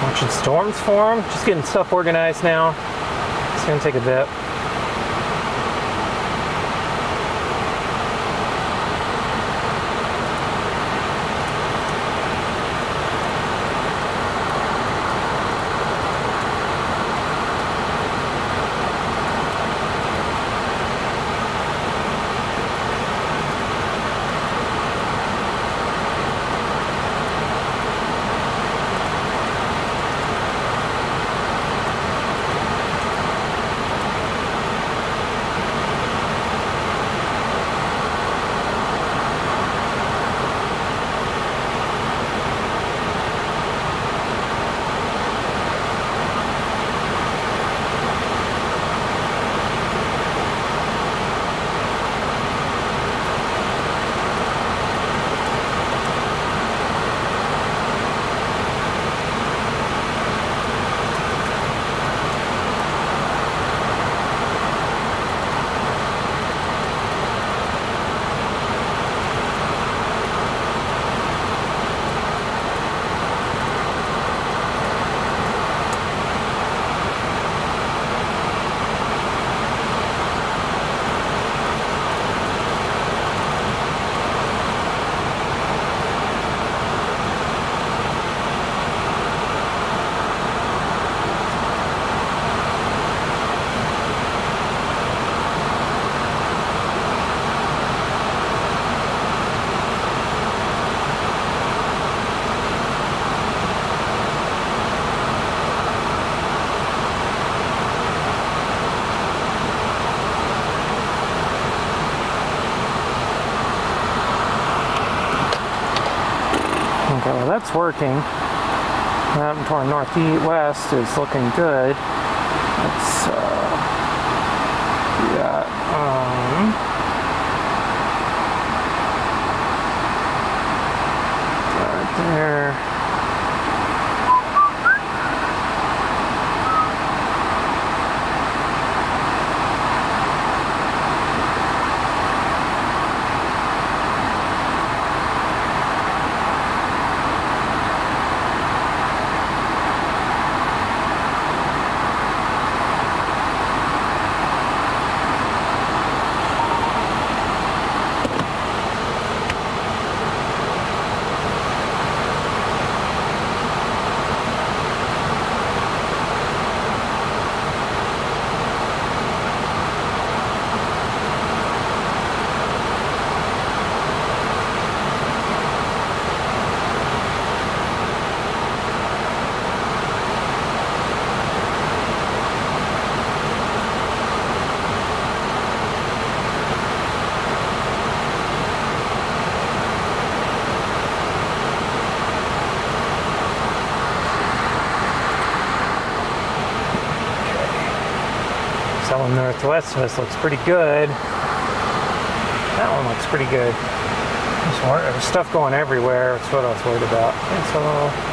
Watching storms form. Just getting stuff organized now. It's gonna take a bit. Okay, well that's working. That toward northwest is looking good. Let's do that. Right there. That one northwest of us looks pretty good. That one looks pretty good. There's stuff going everywhere. That's what I was worried about. And so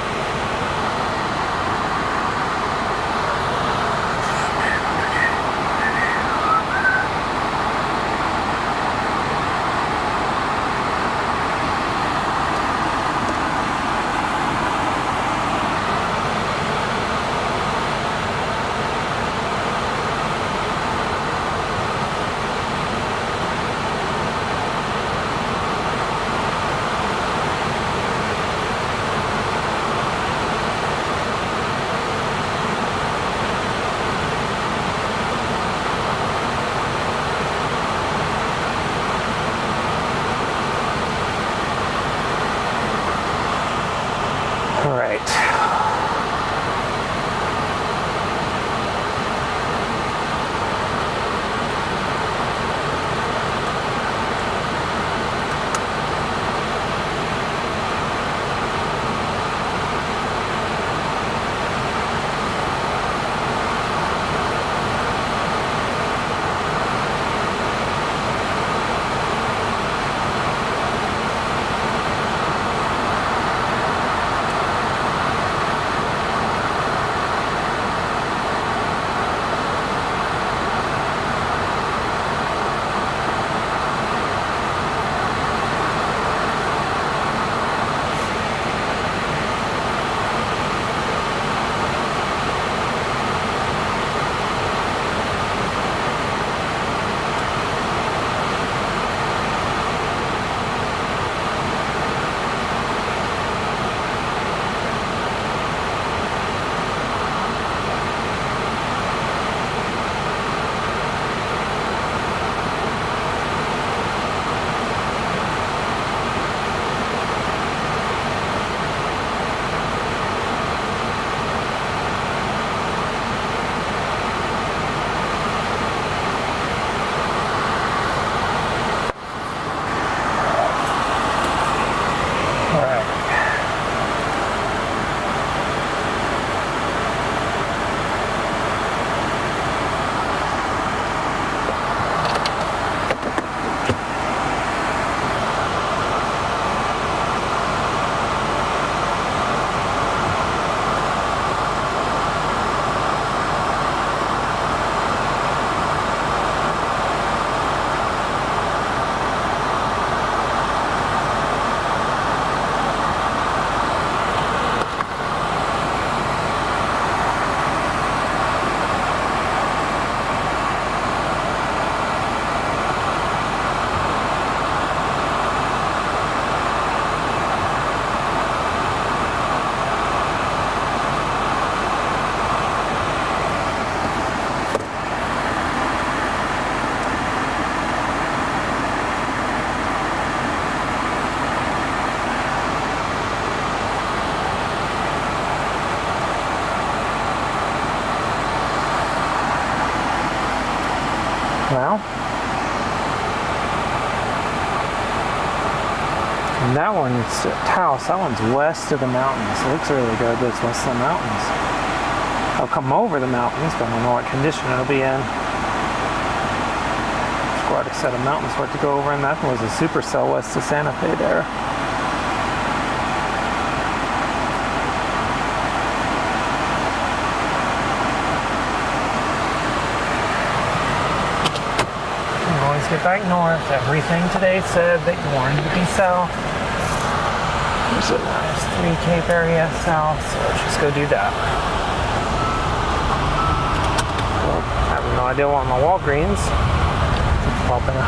now. And that one's Taos. That one's west of the mountains. It looks really good, but it's west of the mountains. I'll come over the mountains, but I don't know what condition it'll be in. Quite a set of mountains for it to go over, and that was a Supercell west of Santa Fe there. You always get back north. Everything today said that you wanted to be south. There's a nice 3 Cape area south, so let's just go do that. Well, I have no idea what my Walgreens is popping up.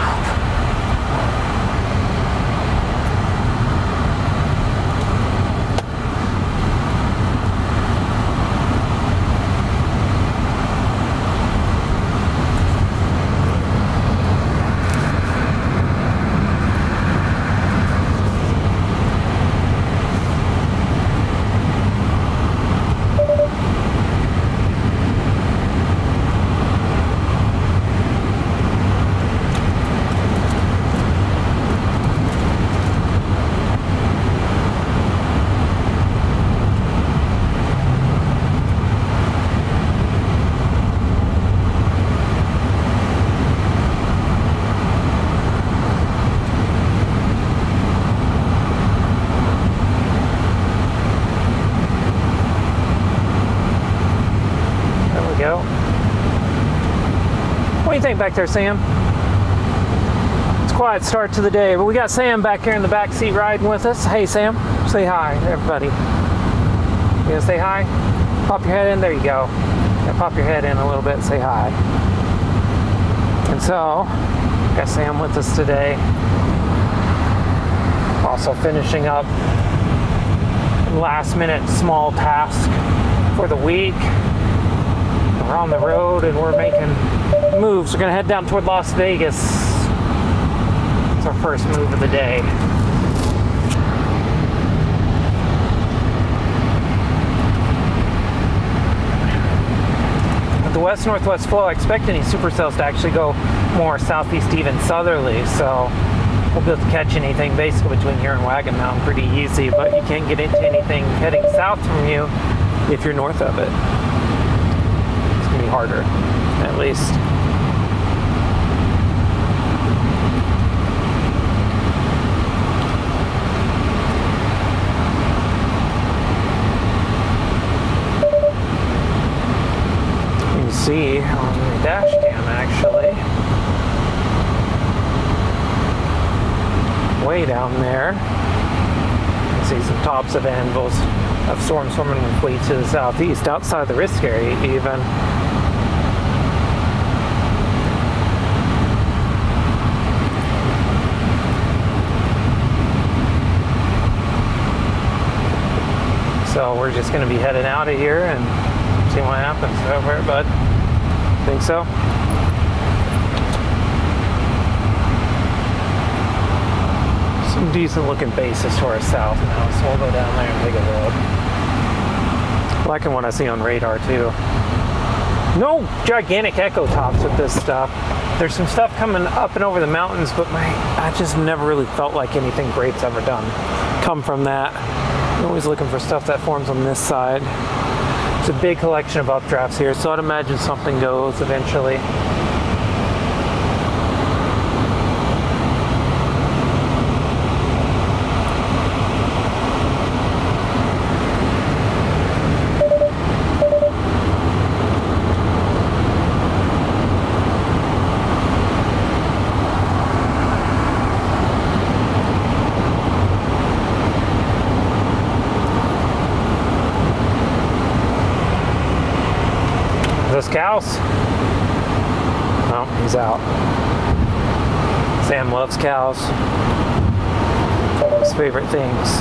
What do you think back there, Sam? It's a quiet start to the day, but we got Sam back here in the back seat riding with us. Hey, Sam, say hi to everybody. You gonna say hi? Pop your head in. There you go. Yeah, pop your head in a little bit and say hi. And so, got Sam with us today. Also finishing up last minute small task for the week. We're on the road and we're making moves. We're gonna head down toward Las Vegas. It's our first move of the day. With the west-northwest flow, I expect any supercells to actually go more southeast, even southerly, so we'll be able to catch anything basically between here and Wagon Mountain pretty easy, but you can't get into anything heading south from you if you're north of it. It's gonna be harder, at least. See on the dash cam actually, way down there, you can see some tops of anvils of storm swarming fleet to the southeast, outside the risk area even. So we're just going to be heading out of here and see what happens over here, bud. Think so? Some decent looking bases to our south now, so we'll go down there and take a look. Liking what I see on radar too. No gigantic echo tops with this stuff. There's some stuff coming up and over the mountains, but I just never really felt like anything great's ever come from that. I'm always looking for stuff that forms on this side. It's a big collection of updrafts here, so I'd imagine something goes eventually. Those cows? Oh, he's out. Sam loves cows. It's one of his favorite things.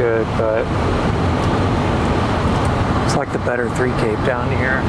good, but it's like the better 3 Cape down here.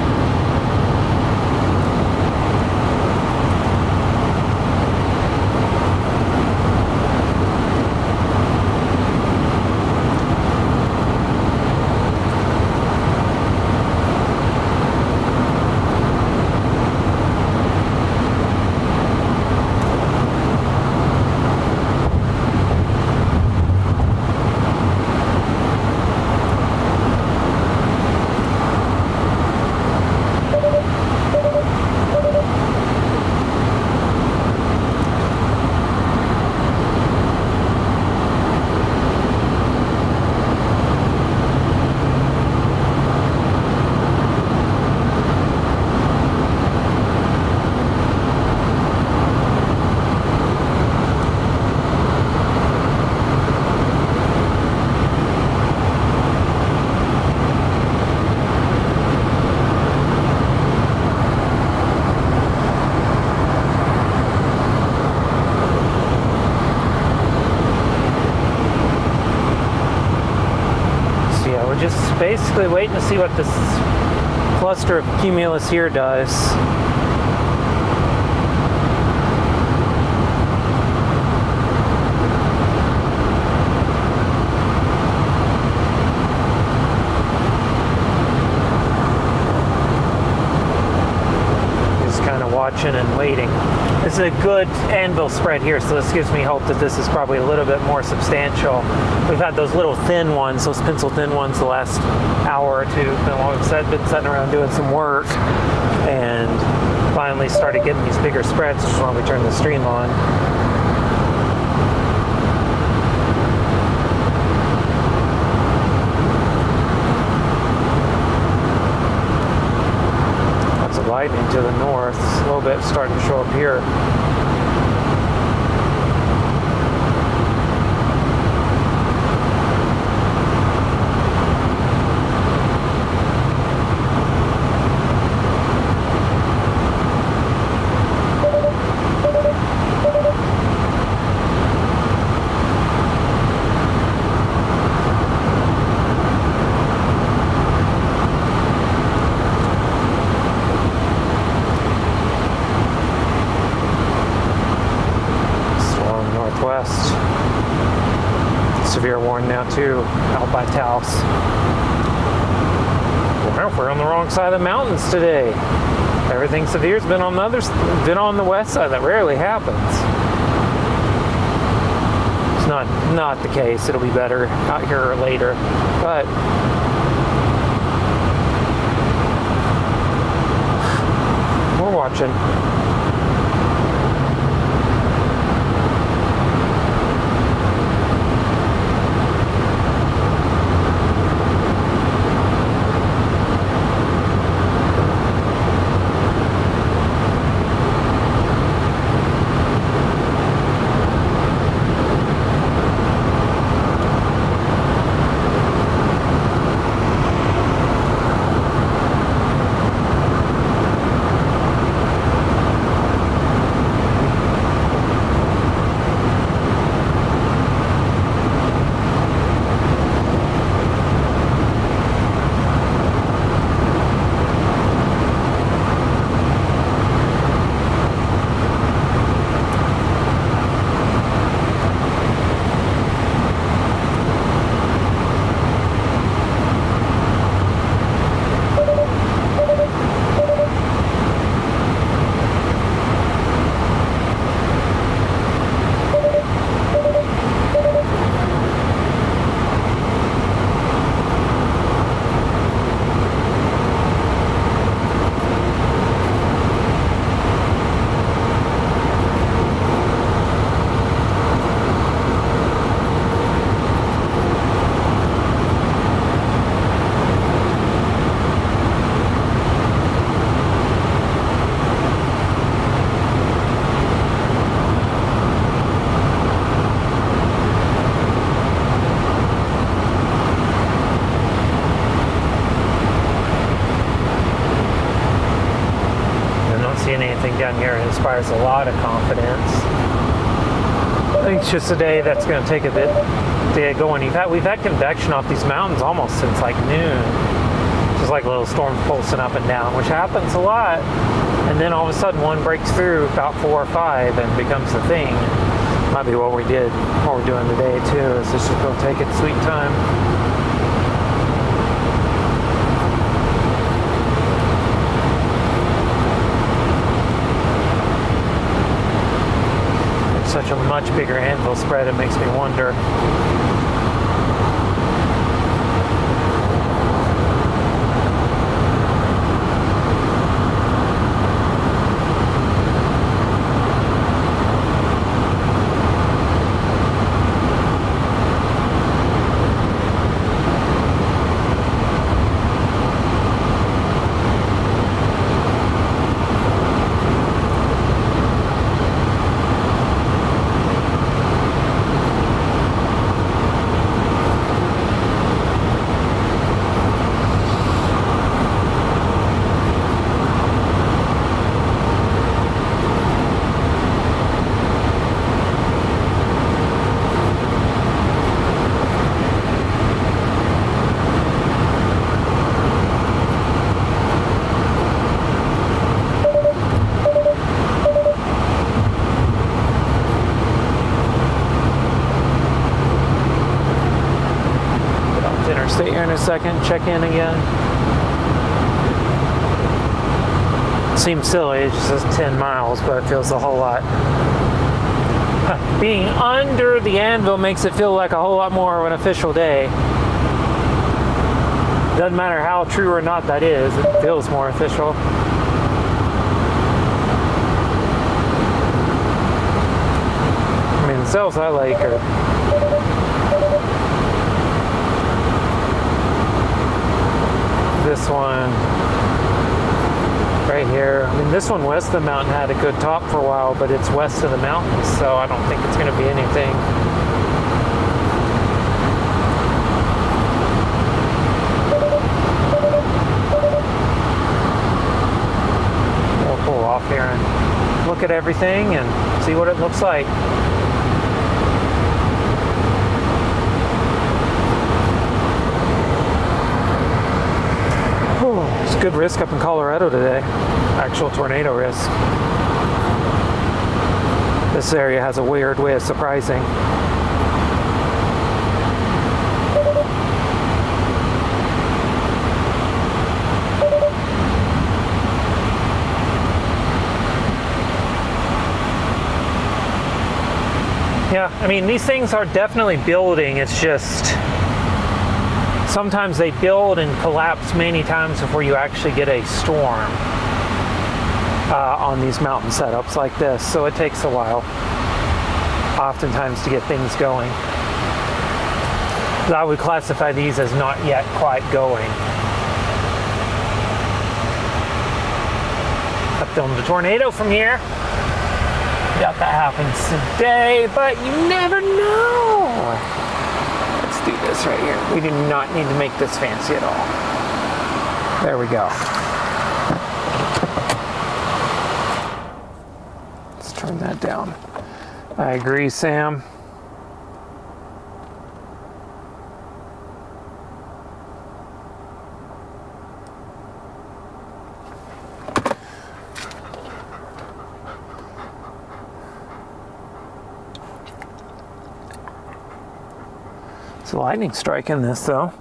Just basically waiting to see what this cluster of cumulus here does. Just kind of watching and waiting. This is a good anvil spread here, so this gives me hope that this is probably a little bit more substantial. We've had those little thin ones, those pencil thin ones, the last hour or two. While we've been sitting around doing some work, and finally started getting these bigger spreads, which is why we turned the stream on. Lots of lightning to the north. A little bit starting to show up here. Severe warning now too, out by Taos. Well, we're on the wrong side of the mountains today. Everything severe's been on the west side. That rarely happens. It's not the case. It'll be better out here later, but we're watching. Down here inspires a lot of confidence. I think it's just a day that's going to take a bit to get going. We've had convection off these mountains almost since like noon. Just like little storms pulsing up and down, which happens a lot. And then all of a sudden one breaks through about 4 or 5 and becomes the thing. Might be what we're doing today too, is just go take its sweet time. It's such a much bigger anvil spread, it makes me wonder. Stay here in a second, check in again. Seems silly, it just says 10 miles, but it feels a whole lot. Being under the anvil makes it feel like a whole lot more of an official day. Doesn't matter how true or not that is, it feels more official. I mean, the cells I like are this one right here. I mean, this one west of the mountain had a good top for a while, but it's west of the mountains, so I don't think it's going to be anything. We'll pull off here and look at everything and see what it looks like. It's good risk up in Colorado today. Actual tornado risk. This area has a weird way of surprising. Yeah, I mean, these things are definitely building. It's just sometimes they build and collapse many times before you actually get a storm on these mountain setups like this. So it takes a while, oftentimes, to get things going. I would classify these as not yet quite going. I filmed a tornado from here. Doubt that happens today, but you never know. Do this right here. We do not need to make this fancy at all. There we go. Let's turn that down. I agree, Sam. It's a lightning strike in this though.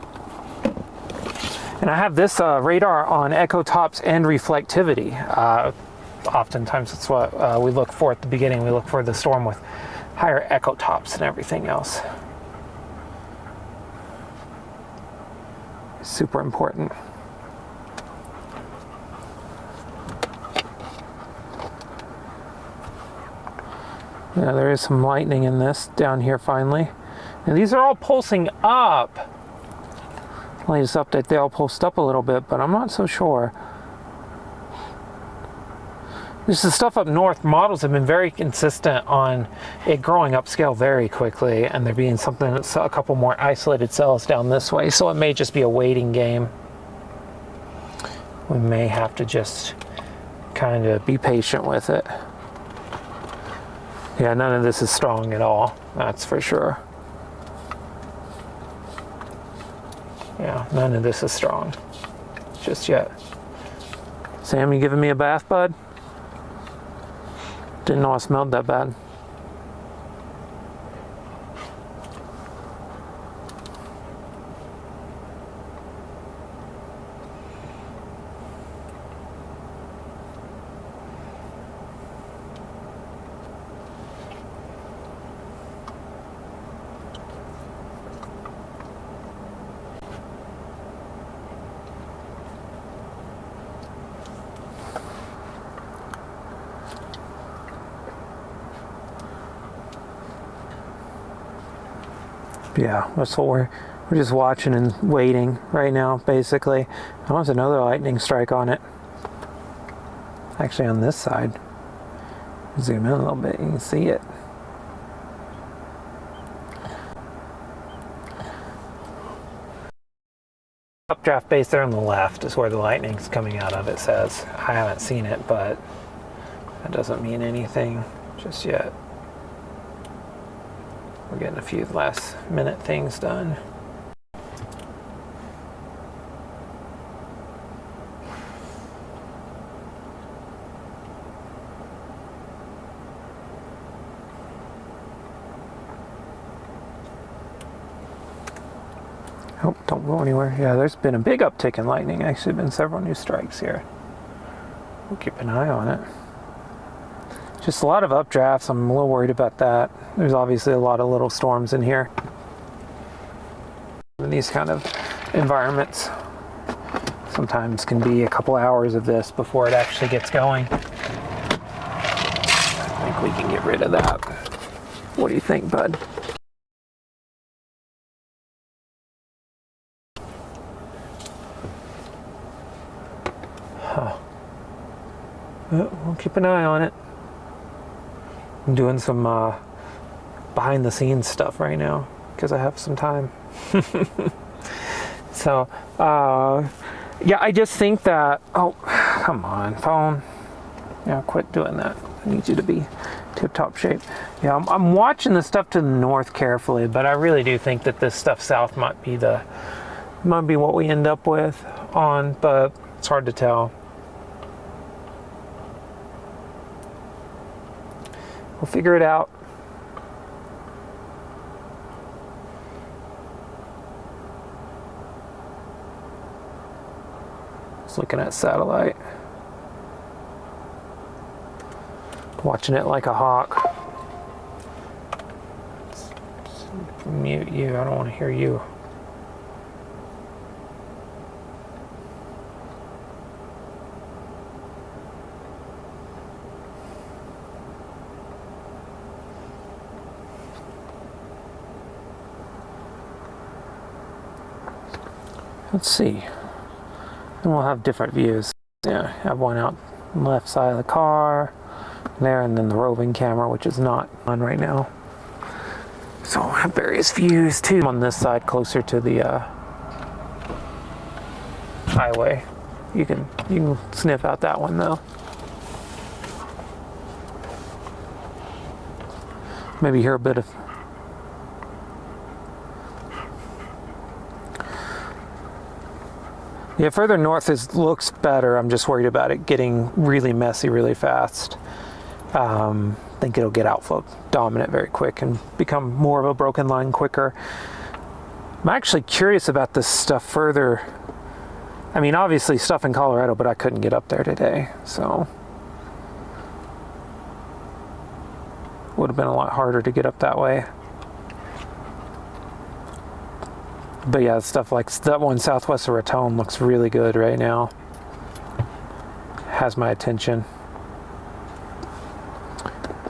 And I have this radar on echo tops and reflectivity. Oftentimes that's what we look for at the beginning. We look for the storm with higher echo tops and everything else. Super important. Yeah, there is some lightning in this down here finally. And these are all pulsing up. Latest update, they all pulsed up a little bit, but I'm not so sure. This is stuff up north. Models have been very consistent on it growing upscale very quickly, and there being something that's a couple more isolated cells down this way. So it may just be a waiting game. We may have to just kind of be patient with it. Yeah, none of this is strong at all, that's for sure. Yeah, none of this is strong just yet. Sam, you giving me a bath, bud? Didn't know I smelled that bad. Yeah, that's what we're just watching and waiting right now, basically. Oh, there's another lightning strike on it. Actually, on this side. Zoom in a little bit, you can see it. Updraft base there on the left is where the lightning's coming out of, it says. I haven't seen it, but that doesn't mean anything just yet. We're getting a few last minute things done. Oh, don't go anywhere. Yeah, there's been a big uptick in lightning. Actually, been several new strikes here. We'll keep an eye on it. Just a lot of updrafts. I'm a little worried about that. There's obviously a lot of little storms in here. In these kind of environments, sometimes can be a couple hours of this before it actually gets going. I think we can get rid of that. What do you think, bud? Huh. We'll keep an eye on it. I'm doing some behind the scenes stuff right now because I have some time. So, yeah, I just think that, oh, come on, phone. Yeah, quit doing that. I need you to be tip-top shape. Yeah, I'm watching the stuff to the north carefully, but I really do think that this stuff south might be what we end up with on, but it's hard to tell. We'll figure it out. Just looking at satellite. Watching it like a hawk. Let's mute you, I don't want to hear you. Let's see. And we'll have different views. Yeah, have one out on the left side of the car there, and then the roving camera, which is not on right now. So we'll have various views too. On this side, closer to the highway. You can sniff out that one though. Maybe hear a bit of. Yeah, further north looks better. I'm just worried about it getting really messy really fast. I think it'll get outflow dominant very quick and become more of a broken line quicker. I'm actually curious about this stuff further. I mean, obviously stuff in Colorado, but I couldn't get up there today, so. Would have been a lot harder to get up that way. But yeah, stuff like that one southwest of Raton looks really good right now. Has my attention.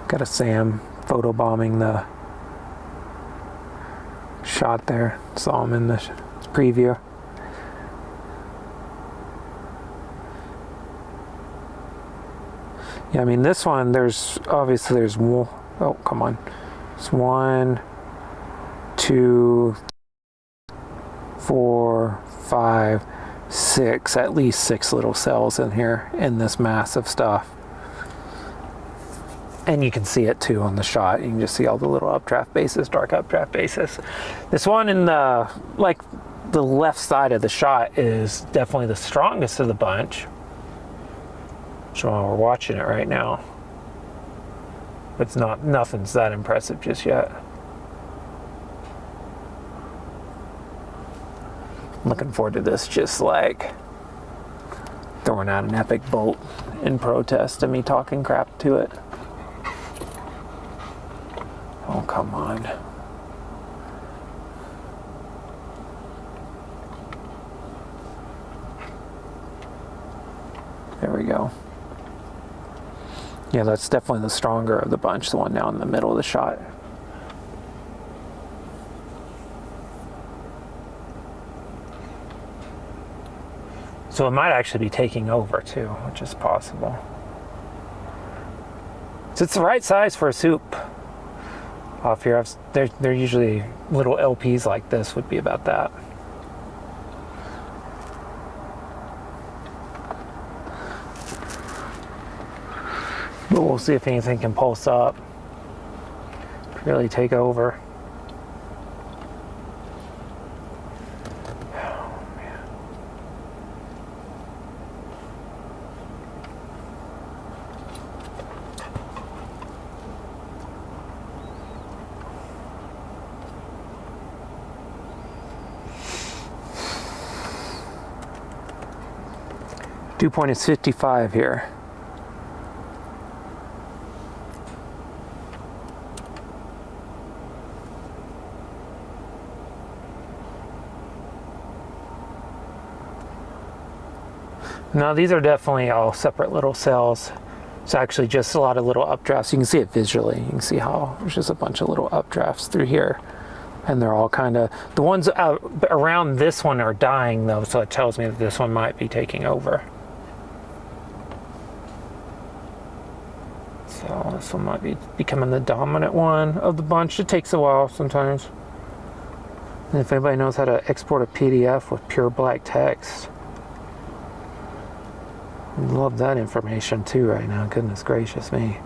Got a Sam photobombing the shot there. Saw him in the preview. Yeah, I mean this one, there's more. Oh, come on. It's 1, 2, 4, 5, 6, at least 6 little cells in here in this massive stuff. And you can see it too on the shot. You can just see all the little updraft bases, dark updraft bases. This one in the, like the left side of the shot is definitely the strongest of the bunch. So we're watching it right now. It's not, nothing's that impressive just yet. Looking forward to this, just like throwing out an epic bolt in protest of me talking crap to it. Oh, come on. There we go. Yeah, that's definitely the stronger of the bunch, the one down in the middle of the shot. So it might actually be taking over too, which is possible. So it's the right size for a soup. Off here, they're usually little LPs like this would be about that. But we'll see if anything can pulse up, really take over. Oh, man. Dew point is 55 here. Now these are definitely all separate little cells. It's actually just a lot of little updrafts. You can see it visually. You can see how there's just a bunch of little updrafts through here. And they're all kind of, the ones out around this one are dying though, so it tells me that this one might be taking over. So this one might be becoming the dominant one of the bunch. It takes a while sometimes. And if anybody knows how to export a PDF with pure black text, I'd love that information too right now, goodness gracious me.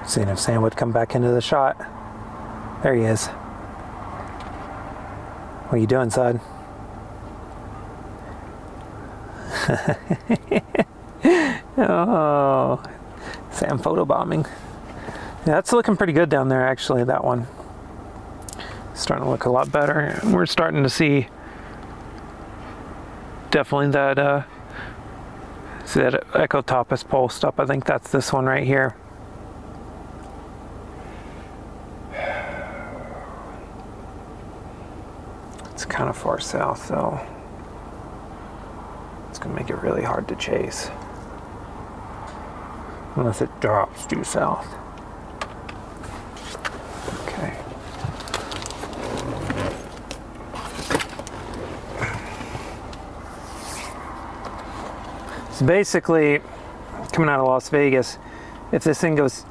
Seeing if Sam would come back into the shot. There he is. What are you doing, son? Oh, Sam photobombing. Yeah, that's looking pretty good down there, actually, that one. Starting to look a lot better. We're starting to see definitely that, see that echo top is pulsed up. I think that's this one right here. Kind of far south, so it's gonna make it really hard to chase unless it drops due south. Okay. So basically, coming out of Las Vegas, if this thing goes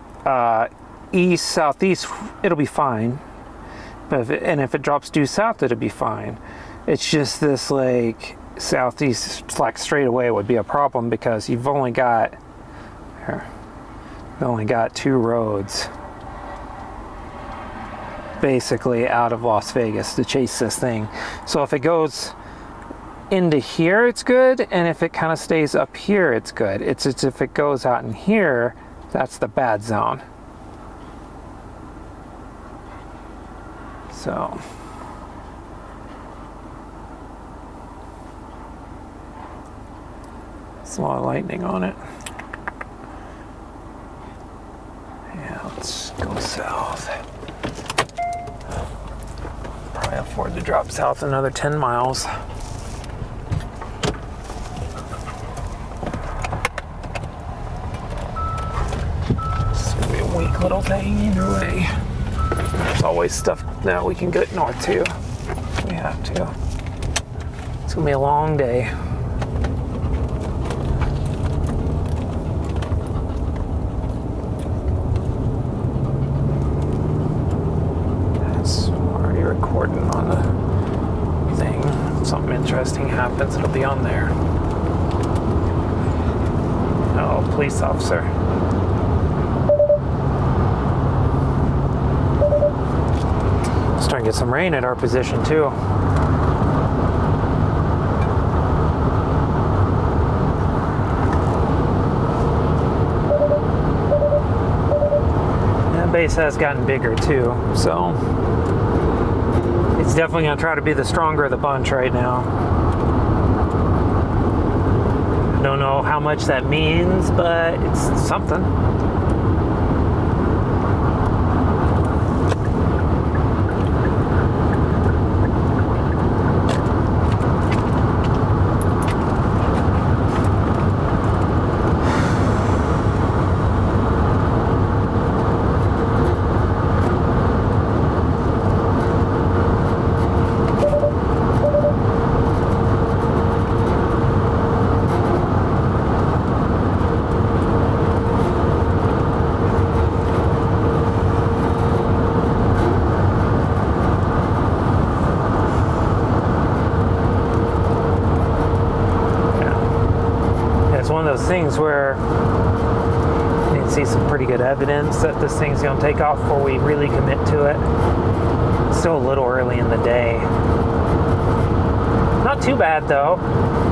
east, southeast, it'll be fine. But if it drops due south, it'd be fine. It's just this like southeast, like straight away would be a problem because you've only got two roads basically out of Las Vegas to chase this thing. So if it goes into here, it's good, and if it kind of stays up here, it's good. It's if it goes out in here, that's the bad zone. So it's a lot of lightning on it. Yeah, let's go south. Probably afford to drop south another 10 miles. It's gonna be a weak little thing either way. There's always stuff that we can get north to. We have to. It's gonna be a long day. That's already recording on the thing. If something interesting happens, it'll be on there. Oh, police officer. Starting to get some rain at our position too. That base has gotten bigger too, so it's definitely going to try to be the stronger of the bunch right now. I don't know how much that means, but it's something. Things where you can see some pretty good evidence that this thing's going to take off before we really commit to it. It's still a little early in the day. Not too bad though.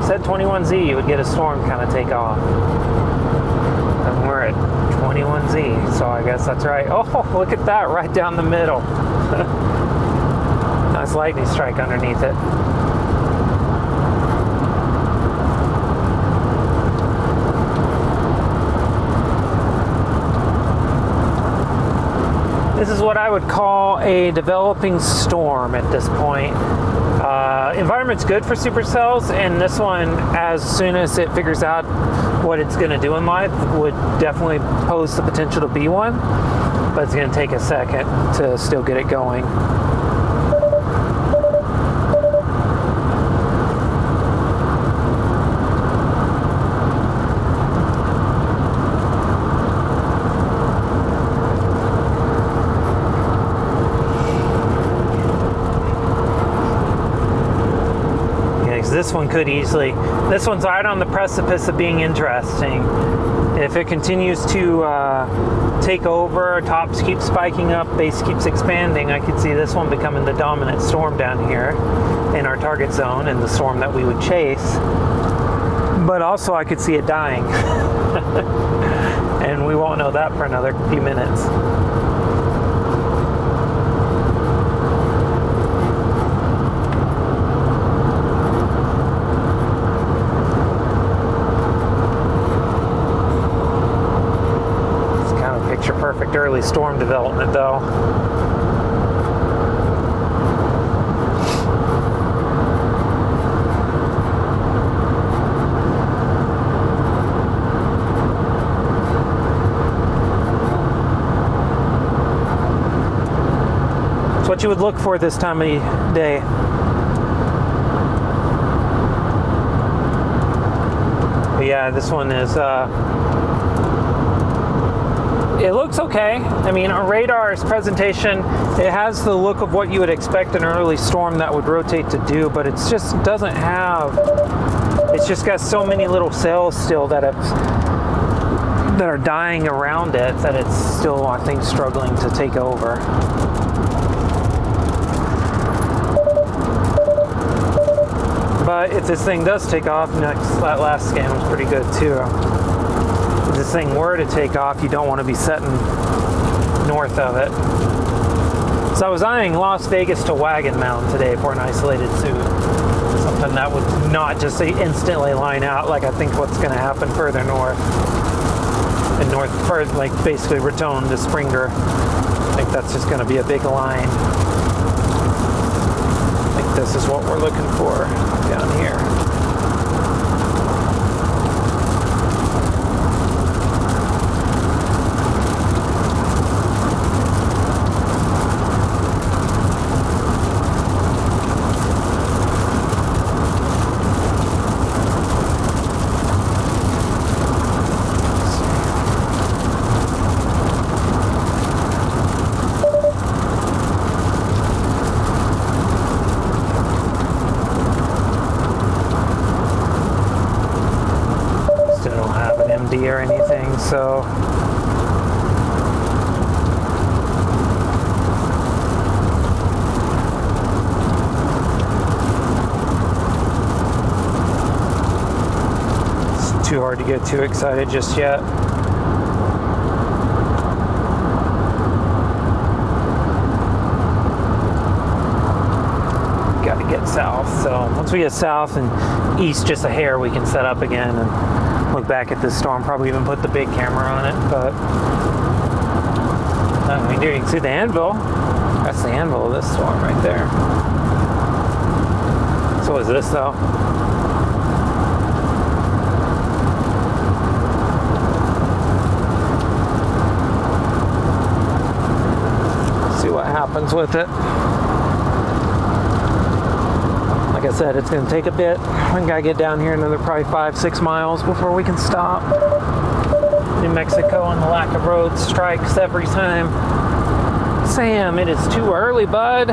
Said 21Z you would get a storm kind of take off. And we're at 21Z, so I guess that's right. Oh, look at that, right down the middle. Nice lightning strike underneath it. This is what I would call a developing storm at this point. Environment's good for supercells, and this one, as soon as it figures out what it's going to do in life, would definitely pose the potential to be one, but it's going to take a second to still get it going. This one could easily, this one's right on the precipice of being interesting. If it continues to take over, tops keep spiking up, base keeps expanding, I could see this one becoming the dominant storm down here in our target zone and the storm that we would chase. But also I could see it dying. And we won't know that for another few minutes. Perfect early storm development though. It's what you would look for this time of day. But yeah, this one is it looks okay. I mean, our radar's presentation, it has the look of what you would expect an early storm that would rotate to do, but it's just doesn't have, it's just got so many little cells still that are dying around it that it's still, I think, struggling to take over. But if this thing does take off, that last scan was pretty good too. If this thing were to take off, you don't want to be setting north of it. So I was eyeing Las Vegas to Wagon Mountain today for an isolated suit. Something that would not just instantly line out like I think what's going to happen further north. and north, or like basically Raton to Springer. I think that's just going to be a big line. I think this is what we're looking for down here. Or anything, so it's too hard to get too excited just yet. Got to get south, so once we get south and east just a hair, we can set up again and look back at this storm, probably even put the big camera on it, but nothing we do. You can see the anvil. That's the anvil of this storm right there. So is this though. See what happens with it. Like I said, it's going to take a bit. We gotta get down here another probably 5-6 miles before we can stop. New Mexico and the lack of roads strikes every time. Sam, it is too early, bud.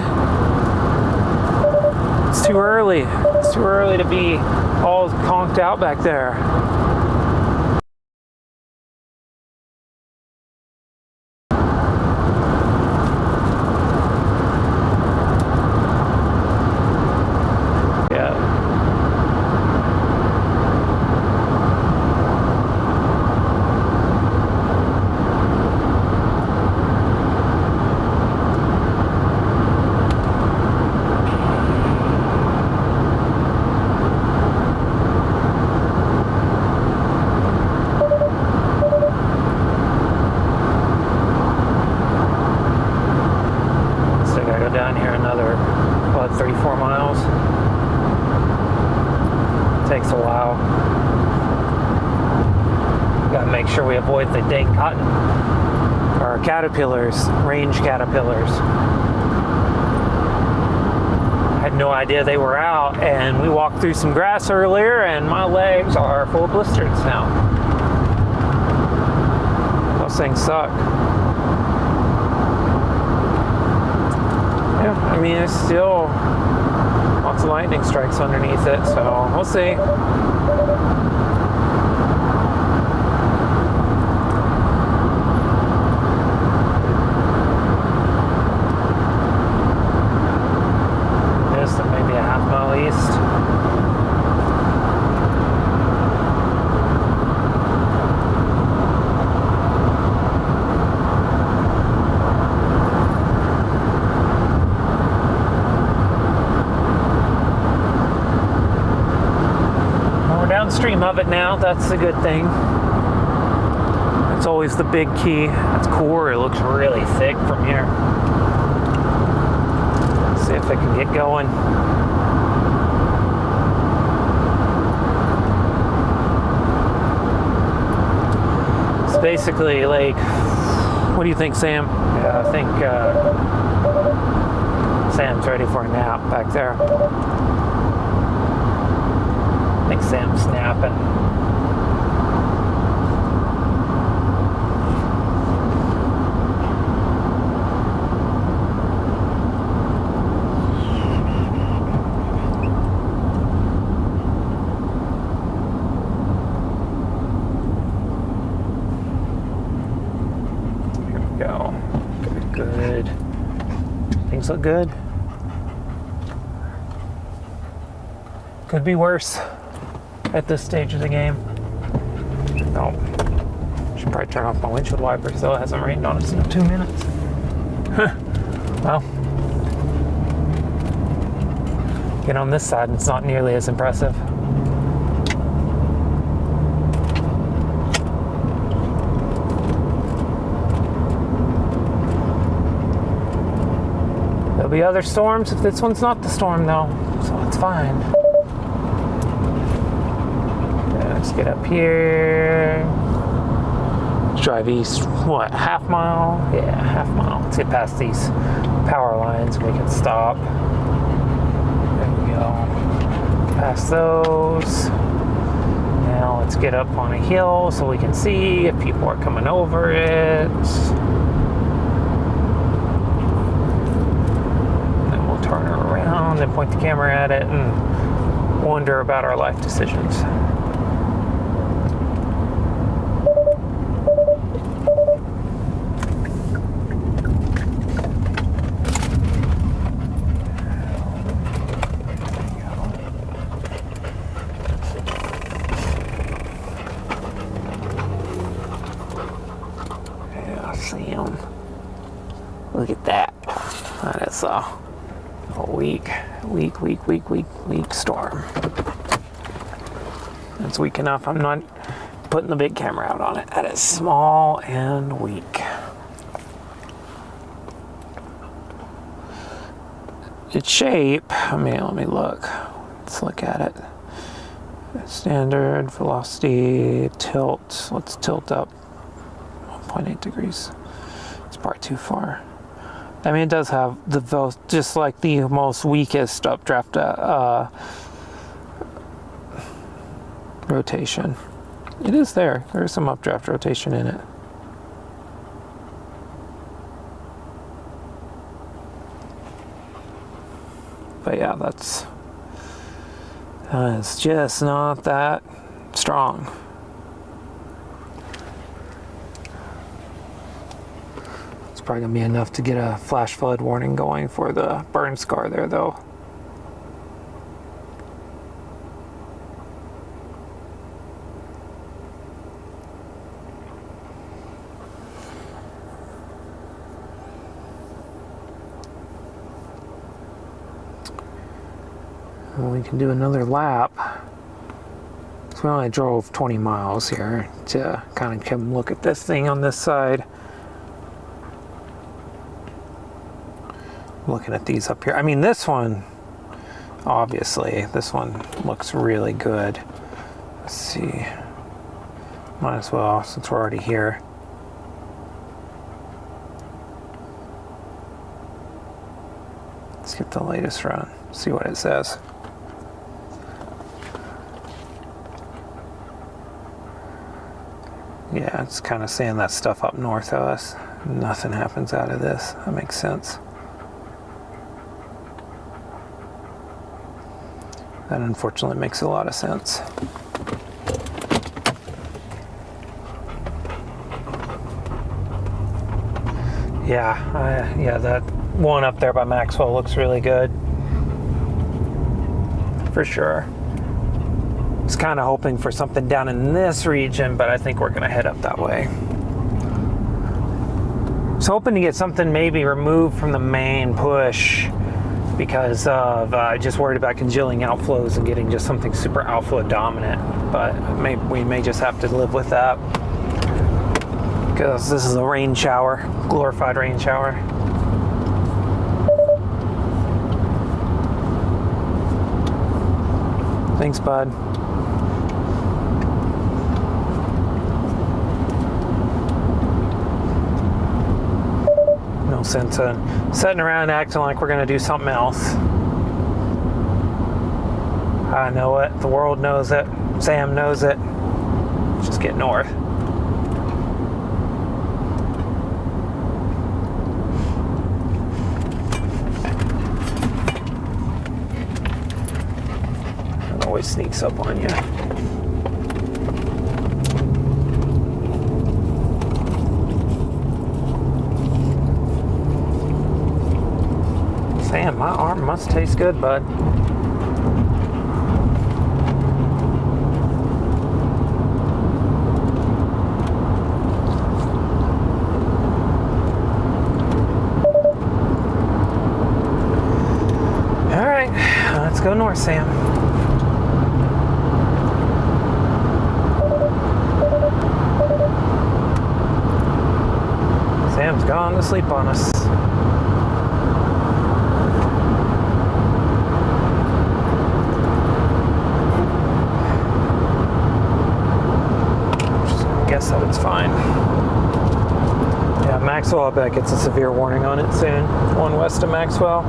It's too early. It's too early to be all conked out back there. Down here another, what, 34 miles? Takes a while. Gotta make sure we avoid the dang cotton, or caterpillars, range caterpillars. I had no idea they were out, and we walked through some grass earlier, and my legs are full of blisters now. Those things suck. Yeah, I mean, it's still lots of lightning strikes underneath it, so we'll see. This, maybe a half mile east. Downstream of it now, that's the good thing. It's always the big key. That's core, it looks really thick from here. Let's see if I can get going. It's basically like, what do you think, Sam? Yeah, I think Sam's ready for a nap back there. I think Sam's snapping. Here we go. Good. Things look good. Could be worse at this stage of the game. No. Should probably turn off my windshield wipers, though it hasn't rained on us in 2 minutes. Well, get on this side and it's not nearly as impressive. There'll be other storms if this one's not the storm though, so it's fine. Yeah, let's get up here. Let's drive east, what, half mile? Yeah, half mile. Let's get past these power lines and we can stop. There we go. Past those. Now let's get up on a hill so we can see if people are coming over it. Turn her around and point the camera at it and wonder about our life decisions. Yeah, I see him. Look at that. That is a weak storm. It's weak enough. I'm not putting the big camera out on it. That is small and weak. Its shape, let me look. Let's look at it. Standard velocity, tilt. Let's tilt up 1.8 degrees. It's probably too far. I mean, it does have the just like the most weakest updraft rotation. It is there. There is some updraft rotation in it. But yeah, that's it's just not that strong. Probably gonna be enough to get a flash flood warning going for the burn scar there though. And we can do another lap. So we only drove 20 miles here to kind of come look at this thing on this side. Looking at these up here. I mean, this one, obviously, this one looks really good. Let's see. Might as well, since we're already here. Let's get the latest run, see what it says. Yeah, it's kind of saying that stuff up north of us. Nothing happens out of this. That makes sense. That unfortunately makes a lot of sense. Yeah, that one up there by Maxwell looks really good. For sure. I was kind of hoping for something down in this region, but I think we're gonna head up that way. I was hoping to get something maybe removed from the main push because of just worried about congealing outflows and getting just something super outflow dominant. But we may just have to live with that because this is a rain shower, glorified rain shower. Thanks, bud. No sense in sitting around acting like we're going to do something else. I know it. The world knows it. Sam knows it. Just get north. It always sneaks up on you. Sam, my arm must taste good, bud. All right, let's go north, Sam. Sam's gone to sleep on us. guess that it's fine. Yeah, Maxwell, I bet gets a severe warning on it soon. One west of Maxwell.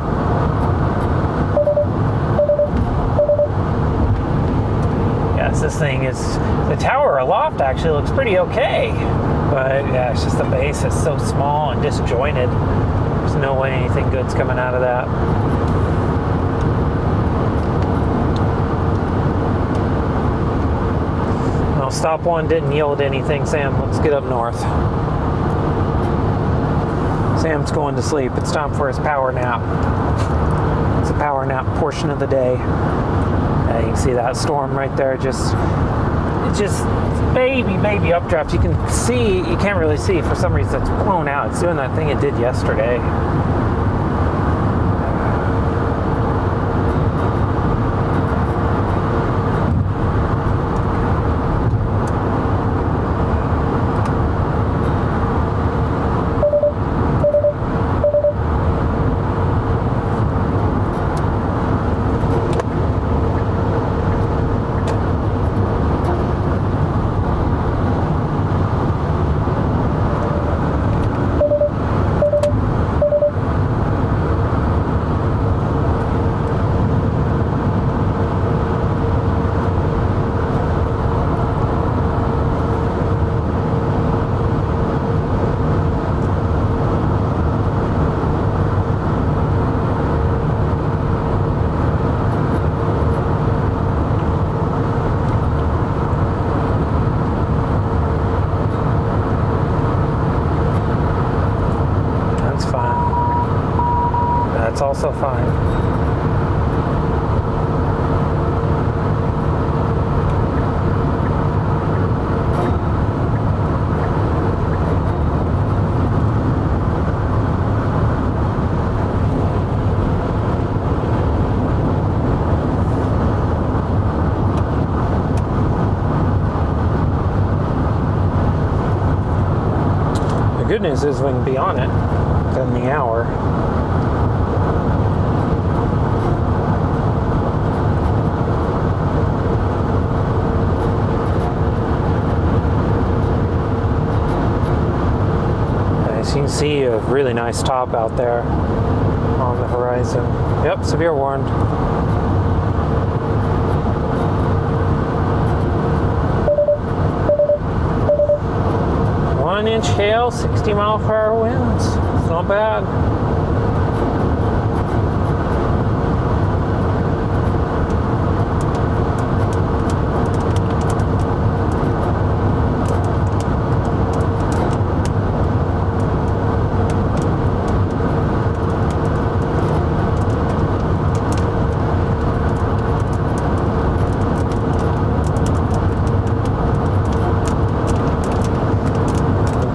Yes, this thing is, the tower aloft actually looks pretty okay. But yeah, it's just the base is so small and disjointed. There's no way anything good's coming out of that. Well, stop one didn't yield anything, Sam. Let's get up north. Sam's going to sleep. It's time for his power nap. It's a power nap portion of the day. You can see that storm right there. It's just maybe updraft. You can see, you can't really see for some reason. It's blown out. It's doing that thing it did yesterday. Also fine. The good news is we can be on it within the hour. You can see a really nice top out there on the horizon. Yep, severe warned. One-inch hail, 60-mile-per-hour winds. It's not bad.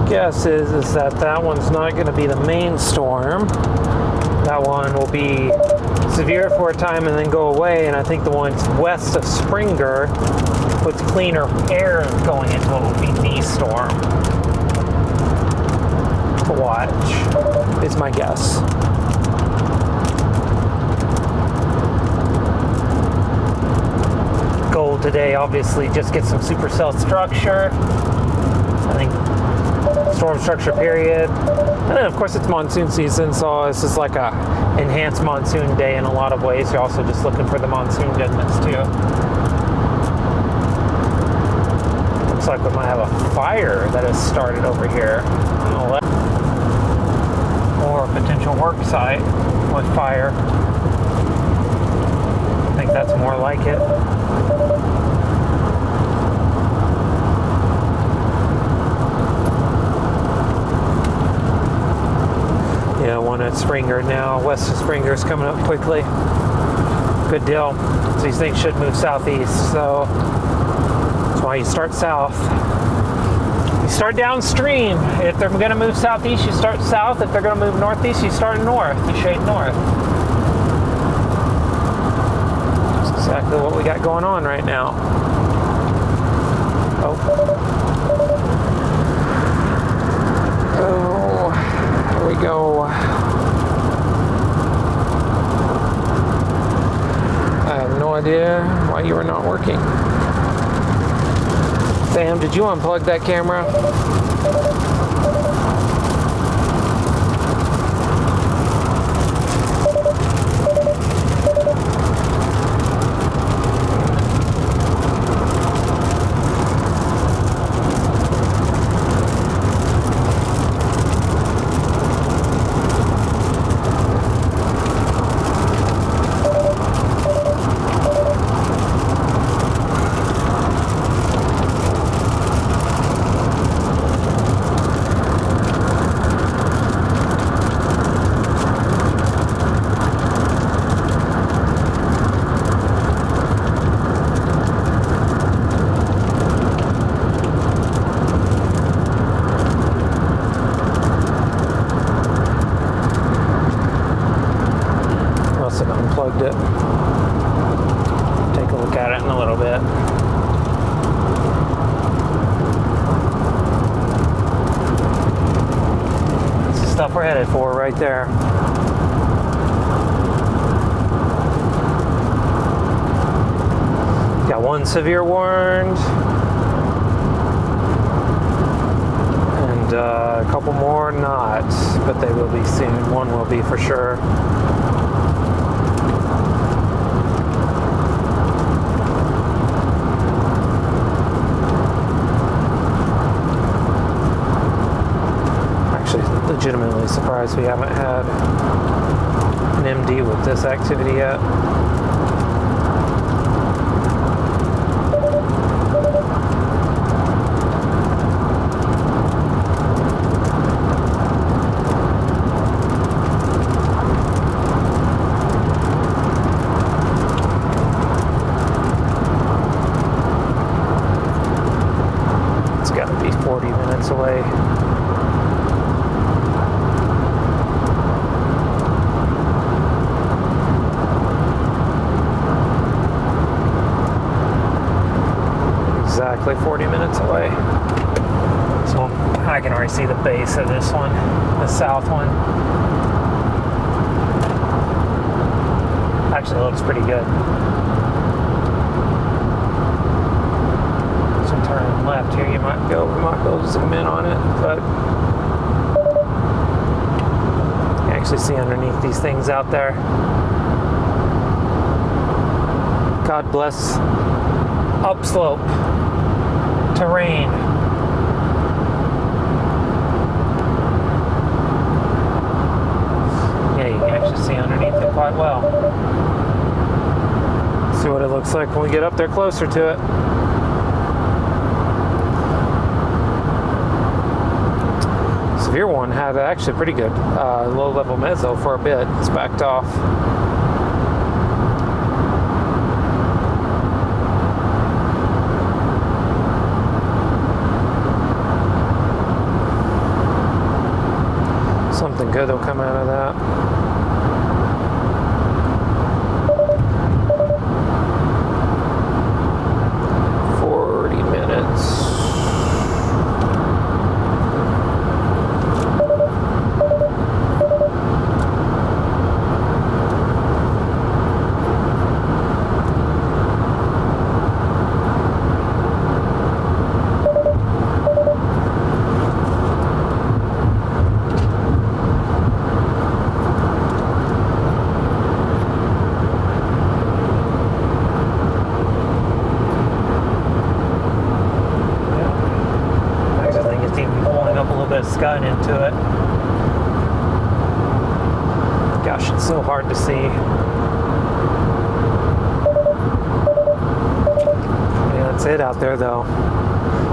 Guess is that one's not going to be the main storm. That one will be severe for a time and then go away, and I think the ones west of Springer with cleaner air going into it will be the storm to watch, is my guess. Goal today, obviously, just get some supercell structure. I think storm structure period, and then of course it's monsoon season, so this is like a enhanced monsoon day in a lot of ways. You're also just looking for the monsoon goodness too. Looks like we might have a fire that has started over here on the left, or a potential work site with fire. I think that's more like it. Yeah, one at Springer now. West of Springer is coming up quickly. Good deal. So these things should move southeast. So that's why you start south. You start downstream. If they're going to move southeast, you start south. If they're going to move northeast, you start north. You shade north. That's exactly what we got going on right now. Here we go. I have no idea why you are not working. Sam, did you unplug that camera? Unplugged it. Take a look at it in a little bit. That's the stuff we're headed for right there. Got one severe warned. And a couple more not, but they will be soon. One will be for sure. Legitimately surprised we haven't had an MD with this activity yet. It's got to be 40 minutes away. Exactly 40 minutes away. So I can already see the base of this one, the south one. Actually looks pretty good. So turn left here, we might be able to zoom in on it, but you actually see underneath these things out there. God bless upslope terrain. Yeah, you can actually see underneath it quite well. See what it looks like when we get up there closer to it. Severe one had actually pretty good low level mezzo for a bit. It's backed off. Something good will come out of that. Scud into it. Gosh, it's so hard to see. Yeah, that's it out there though.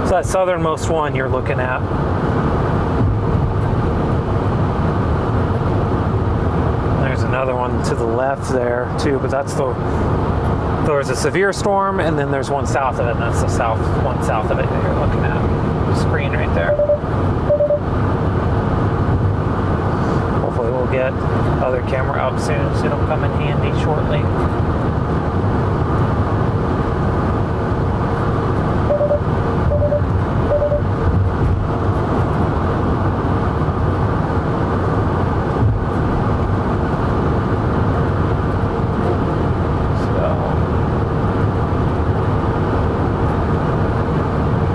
So that southernmost one you're looking at. There's another one to the left there too, but that's there's a severe storm, and then there's one south of it, and that's the one south of it that you're looking at. The screen right there. We'll get other camera up soon, so it'll come in handy shortly.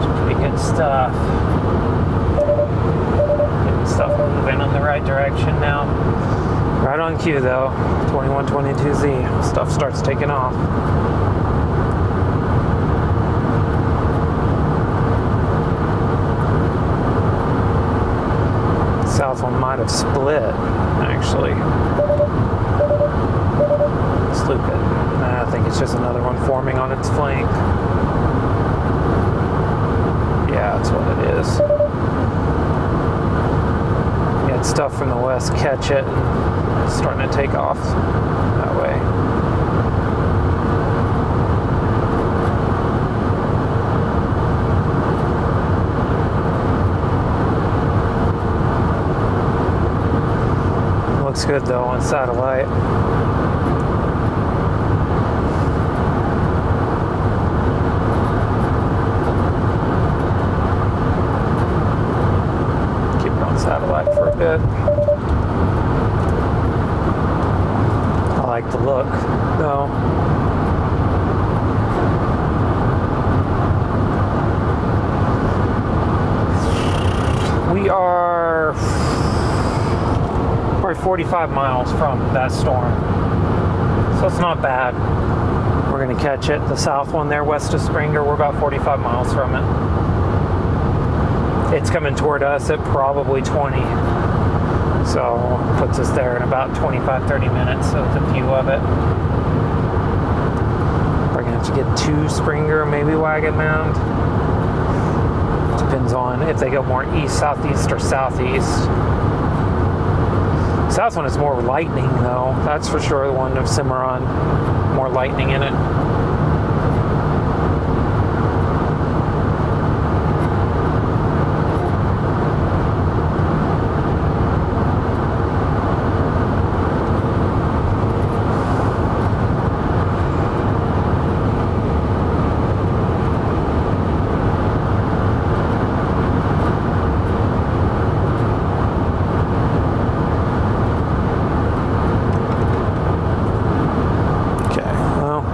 So time now. Right on cue though, 2122Z, stuff starts taking off. South one might have split, actually. Let's loop it. I think it's just another one forming on its flank. Yeah, that's what it is. We had stuff from the west catch it, and it's starting to take off that way. Looks good though on satellite. Keep it on satellite for a bit. I like the look though. We are 45 miles from that storm, so it's not bad. We're going to catch it. The south one there west of Springer, we're about 45 miles from it. It's coming toward us at probably 20, so puts us there in about 25-30 minutes, so it's a view of it. We're going to have to get to Springer, maybe Wagon Mound. Depends on if they go more east, southeast, or southeast. South one is more lightning though, that's for sure. The one of Cimarron, more lightning in it.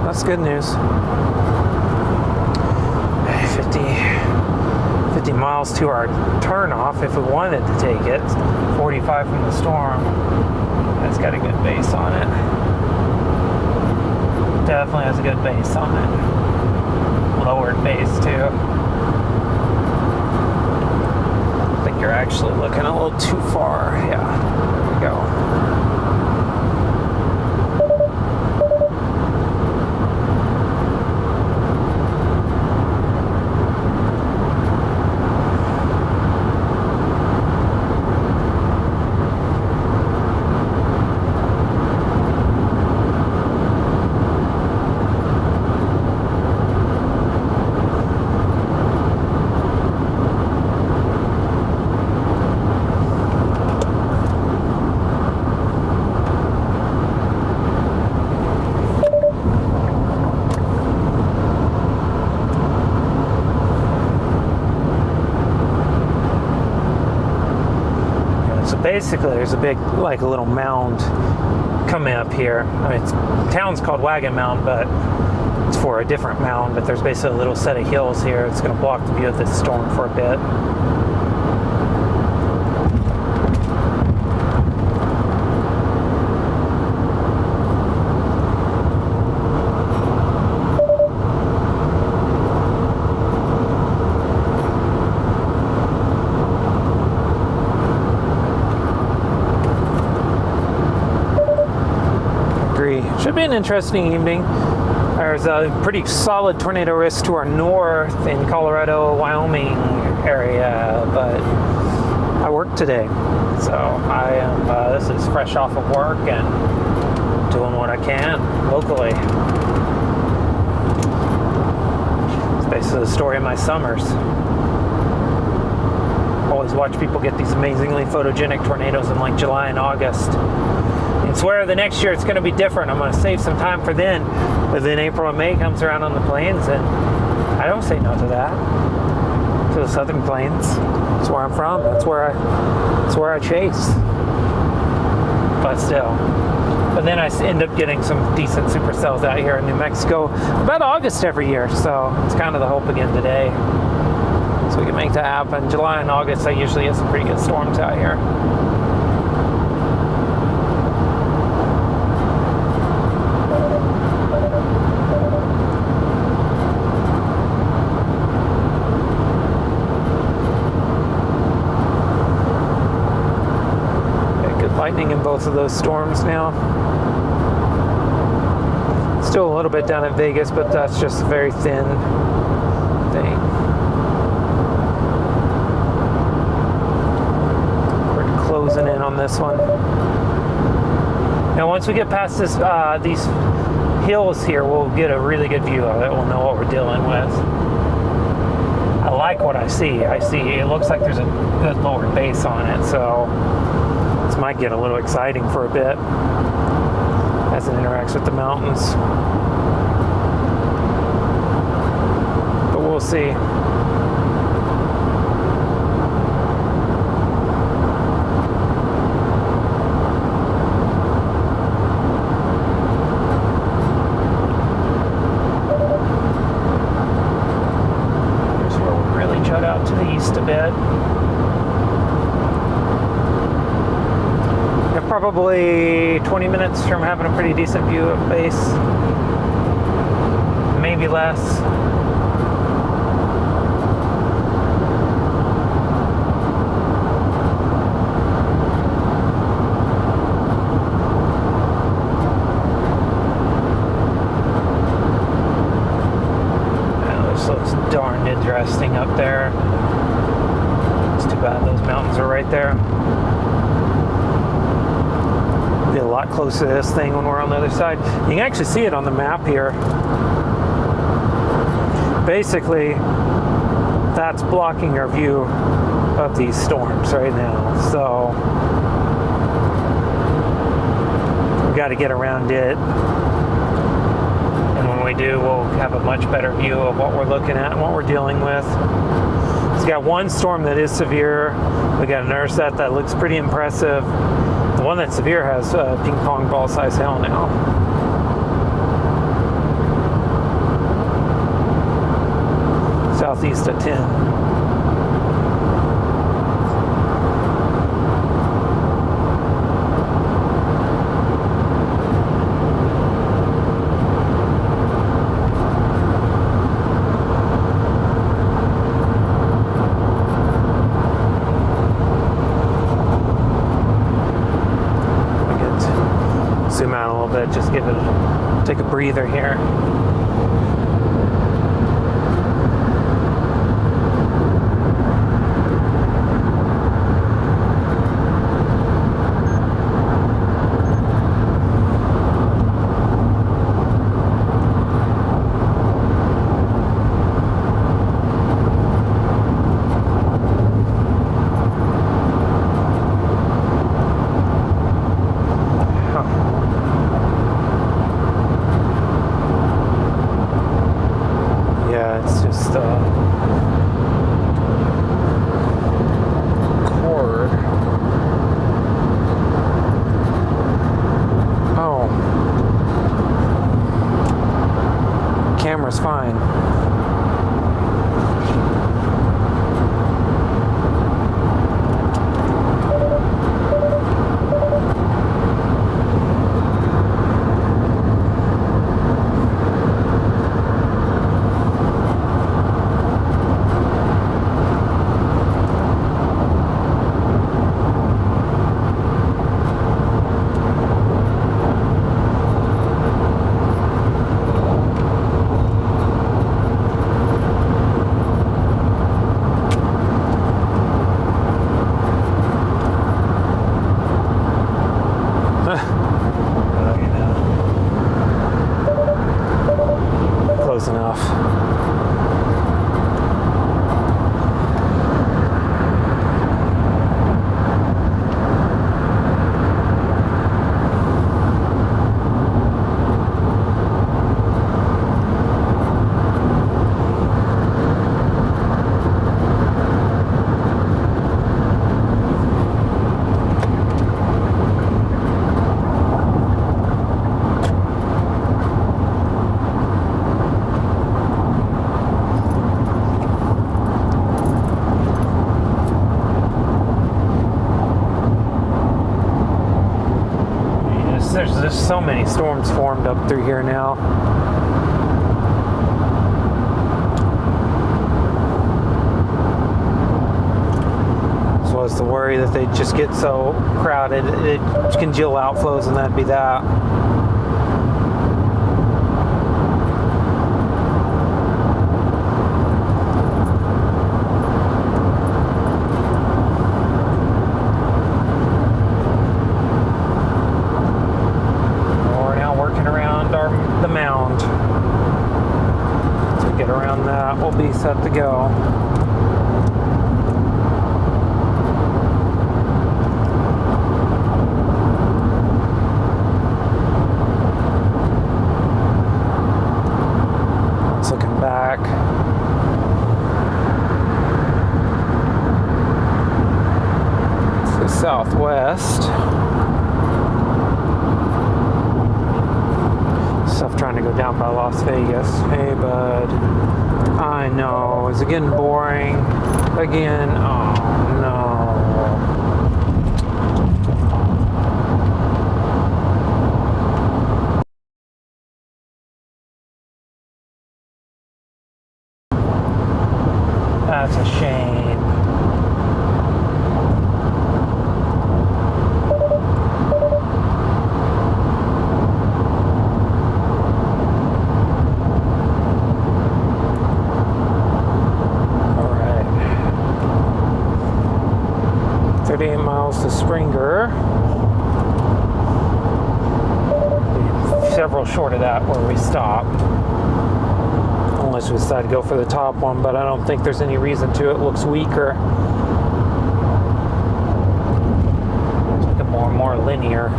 That's good news. 50 miles to our turnoff if we wanted to take it. 45 from the storm. That's got a good base on it. Definitely has a good base on it. Lowered base too. I think you're actually looking a little too far. Yeah, there we go. Basically, there's a big, like a little mound coming up here. I mean, town's called Wagon Mound, but it's for a different mound. But there's basically a little set of hills here. It's going to block the view of this storm for a bit. Should be an interesting evening. There's a pretty solid tornado risk to our north in Colorado, Wyoming area, but I work today, so I am. This is fresh off of work and doing what I can locally. It's basically the story of my summers. Always watch people get these amazingly photogenic tornadoes in like July and August. And swear the next year it's going to be different. I'm going to save some time for then. But then April and May comes around on the plains, and I don't say no to that. To the southern plains. That's where I'm from. That's where I chase. But still. But then I end up getting some decent supercells out here in New Mexico about August every year. So it's kind of the hope again today. So we can make that happen. July and August, I usually get some pretty good storms out here. both of those storms now. Still a little bit down at Vegas, but that's just a very thin thing. We're closing in on this one. Now once we get past this, these hills here, we'll get a really good view of it. We'll know what we're dealing with. I like what I see. It looks like there's a good lower base on it, so this might get a little exciting for a bit as it interacts with the mountains. But we'll see. Here's where we really jut out to the east a bit. Probably 20 minutes from having a pretty decent view of base, maybe less. This looks darn interesting up there. It's too bad those mountains are right there. Be a lot closer to this thing when we're on the other side. You can actually see it on the map here. Basically, that's blocking our view of these storms right now. So we got to get around it. And when we do, we'll have a much better view of what we're looking at and what we're dealing with. So we got one storm that is severe. We got another set that looks pretty impressive. The one that's severe has ping pong ball size hail now. Southeast at 10. Zoom out a little bit, just take a breather here. Cord. Oh. Camera's fine. Close enough. There's so many storms formed up through here now. So was the worry that they just get so crowded. It congeal outflows, and that'd be that. We're now working around the mound. Once we get around that, we'll be set to go. Southwest. Stuff trying to go down by Las Vegas. Hey, bud. I know. Is it getting boring again? Oh, no. That's a shame. To Springer. Several short of that where we stop. Unless we decide to go for the top one, but I don't think there's any reason to. It looks weaker. It's looking more and more linear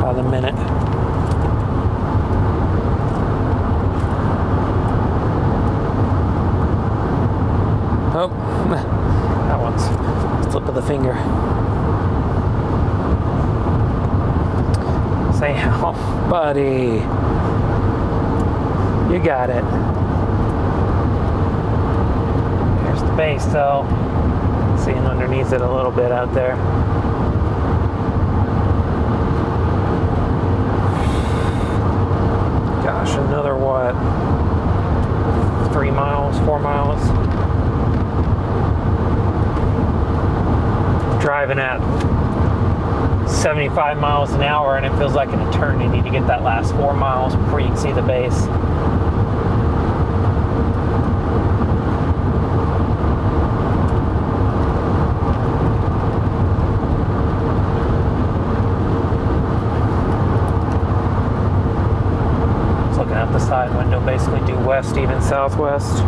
by the minute. Oh, that one's flip of the finger. Say how, buddy. You got it. Here's the base, though. Seeing underneath it a little bit out there. Gosh, another what? 3 miles, 4 miles? Driving at 75 miles an hour, and it feels like an eternity to get that last 4 miles before you can see the base. Just looking out the side window, basically due west, even southwest.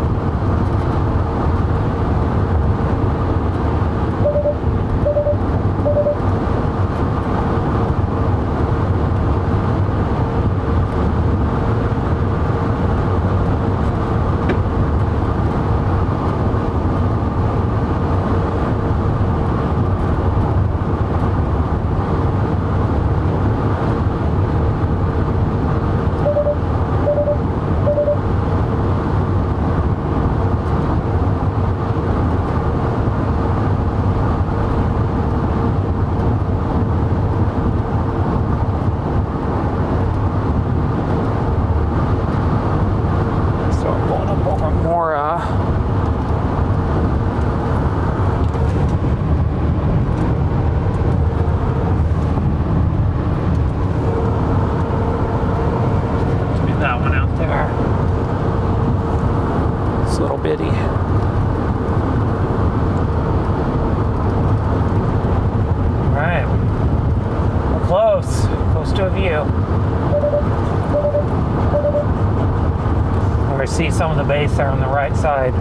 See some of the base there on the right side.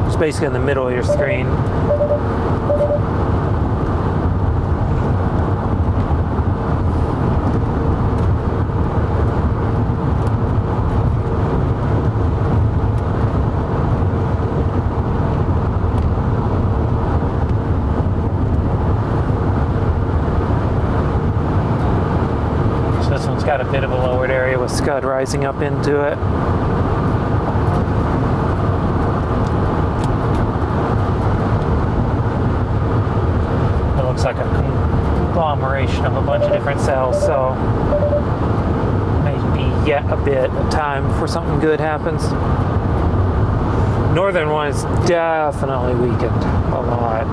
It's basically in the middle of your screen. So this one's got a bit of a lowered area with scud rising up into it. Looks like a conglomeration of a bunch of different cells, so maybe yet a bit of time before something good happens. Northern one is definitely weakened a lot.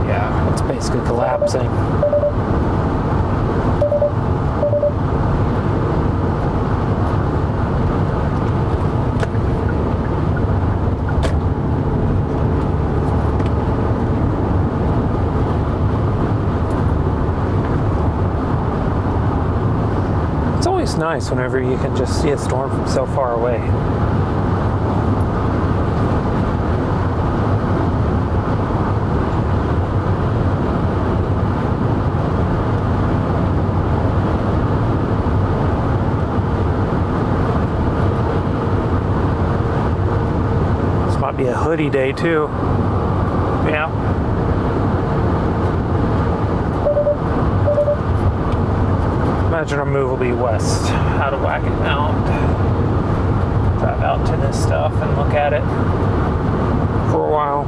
Yeah, it's basically collapsing. It's nice whenever you can just see a storm from so far away. This might be a hoodie day too. Yeah. Imagine our move will be west, out of Wagon Mound. Drive out to this stuff and look at it for a while.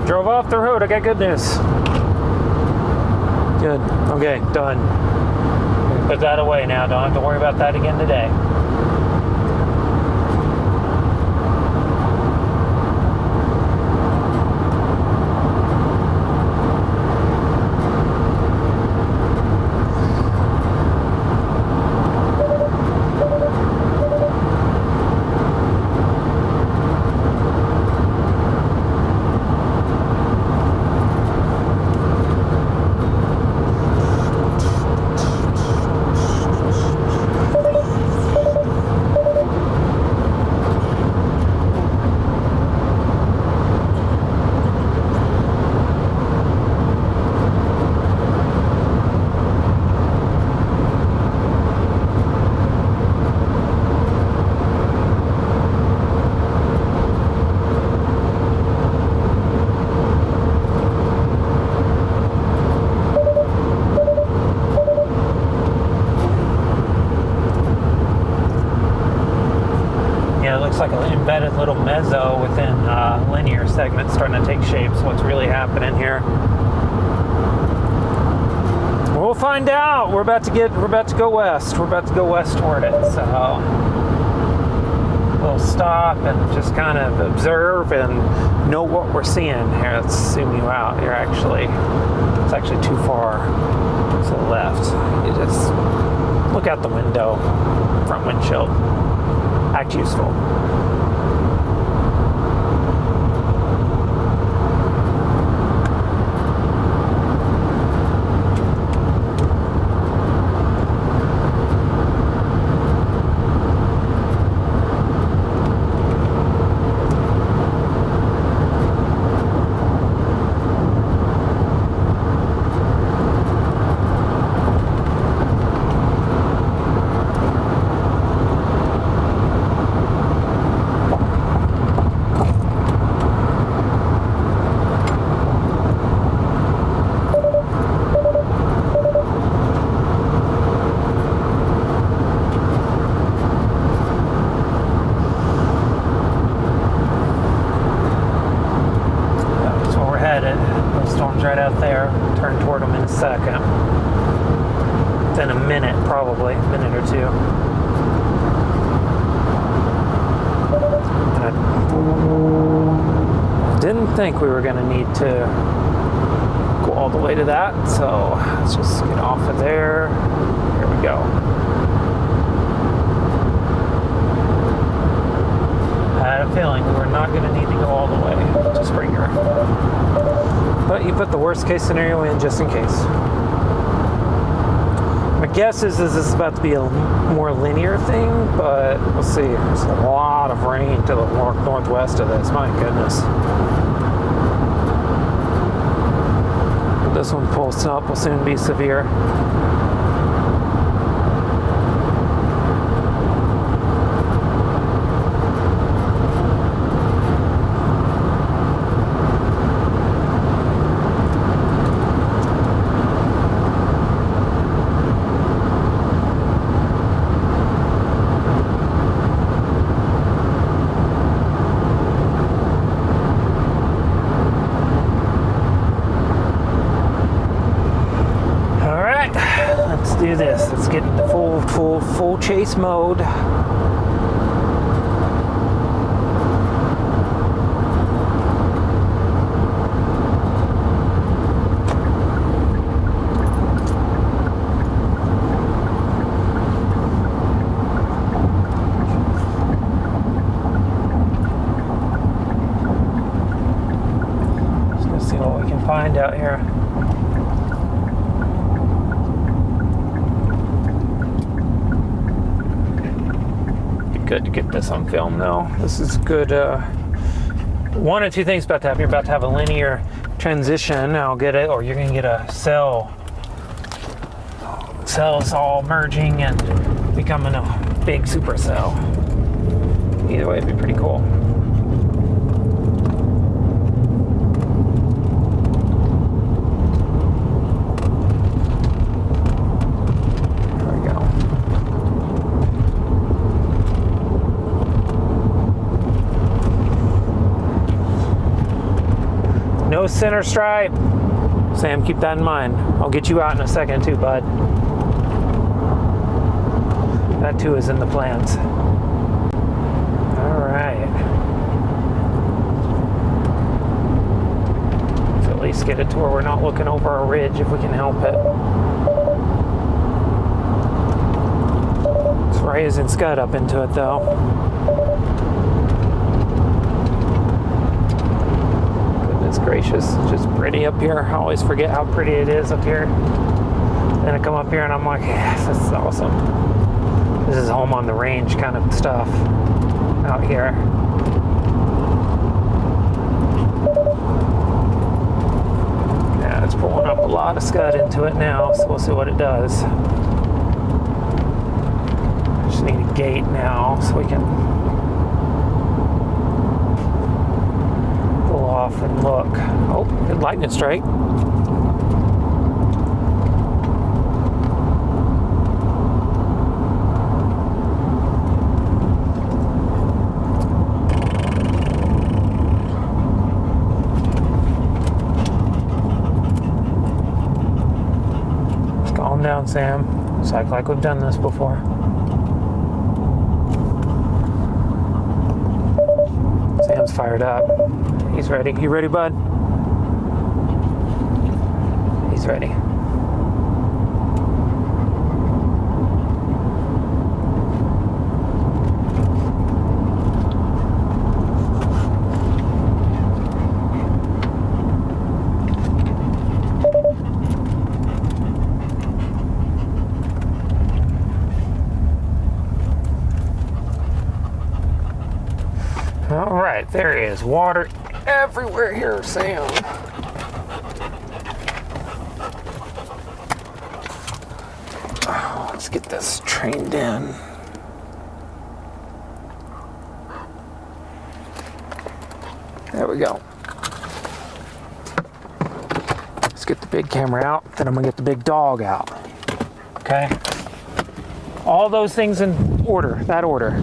Drove off the road. I got good news. Good. Okay, done. Put that away now. Don't have to worry about that again today. Like an embedded little mezzo within linear segment starting to take shape. So what's really happening here? We'll find out. We're about to go west. We're about to go west toward it. So we'll stop and just kind of observe and know what we're seeing here. Let's zoom you out. It's actually too far to the left. You just look out the window, front windshield. Act useful. Right out there, turn toward them in a second. Within a minute, probably, a minute or two. I didn't think we were going to need to go all the way to that, so let's just get off of there. Here we go. I had a feeling we were not going to need to go all the way. Just bring her. you put the worst case scenario in just in case. My guess is this is about to be a more linear thing, but we'll see. There's a lot of rain to the northwest of this. My goodness. This one pulls up will soon be severe. Do this. Let's get into full chase mode. Just gonna see what we can find out here. Good to get this on film though. This is good. One or two things about to happen. You're about to have a linear transition. I'll get it, or you're gonna get a cells all merging and becoming a big supercell. Either way, it'd be pretty cool. No center stripe. Sam, keep that in mind. I'll get you out in a second too, bud. That too is in the plans. All right. Let's at least get it to where we're not looking over a ridge if we can help it. It's raising scud up into it though. Gracious, it's just pretty up here. I always forget how pretty it is up here. Then I come up here and I'm like, yes, this is awesome. This is home on the range kind of stuff out here. Yeah, it's pulling up a lot of scud into it now, so we'll see what it does. Just need a gate now so we can off and look. Oh, good lightning strike. Just calm down, Sam. It's like we've done this before. Sam's fired up. He's ready. You ready, bud? He's ready. All right, there is water everywhere here, Sam. Oh, let's get this trained in. There we go. Let's get the big camera out, then I'm gonna get the big dog out. Okay? All those things in order, that order.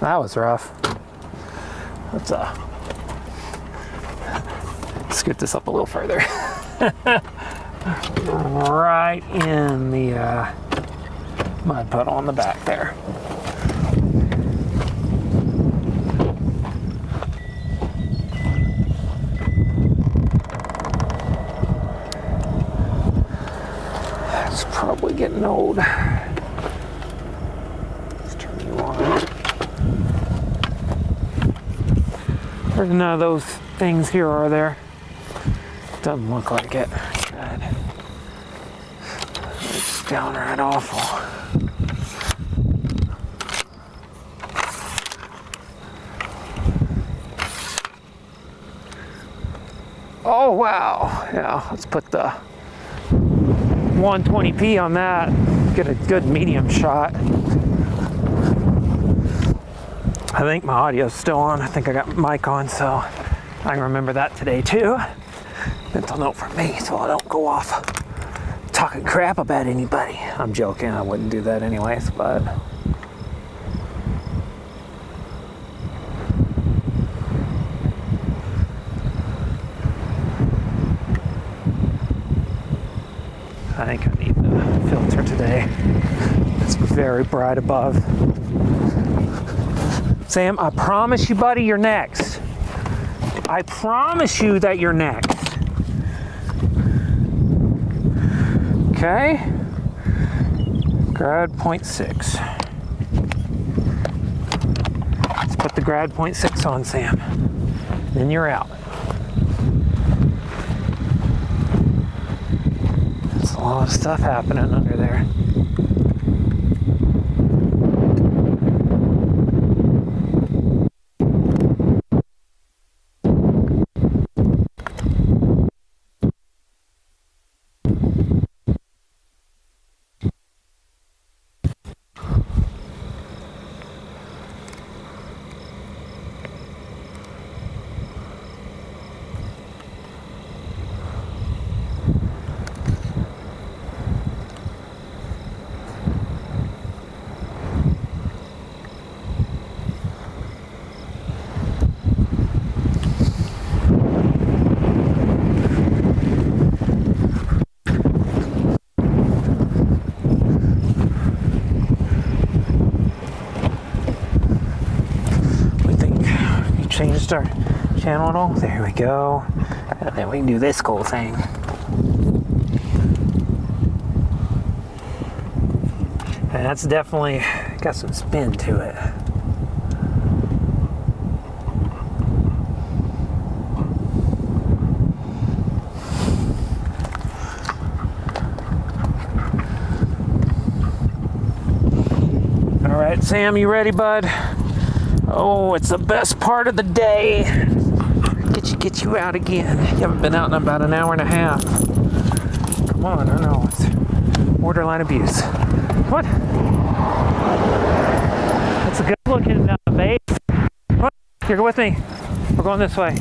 That was rough. Let's scoot this up a little further. Right in the mud puddle on the back there. That's probably getting old. Let's turn There's none of those things here, are there? Doesn't look like it. Good. It's downright awful. Oh wow, yeah, let's put the 120p on that, get a good medium shot. I think my audio's still on. I think I got mic on, so I can remember that today too. Mental note from me, so I don't go off talking crap about anybody. I'm joking, I wouldn't do that anyways, but I think I need the filter today. It's very bright above. Sam, I promise you, buddy, you're next. I promise you that you're next. Okay. Grad 0.6. Let's put the grad 0.6 on, Sam. Then you're out. There's a lot of stuff happening under there. Changed our channel at all. There we go. And then we can do this cool thing. And that's definitely got some spin to it. All right, Sam, you ready, bud? Oh, it's the best part of the day. Get you out again. You haven't been out in about an hour and a half. Come on, I know it's borderline abuse. What? That's a good looking base. What? You're with me. We're going this way.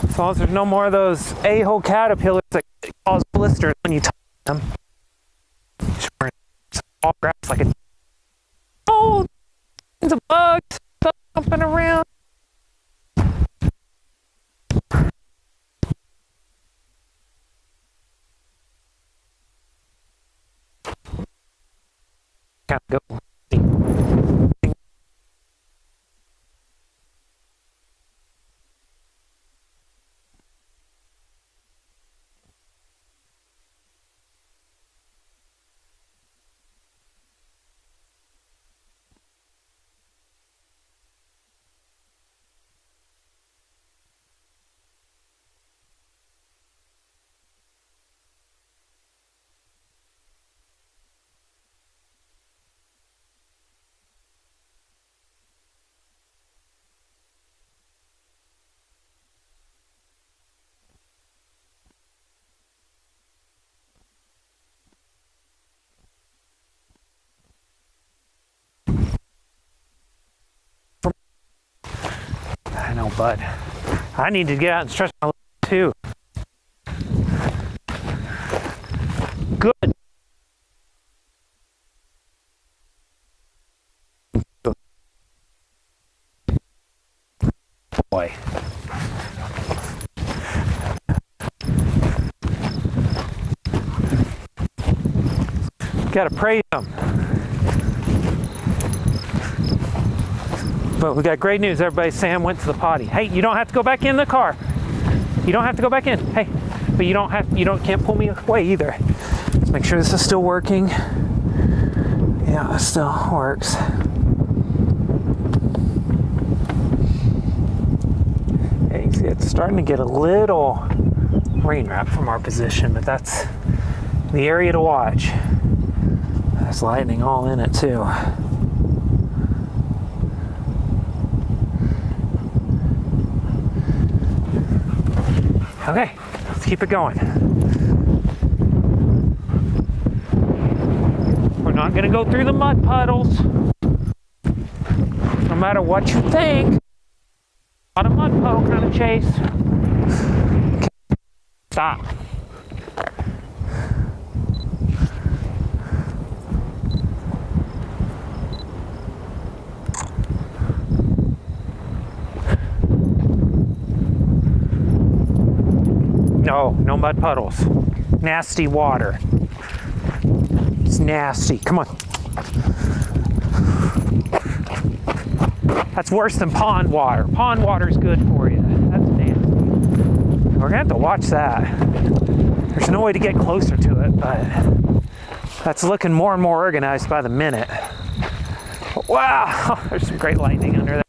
As long as there's no more of those a-hole caterpillars that cause blisters when you touch them. Sure, it's all grass like a... Oh, it's a bug. Jumping around. Gotta go. I know, bud. I need to get out and stretch my legs too. Good. Boy. Gotta praise him. But we got great news, everybody. Sam went to the potty. Hey, you don't have to go back in the car. You don't have to go back in. Hey, but you can't pull me away either. Let's make sure this is still working. Yeah, it still works. It's starting to get a little rain wrap from our position, but that's the area to watch. There's lightning all in it too. Okay, let's keep it going. We're not gonna go through the mud puddles. No matter what you think. Not a mud puddle kind of chase. Okay. Stop. No mud puddles. Nasty water. It's nasty. Come on. That's worse than pond water. Pond water is good for you. That's nasty. We're gonna have to watch that. There's no way to get closer to it, but that's looking more and more organized by the minute. Wow, there's some great lightning under there.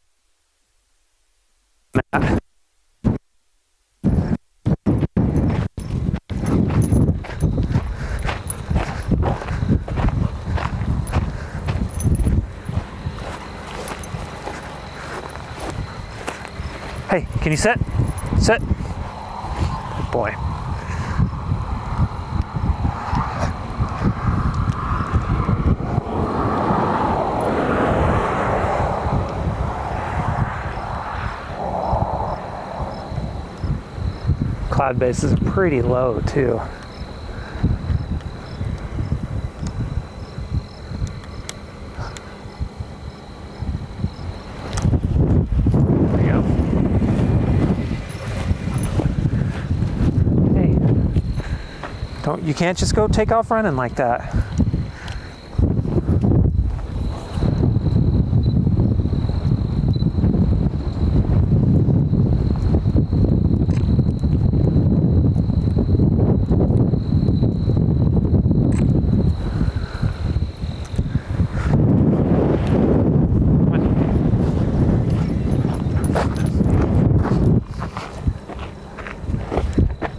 Hey, can you sit? Sit. Good boy. Cloud base is pretty low too. You can't just go take off running like that.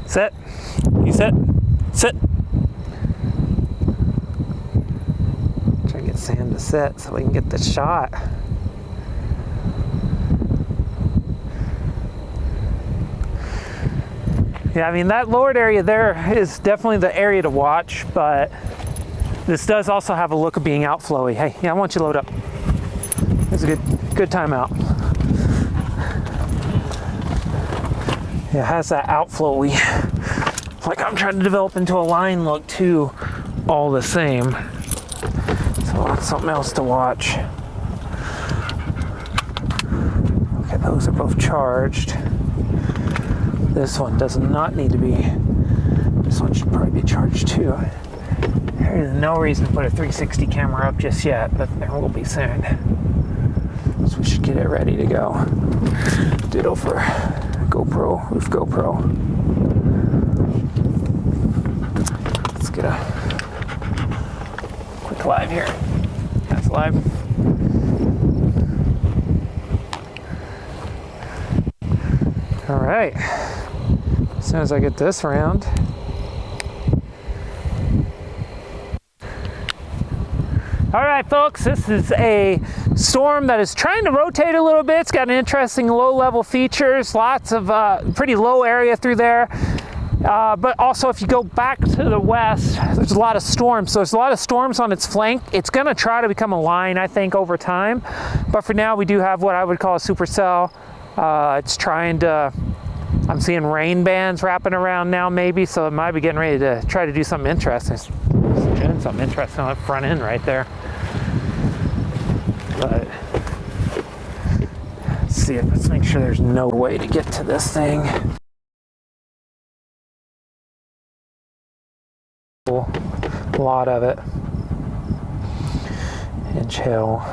Sit. You sit. Sit. Try to get Sam to sit so we can get the shot. Yeah, I mean, that lowered area there is definitely the area to watch, but this does also have a look of being outflowy. Hey, yeah, I want you to load up. It's a good timeout. Yeah, it has that outflowy, like I'm trying to develop into a line look too, all the same. So that's something else to watch. Okay, those are both charged. This one does not need to be. This one should probably be charged too. There is no reason to put a 360 camera up just yet, but there will be soon. So we should get it ready to go. Ditto for GoPro, roof GoPro. Let's get a quick live here. That's live. All right. As soon as I get this around. All right, folks, this is a storm that is trying to rotate a little bit. It's got an interesting low-level features, lots of pretty low area through there. But also, if you go back to the west, there's a lot of storms. So there's a lot of storms on its flank. It's going to try to become a line, I think, over time. But for now, we do have what I would call a supercell. It's trying to... I'm seeing rain bands wrapping around now, maybe, so it might be getting ready to try to do something interesting. Doing something interesting on the front end right there. But let's make sure there's no way to get to this thing. A lot of it. Inch hill.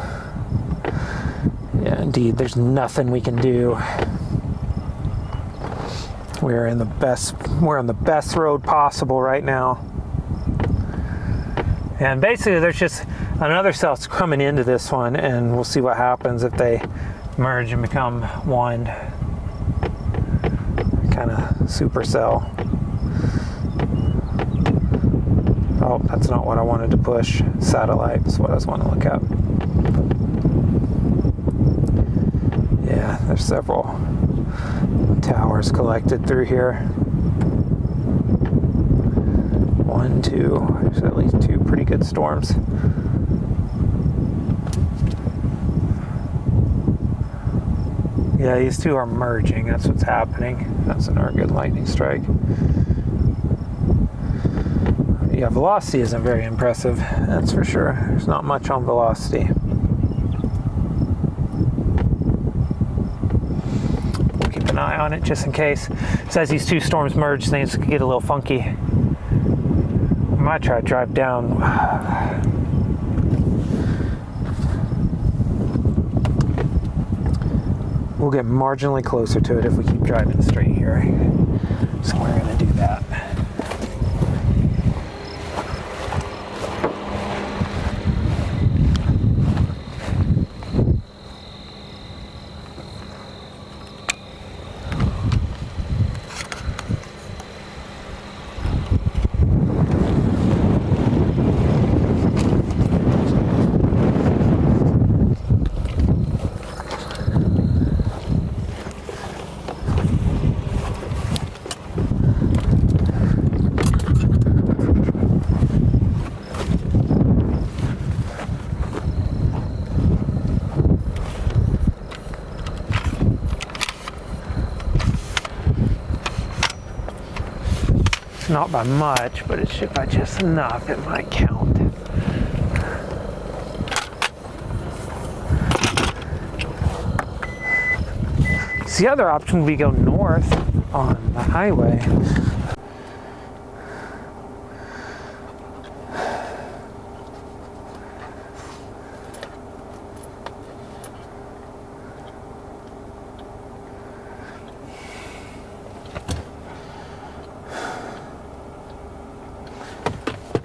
Yeah, indeed, there's nothing we can do. We're on the best road possible right now. And basically there's just another cell coming into this one, and we'll see what happens if they merge and become one. kind of supercell. Oh, that's not what I wanted to push. Satellite is what I was wanting to look at. Yeah, there's several towers collected through here. 1, 2, there's at least 2 pretty good storms. Yeah, these 2 are merging. That's what's happening. That's another good lightning strike. Yeah, velocity isn't very impressive. That's for sure. There's not much on velocity. We'll keep an eye on it just in case. So as these 2 storms merge, things could get a little funky. I might try to drive down. We'll get marginally closer to it if we keep driving straight here. So we're going to do that. Not by much, but it should by just enough. It might count. So the other option would be go north on the highway.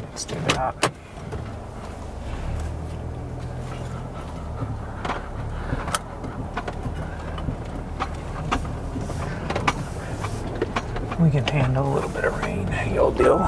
Let's do that. We can handle a little bit of rain. You'll do.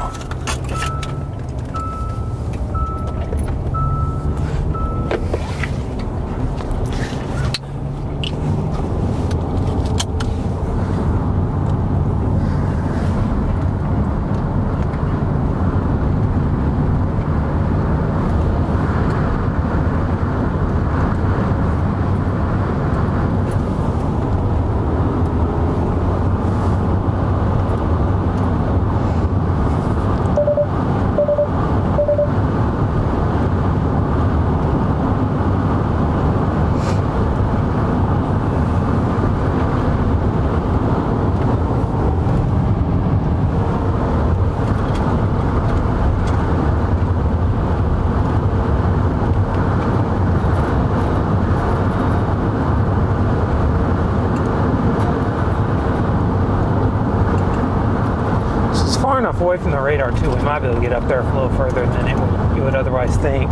Enough away from the radar too, we might be able to get up there a little further than you would otherwise think.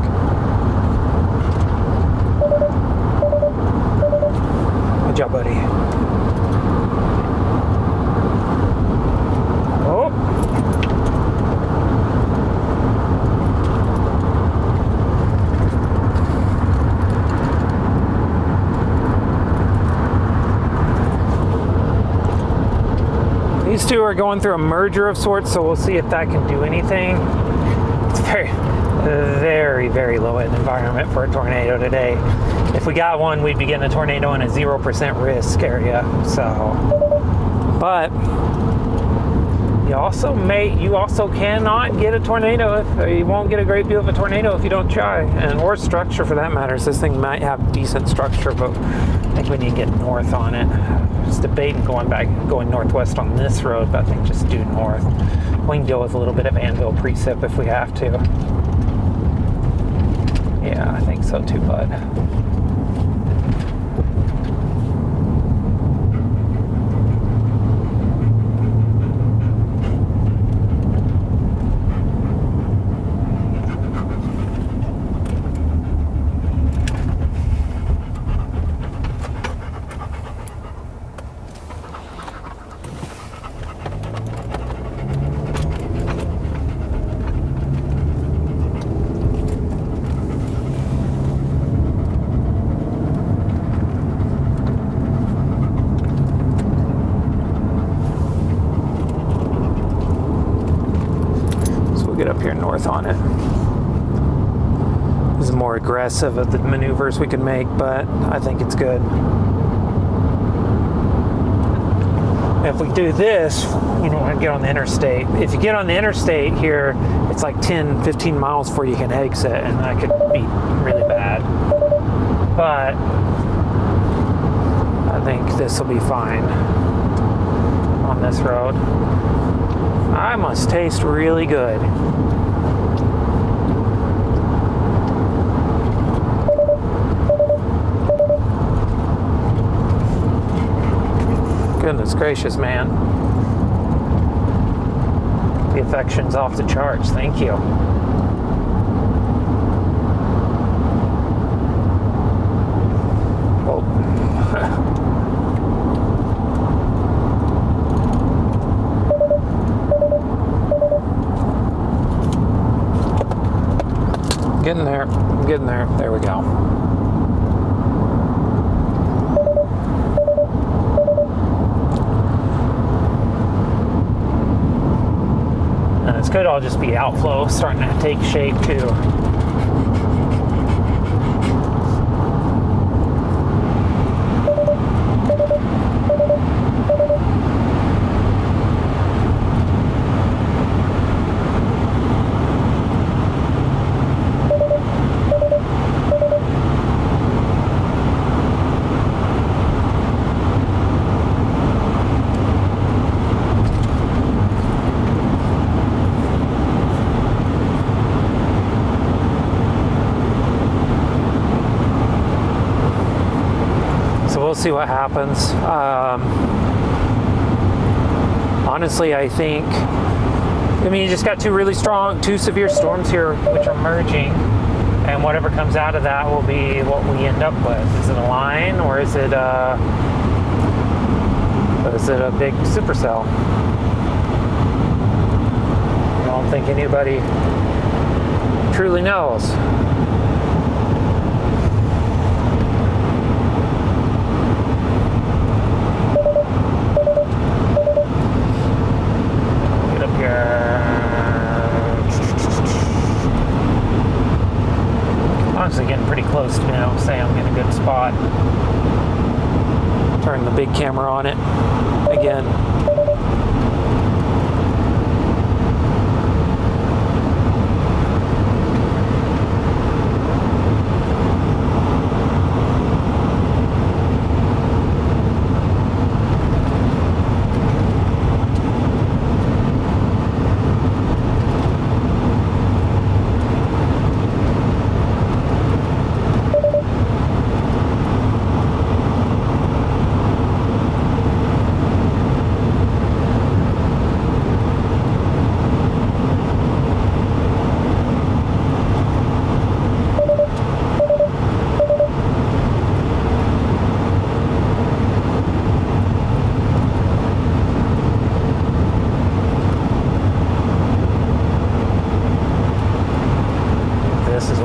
Good job, buddy. Oh. These 2 are going through a merger of sorts, so we'll see if that can do anything. It's very, very, very low end environment for a tornado today. If we got one, we'd be getting a tornado in a 0% risk area. So, but you also cannot get a tornado. You won't get a great view of a tornado if you don't try, or structure for that matter. So this thing might have decent structure, but I think we need to get north on it. Just debating going northwest on this road, but I think just due north. We can deal with a little bit of anvil precip if we have to. Yeah, I think so too, bud. get up here north on it. This is more aggressive of the maneuvers we can make, but I think it's good. If we do this, you don't want to get on the interstate. If you get on the interstate here, it's like 10, 15 miles before you can exit, and that could be really bad. But I think this will be fine on this road. I must taste really good. Goodness gracious, man. The affection's off the charts. Thank you. Oh. Getting there. I'm getting there. There we go. This could all just be outflow starting to take shape too. We'll see what happens. Honestly, I think, you just got two severe storms here, which are merging, and whatever comes out of that will be what we end up with. Is it a line, or is it a big supercell? I don't think anybody truly knows. Getting pretty close to say I'm in a good spot. Turn the big camera on it again.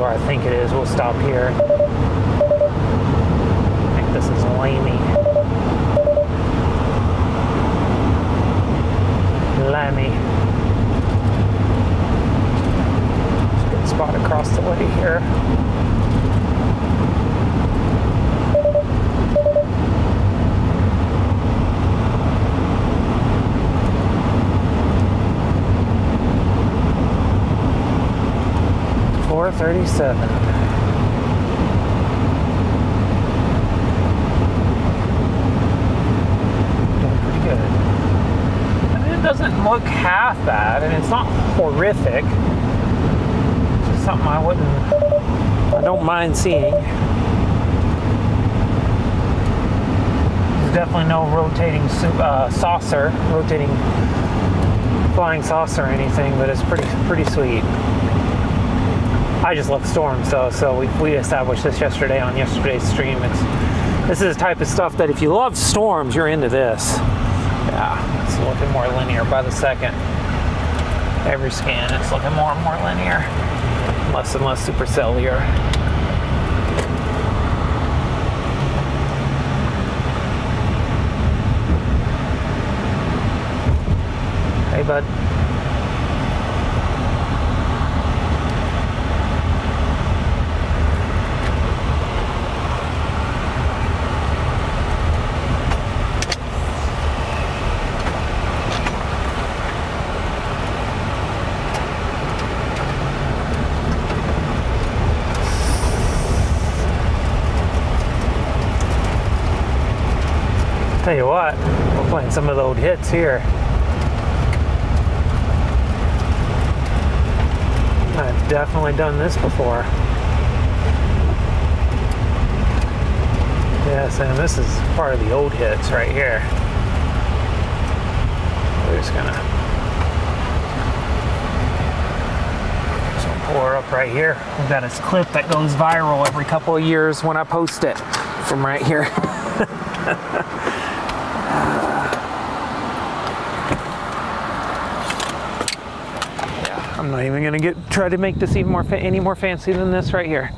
I think it is. We'll stop here. I think this is lamey. Good spot across the way here. .437. Doing pretty good. It doesn't look half bad, and it's not horrific. It's just something I don't mind seeing. There's definitely no rotating flying saucer or anything, but it's pretty sweet. I just love storms, so we established this yesterday on yesterday's stream. This is the type of stuff that if you love storms, you're into this. Yeah, it's looking more linear by the second. Every scan, it's looking more and more linear. Less and less supercellular. Hey, bud. Tell you what, we're playing some of the old hits here. I've definitely done this before. Yes, and this is part of the old hits right here. We're just gonna pour up right here. We've got this clip that goes viral every couple of years when I post it from right here. I'm not even gonna try to make this even any more fancy than this right here.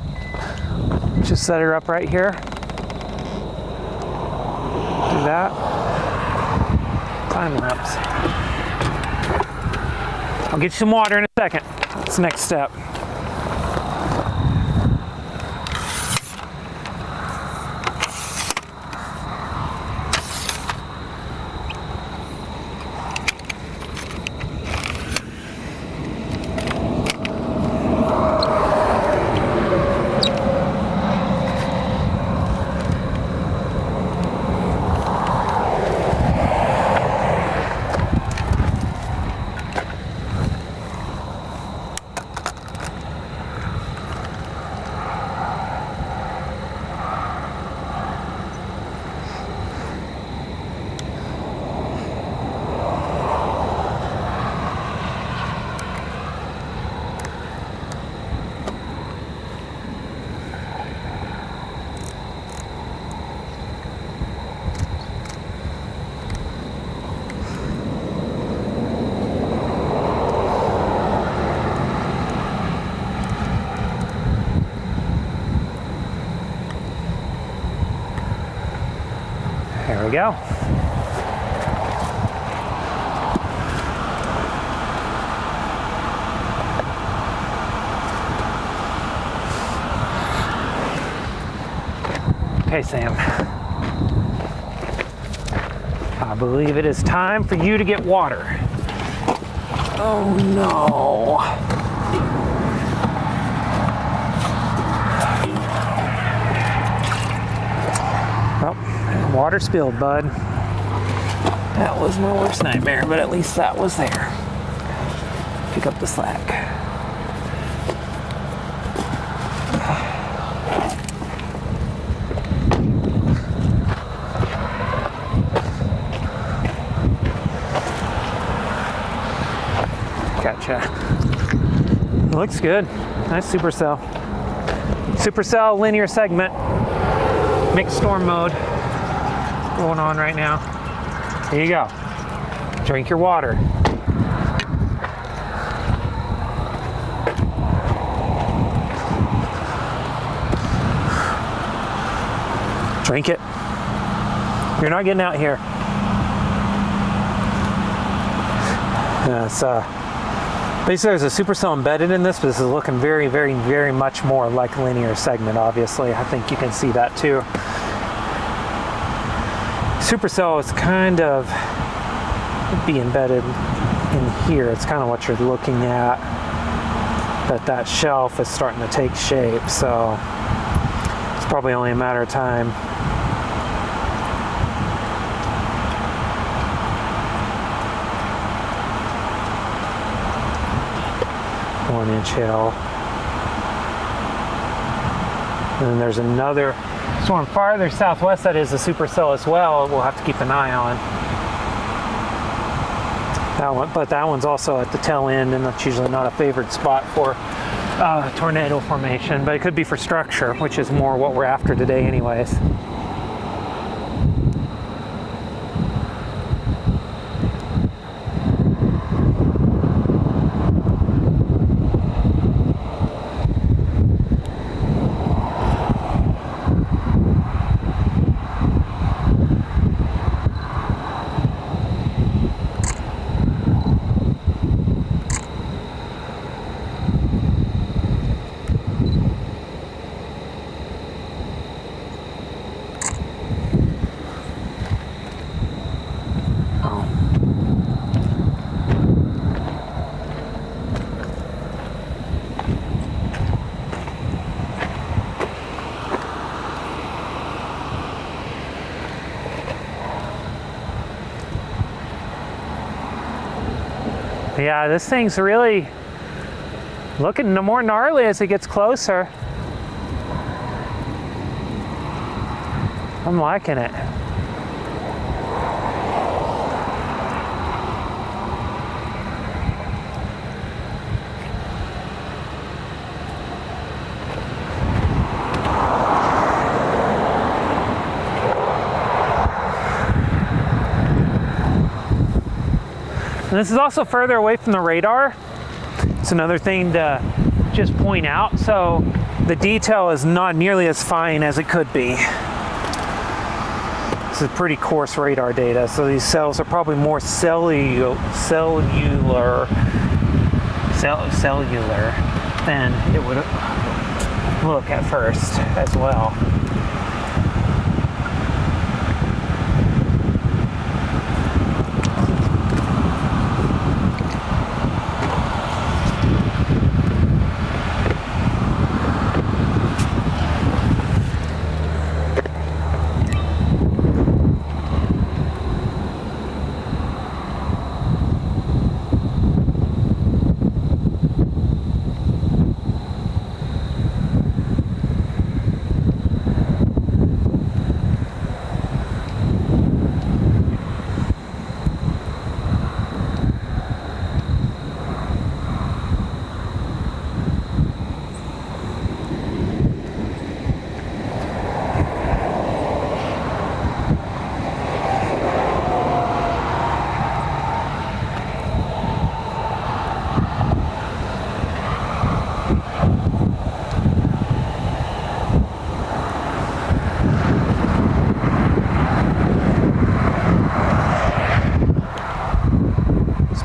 Just set her up right here. Do that. Time lapse. I'll get you some water in a second. That's the next step. There we go. Okay, Sam. I believe it is time for you to get water. Oh no. Water spilled, bud. That was my worst nightmare, but at least that was there. Pick up the slack. Gotcha. Looks good. Nice Supercell. Supercell linear segment. Mixed storm mode going on right now. Here you go. Drink your water. Drink it. You're not getting out here. Basically, there's a supercell embedded in this, but this is looking very, very, very much more like a linear segment, obviously. I think you can see that too. Supercell is kind of be embedded in here. It's kind of what you're looking at. But that shelf is starting to take shape, so it's probably only a matter of time. One-inch hill. And then there's another storm farther southwest that is a supercell as well. We'll have to keep an eye on that one, but that one's also at the tail end, and that's usually not a favored spot for tornado formation, but it could be for structure, which is more what we're after today anyways. Yeah, this thing's really looking more gnarly as it gets closer. I'm liking it. And this is also further away from the radar. It's another thing to just point out. So the detail is not nearly as fine as it could be. This is pretty coarse radar data. So these cells are probably more cellular than it would look at first as well.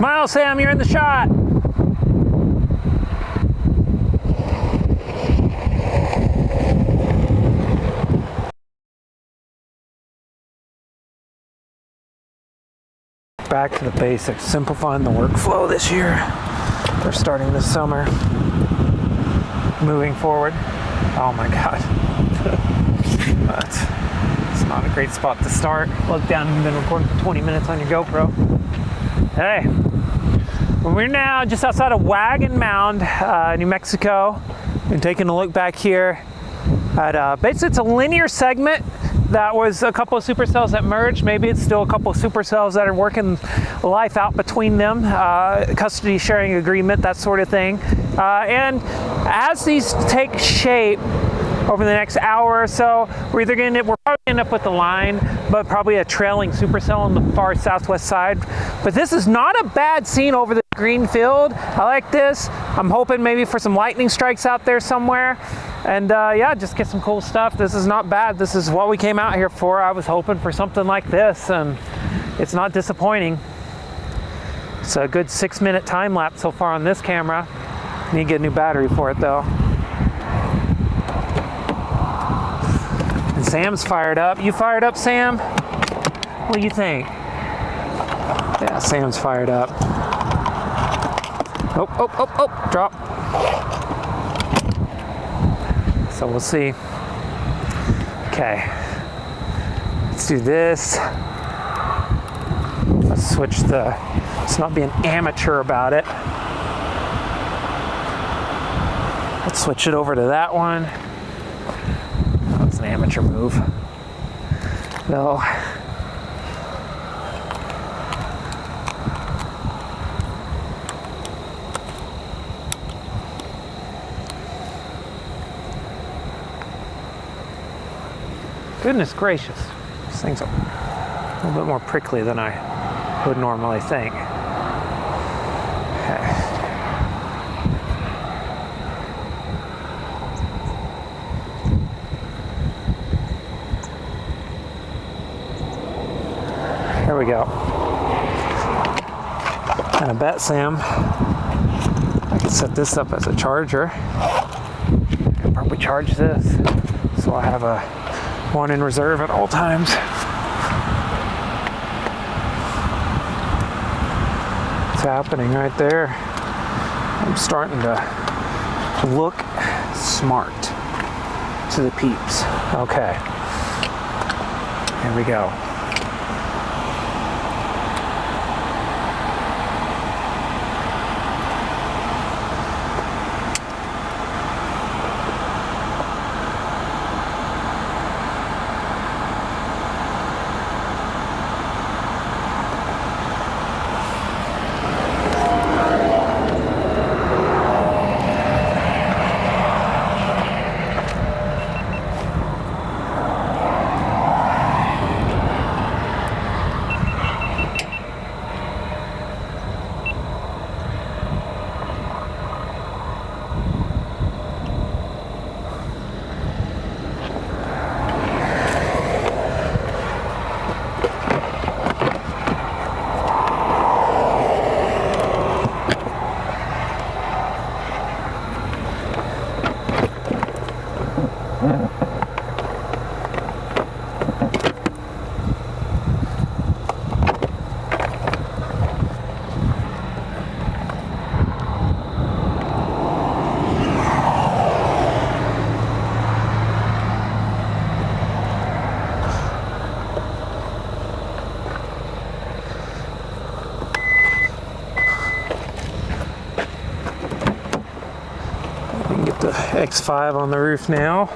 Smile, Sam, you're in the shot. Back to the basics, simplifying the workflow this year. We're starting this summer. Moving forward. Oh my God. But it's not a great spot to start. Look down, you've been recording for 20 minutes on your GoPro. Hey, we're now just outside of Wagon Mound, New Mexico. We're taking a look back here at basically it's a linear segment. That was a couple of supercells that merged. Maybe it's still a couple of supercells that are working life out between them, custody sharing agreement, that sort of thing. And as these take shape over the next hour or so, we're probably end up with the line, but probably a trailing supercell on the far southwest side. But this is not a bad scene over the green field. I like this. I'm hoping maybe for some lightning strikes out there somewhere. And yeah, just get some cool stuff. This is not bad. This is what we came out here for. I was hoping for something like this, and it's not disappointing. It's a good 6-minute time lapse so far on this camera. Need to get a new battery for it though. And Sam's fired up. You fired up, Sam? What do you think? Yeah, Sam's fired up. Oh, oh, oh, oh, drop. So we'll see. Okay, let's do this. Let's switch let's not be an amateur about it. Let's switch it over to that one. Oh, it's an amateur move. No. Goodness gracious, this thing's a little bit more prickly than I would normally think. Okay. There we go. And I bet, Sam, I can set this up as a charger. I can probably charge this, so I have one in reserve at all times. It's happening right there. I'm starting to look smart to the peeps. Okay. Here we go. the X5 on the roof now.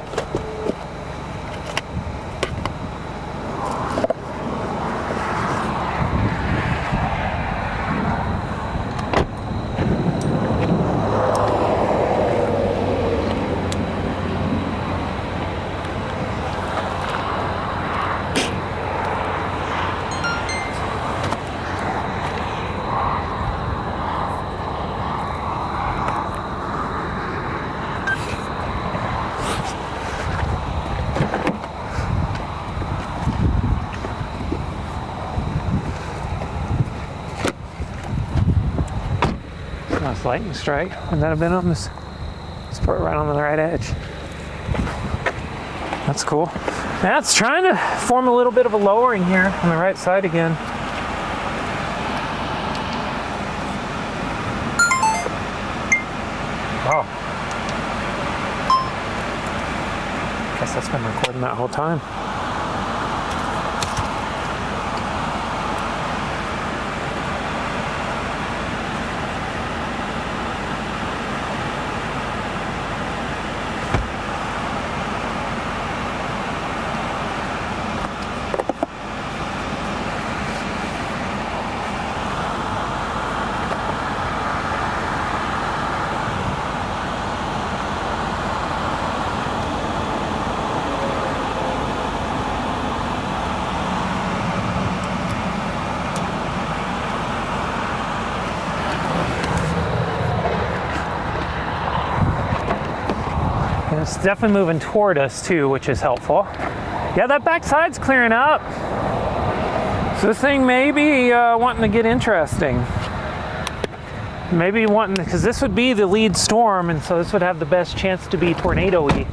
Nice lightning strike. Would that have been on this part right on the right edge? That's cool. Now it's trying to form a little bit of a lowering here on the right side again. Oh. Guess that's been recording that whole time. It's definitely moving toward us too, which is helpful. Yeah, that backside's clearing up. So this thing may be wanting to get interesting. Maybe wanting, because this would be the lead storm, and so this would have the best chance to be tornado-y.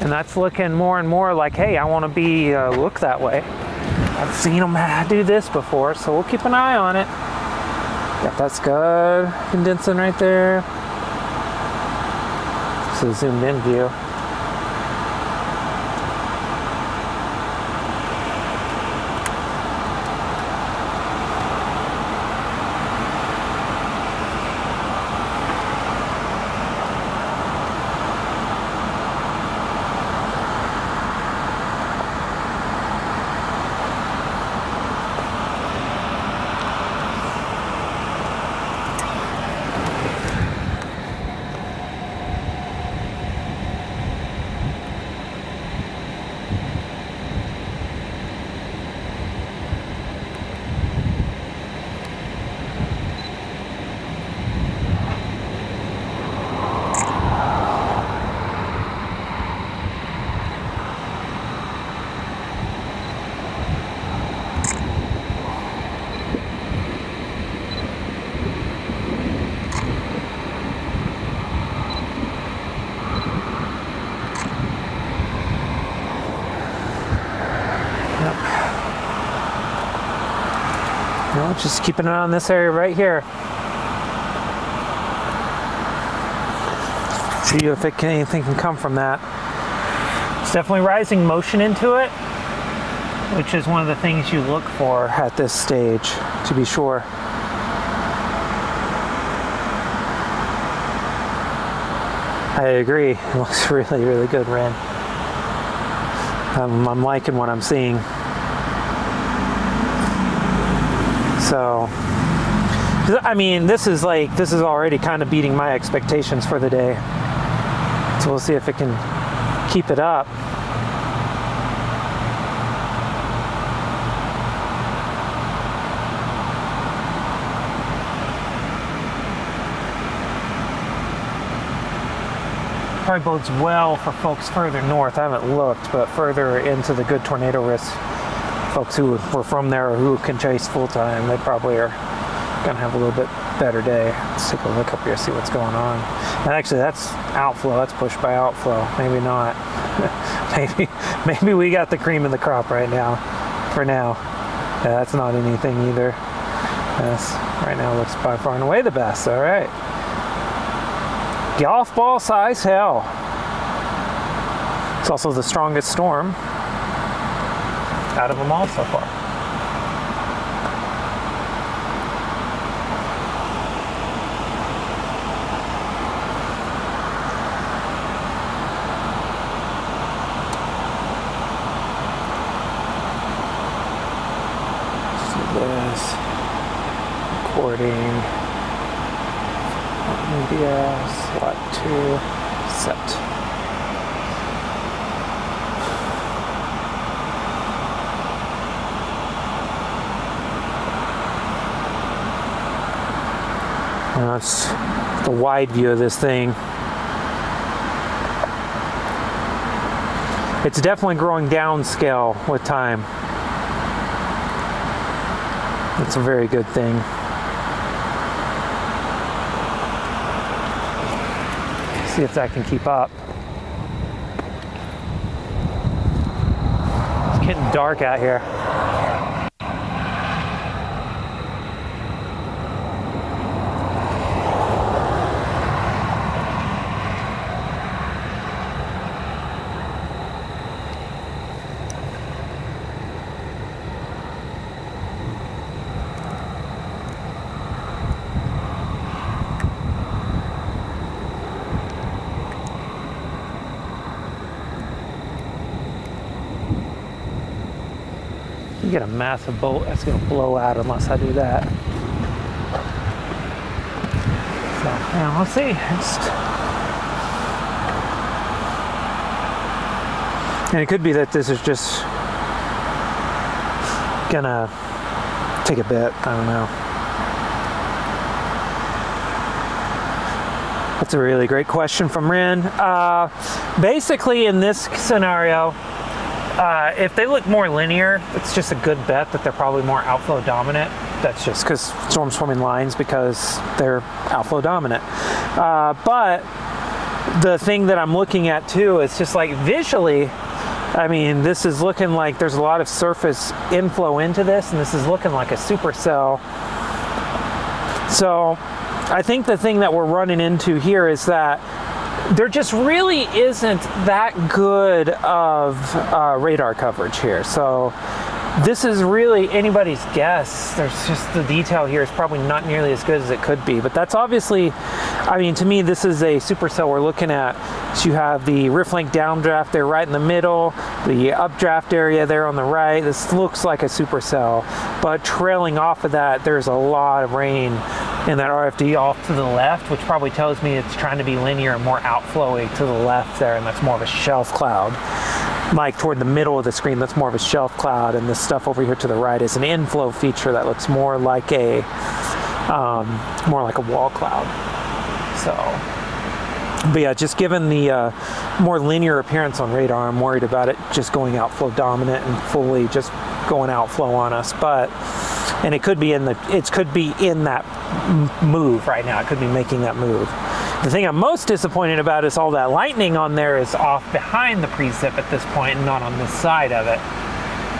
And that's looking more and more like, hey, I want to be look that way. I've seen them do this before, so we'll keep an eye on it. Got that scud condensing right there. So zoomed in view. No, just keeping an eye on this area right here. See if anything can come from that. It's definitely rising motion into it, which is one of the things you look for at this stage, to be sure. I agree. It looks really, really good, Ren. I'm liking what I'm seeing. So, I mean, this is already kind of beating my expectations for the day. So we'll see if it can keep it up. Probably bodes well for folks further north. I haven't looked, but further into the good tornado risk. Folks who were from there or who can chase full time, they probably are going to have a little bit better day. Let's take a look up here, see what's going on. And actually, that's outflow. That's pushed by outflow. Maybe not. maybe we got the cream of the crop right now. For now, yeah, that's not anything either. That's right now looks by far and away the best. All right, golf ball size hell. It's also the strongest storm out of them all so far. recording. Media, slot 2, set. Now it's the wide view of this thing. It's definitely growing downscale with time. That's a very good thing. See if that can keep up. It's getting dark out here. You get a massive bolt that's going to blow out unless I do that. So, yeah, we'll see. And it could be that this is just gonna take a bit. I don't know. That's a really great question from Rin. Basically, in this scenario, if they look more linear, it's just a good bet that they're probably more outflow dominant. That's just because storm swarming lines, because they're outflow dominant. But the thing that I'm looking at too is just like visually, I mean, this is looking like there's a lot of surface inflow into this, and this is looking like a supercell. So I think the thing that we're running into here is that there just really isn't that good of radar coverage here. So this is really anybody's guess. There's just the detail here is probably not nearly as good as it could be. But that's obviously, I mean, to me, this is a supercell we're looking at. So you have the rift link downdraft there right in the middle, the updraft area there on the right. This looks like a supercell, but trailing off of that, there's a lot of rain in that RFD off to the left, which probably tells me it's trying to be linear and more outflowy to the left there, and that's more of a shelf cloud. Like toward the middle of the screen, that's more of a shelf cloud, and this stuff over here to the right is an inflow feature that looks more like a wall cloud. So, but yeah, just given the more linear appearance on radar, I'm worried about it just going outflow dominant and fully just going outflow on us. But and it could be in that move right now. It could be making that move. The thing I'm most disappointed about is all that lightning on there is off behind the precip at this point and not on this side of it.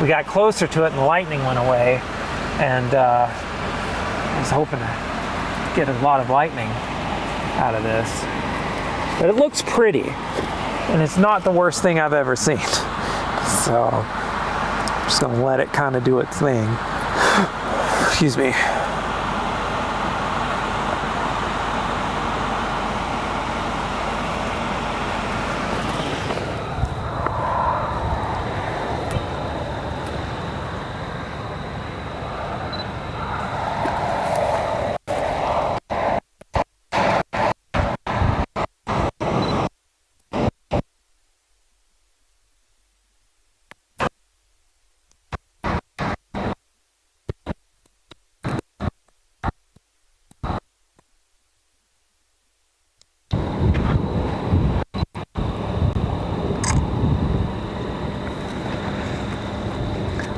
We got closer to it and the lightning went away, and I was hoping to get a lot of lightning out of this. But it looks pretty, and it's not the worst thing I've ever seen. So I'm just gonna let it kind of do its thing. Excuse me.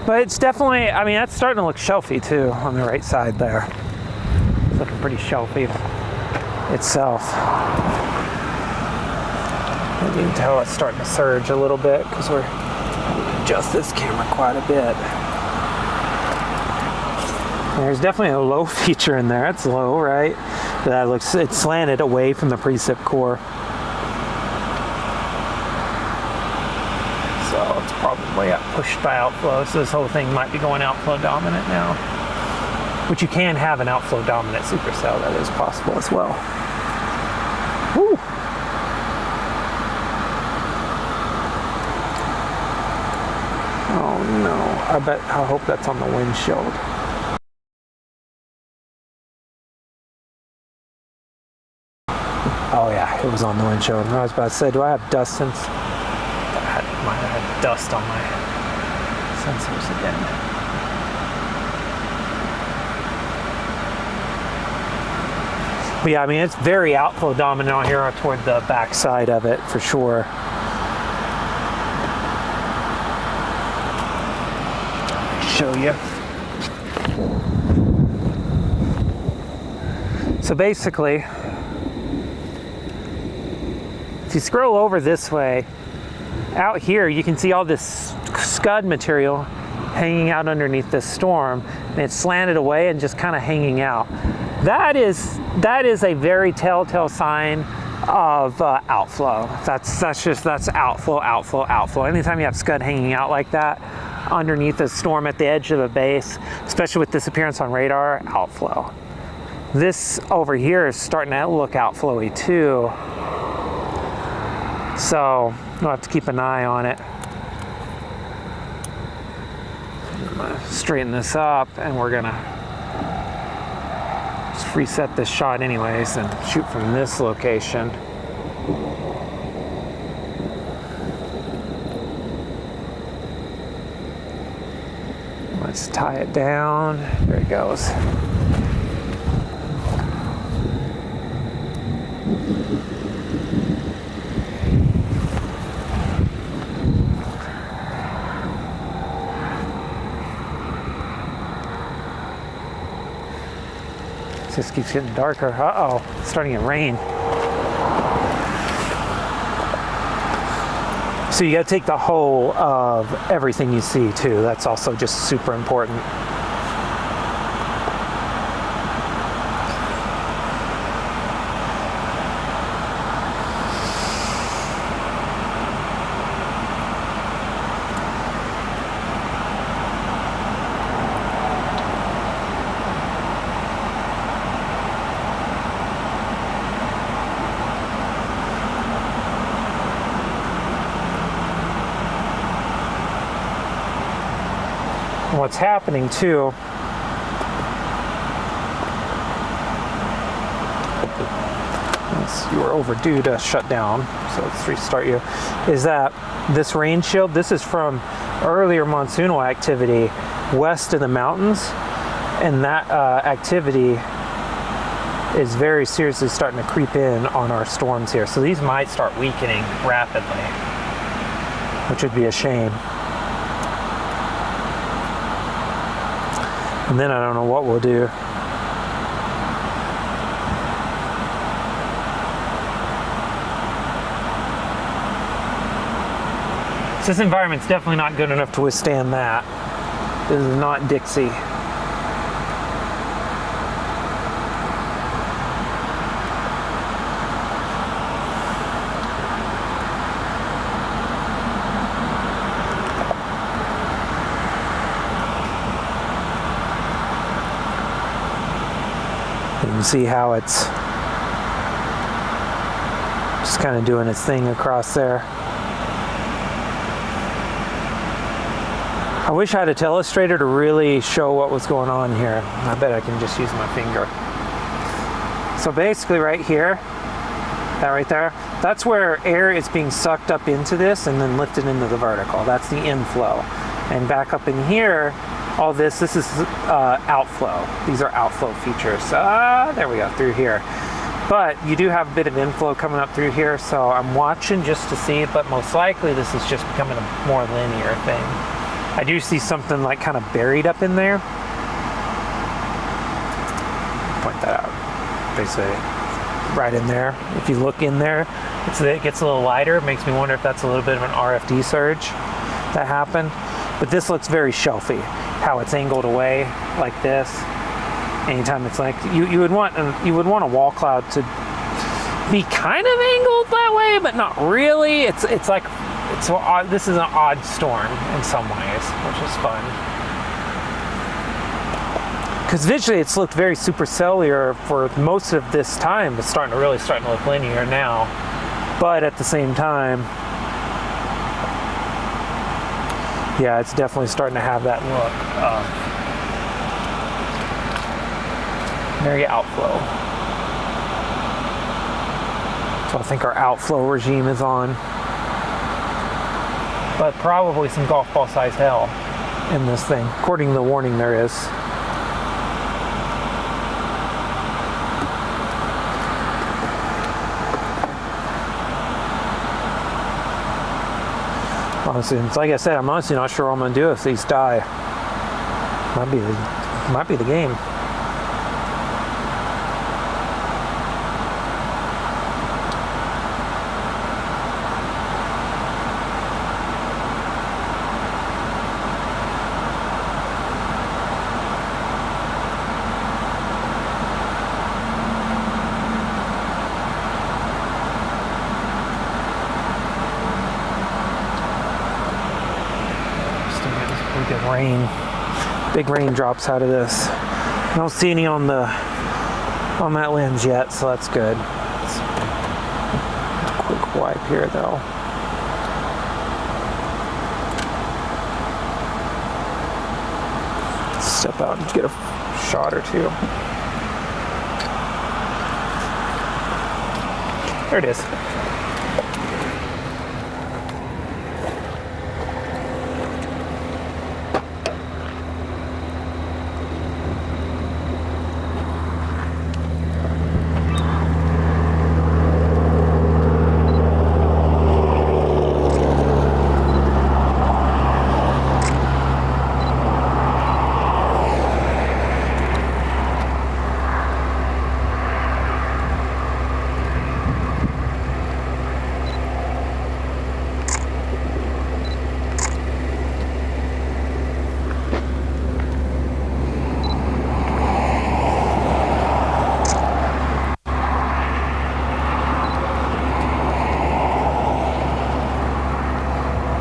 But it's definitely, I mean, that's starting to look shelfy too on the right side there. It's looking pretty shelfy itself. You can tell it's starting to surge a little bit because we're adjust this camera quite a bit. There's definitely a low feature in there. That's low, right? That looks, it's slanted away from the precip core. So it's probably pushed by outflow. So this whole thing might be going outflow dominant now. Which you can have an outflow dominant supercell. That is possible as well. Woo! Oh no, I hope that's on the windshield. Oh yeah, it was on the windshield. I was about to say, do I have dust since? I might have had dust on my sensors again. But yeah, I mean, it's very outflow dominant here toward the back side of it for sure. Show you. So basically, if you scroll over this way, out here you can see all this scud material hanging out underneath this storm, and it's slanted away and just kind of hanging out. That is a very telltale sign of outflow. That's outflow. Anytime you have scud hanging out like that underneath a storm at the edge of the base, especially with disappearance on radar, outflow. This over here is starting to look outflowy too. So we'll have to keep an eye on it. I'm gonna straighten this up, and we're gonna just reset this shot anyways and shoot from this location. Let's tie it down. There it goes. It just keeps getting darker. Uh-oh, it's starting to rain. So you got to take the whole of everything you see too. That's also just super important. What's happening too, you are overdue to shut down, so let's restart you, is that this rain shield, this is from earlier monsoonal activity west of the mountains, and that activity is very seriously starting to creep in on our storms here. So these might start weakening rapidly, which would be a shame. And then I don't know what we'll do. So this environment's definitely not good enough to withstand that. This is not Dixie. You can see how it's just kind of doing its thing across there. I wish I had a telestrator to really show what was going on here. I bet I can just use my finger. So basically right here, that right there, that's where air is being sucked up into this and then lifted into the vertical. That's the inflow. And back up in here, all this is outflow. These are outflow features. There we go, through here. But you do have a bit of inflow coming up through here, so I'm watching just to see, but most likely this is just becoming a more linear thing. I do see something like kind of buried up in there. Point that out. Basically, right in there. If you look in there, it gets a little lighter. It makes me wonder if that's a little bit of an RFD surge that happened. But this looks very shelfy. How it's angled away like this. Anytime it's like you would want a wall cloud to be kind of angled that way, but not really. It's like this is an odd storm in some ways, which is fun. Because visually it's looked very supercellular for most of this time, but starting to look linear now. But at the same time, yeah, it's definitely starting to have that look of very outflow. So I think our outflow regime is on. But probably some golf ball size hell in this thing. According to the warning, there is. Honestly, like I said, I'm honestly not sure what I'm going to do if these die. Might be the game. Big raindrops out of this. I don't see any on that lens yet, so that's good. Quick wipe here though. Step out and get a shot or two. There it is.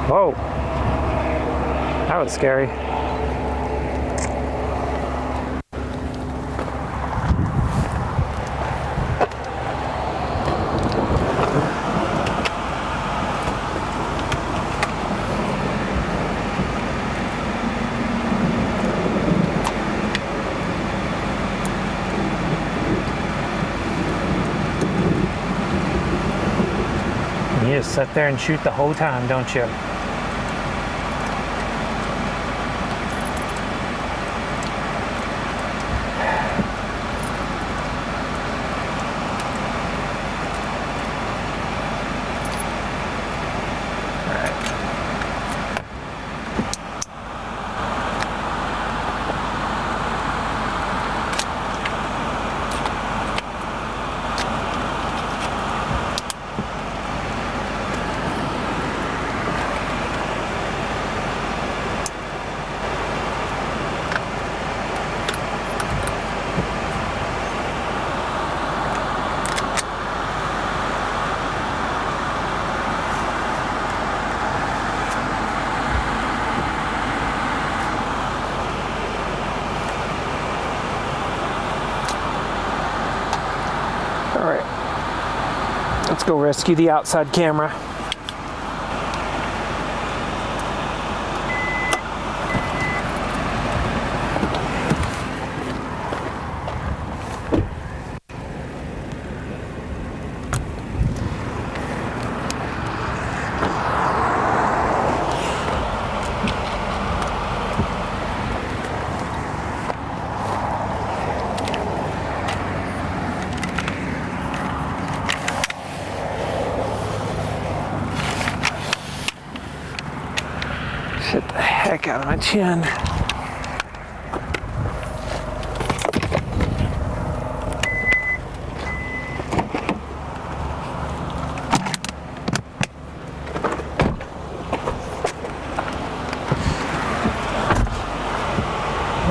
Whoa, that was scary. You just sit there and shoot the whole time, don't you? Let's go rescue the outside camera. Hit the heck out of my chin.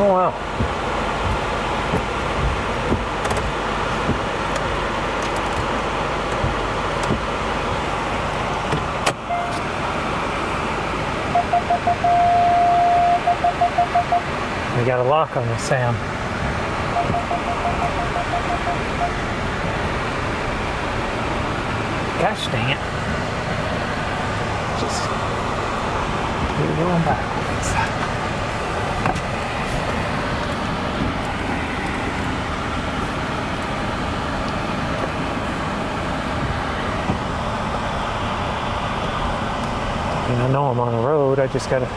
Oh wow. We got a lock on this, Sam. Gosh dang it. Just keep going backwards. And I know I'm on a road, I just gotta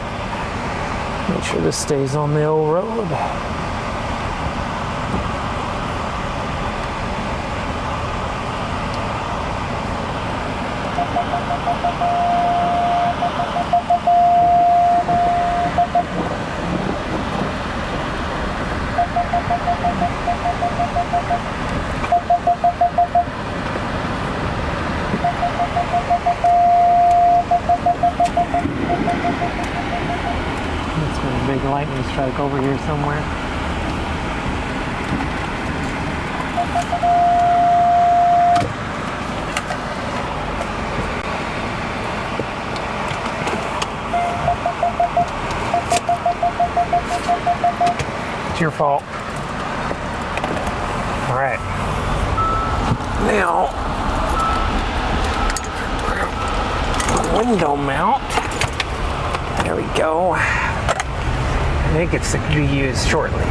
make sure this stays on the old road. Big lightning strike over here somewhere. It's your fault. All right. Now, window mount. There we go. I think it's to be used shortly.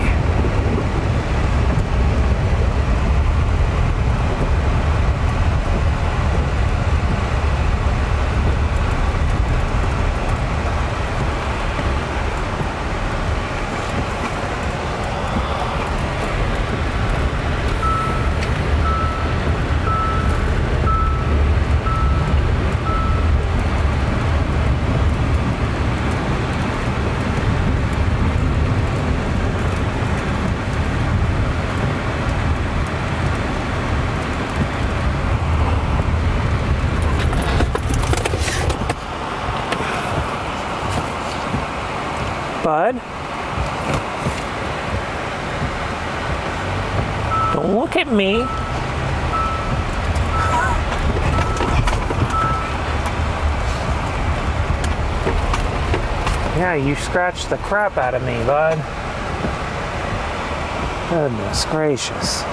Bud, don't look at me. Yeah, you scratched the crap out of me, bud. Goodness gracious.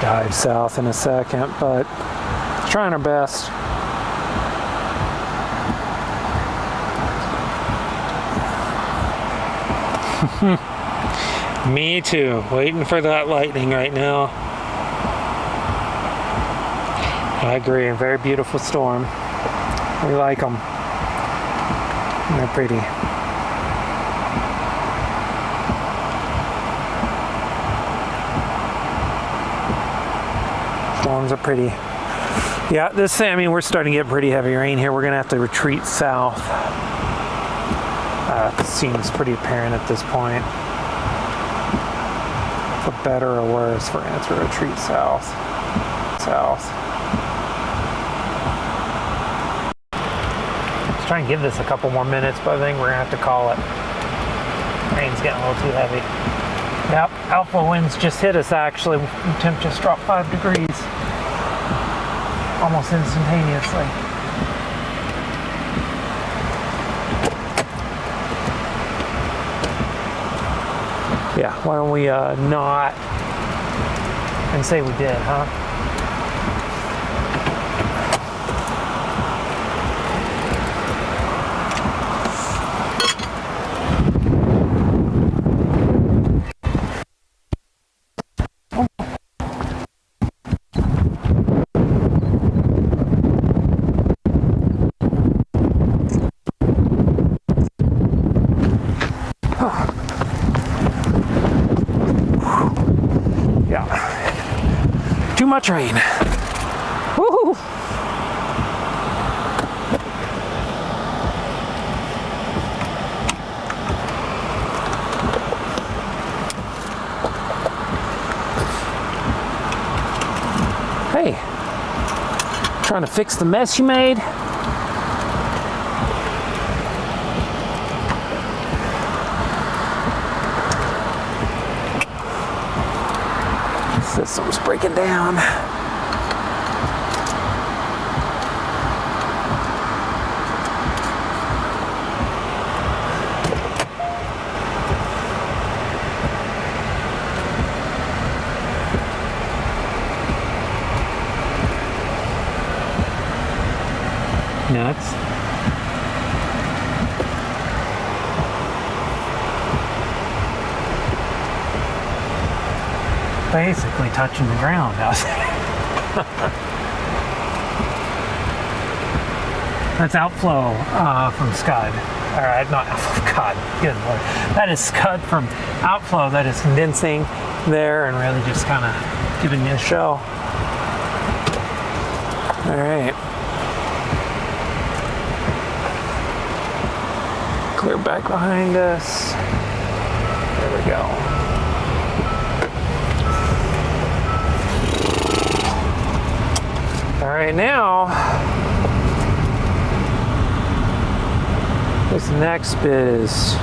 Dive south in a second, but trying our best. Me too, waiting for that lightning right now. I agree, a very beautiful storm. We like them. They're pretty. Storms are pretty. Yeah, this, I mean, we're starting to get pretty heavy rain here. We're gonna have to retreat south. It seems pretty apparent at this point. For better or worse, we're gonna have to retreat south. Let's try and give this a couple more minutes, but I think we're gonna have to call it. Rain's getting a little too heavy. Yep, outflow winds just hit us actually. Temp just dropped 5 degrees. Almost instantaneously. Yeah, why don't we not and say we did, huh? my train. Woohoo! Hey, trying to fix the mess you made? System's breaking down. Nuts. Basically touching the ground out there. That's outflow from Scud. Alright, not outflow, God, good lord. That is Scud from outflow that is condensing there and really just kind of giving you a show. Alright. Clear back behind us. There we go. All right, now this next bit is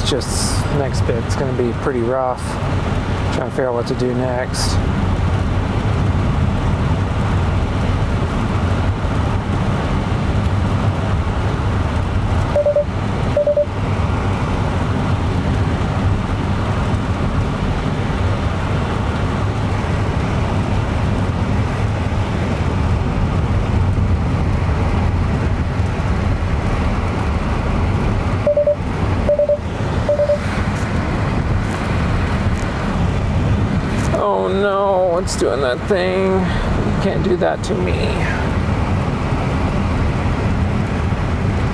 just next bit. It's going to be pretty rough. Trying to figure out what to do next. It's doing that thing. You can't do that to me.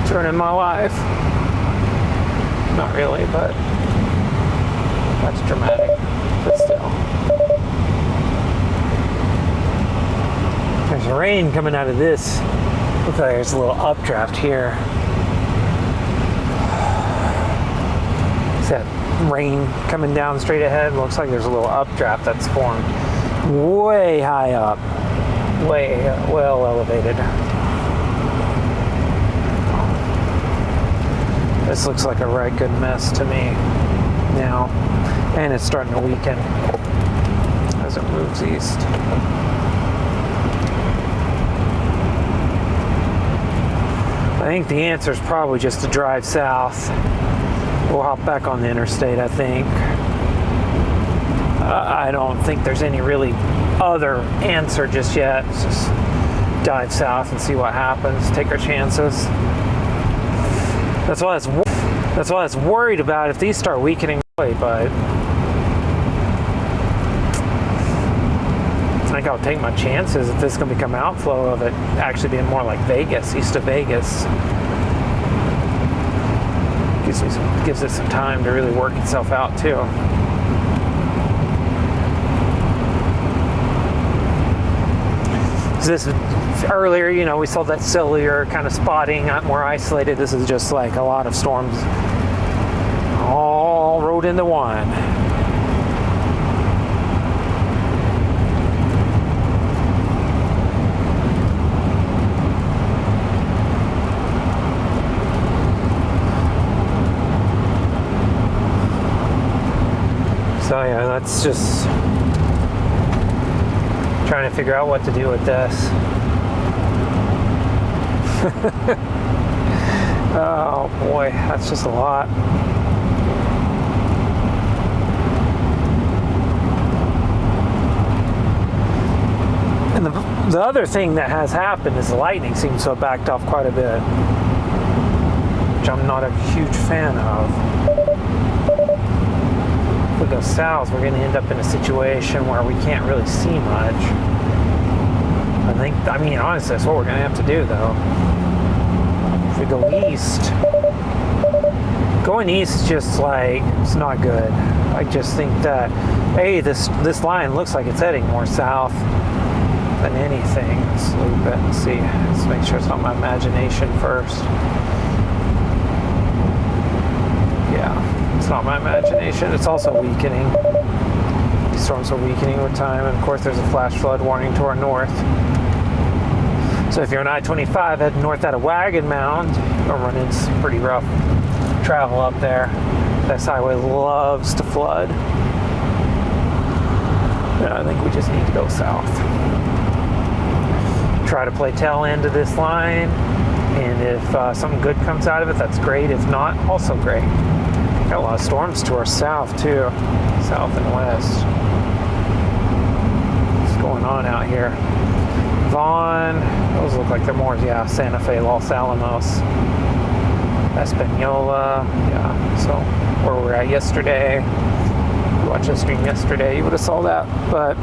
Turning my life. Not really, but that's dramatic. But still. There's rain coming out of this. Looks like there's a little updraft here. Is that rain coming down straight ahead? Looks like there's a little updraft that's formed. Way high up, way well elevated. This looks like a right good mess to me now, and it's starting to weaken as it moves east. I think the answer is probably just to drive south. We'll hop back on the interstate, I think. I don't think there's any really other answer just yet. Let's just dive south and see what happens. Take our chances. That's what I was worried about if these start weakening, but I think I'll take my chances if this is going to become outflow of it actually being more like Vegas, east of Vegas. Gives it some time to really work itself out too. This earlier, you know, we saw that sillier kind of spotting, not more isolated. This is just like a lot of storms all rolled into one. So yeah, that's just trying to figure out what to do with this. Oh boy, that's just a lot. And the other thing that has happened is the lightning seems to have backed off quite a bit, which I'm not a huge fan of. If we go south, we're going to end up in a situation where we can't really see much. I mean, honestly, that's what we're going to have to do, though. If we go east, going east, just like, it's not good. I just think that, hey, this line looks like it's heading more south than anything. Let's loop it and see. Let's make sure it's not my imagination first. Yeah, it's not my imagination. It's also weakening. These storms are weakening with time, and of course there's a flash flood warning to our north. So if you're on I-25 heading north out of Wagon Mound, you'll run into some pretty rough travel up there. This highway loves to flood. And I think we just need to go south. Try to play tail end of this line, and if something good comes out of it, that's great. If not, also great. Got a lot of storms to our south too, south and west. What's going on out here? Vaughn, those look like they're more, yeah, Santa Fe, Los Alamos, Espanola, yeah, so where we were at yesterday. If you watched the stream yesterday, you would have saw that, but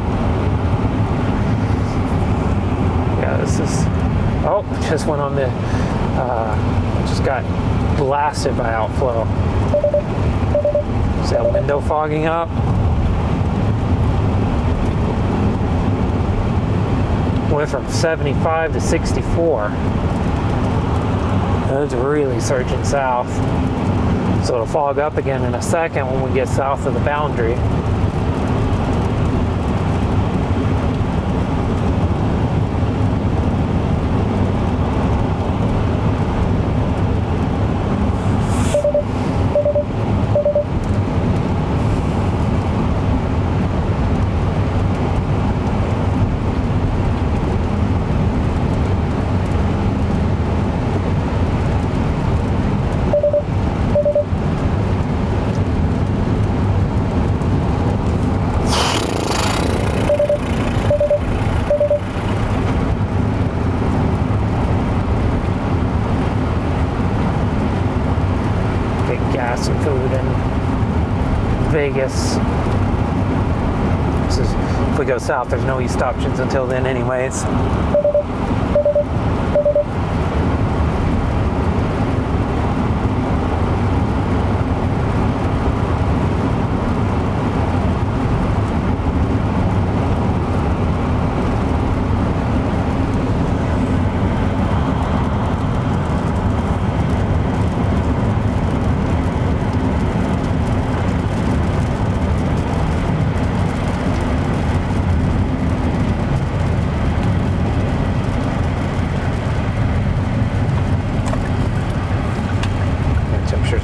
yeah, this is, oh, just went on the, just got blasted by outflow. Is that window fogging up? Went from 75 to 64. It's really surging south. So it'll fog up again in a second when we get south of the boundary. Some food in Vegas. This is, if we go south, there's no east options until then anyways.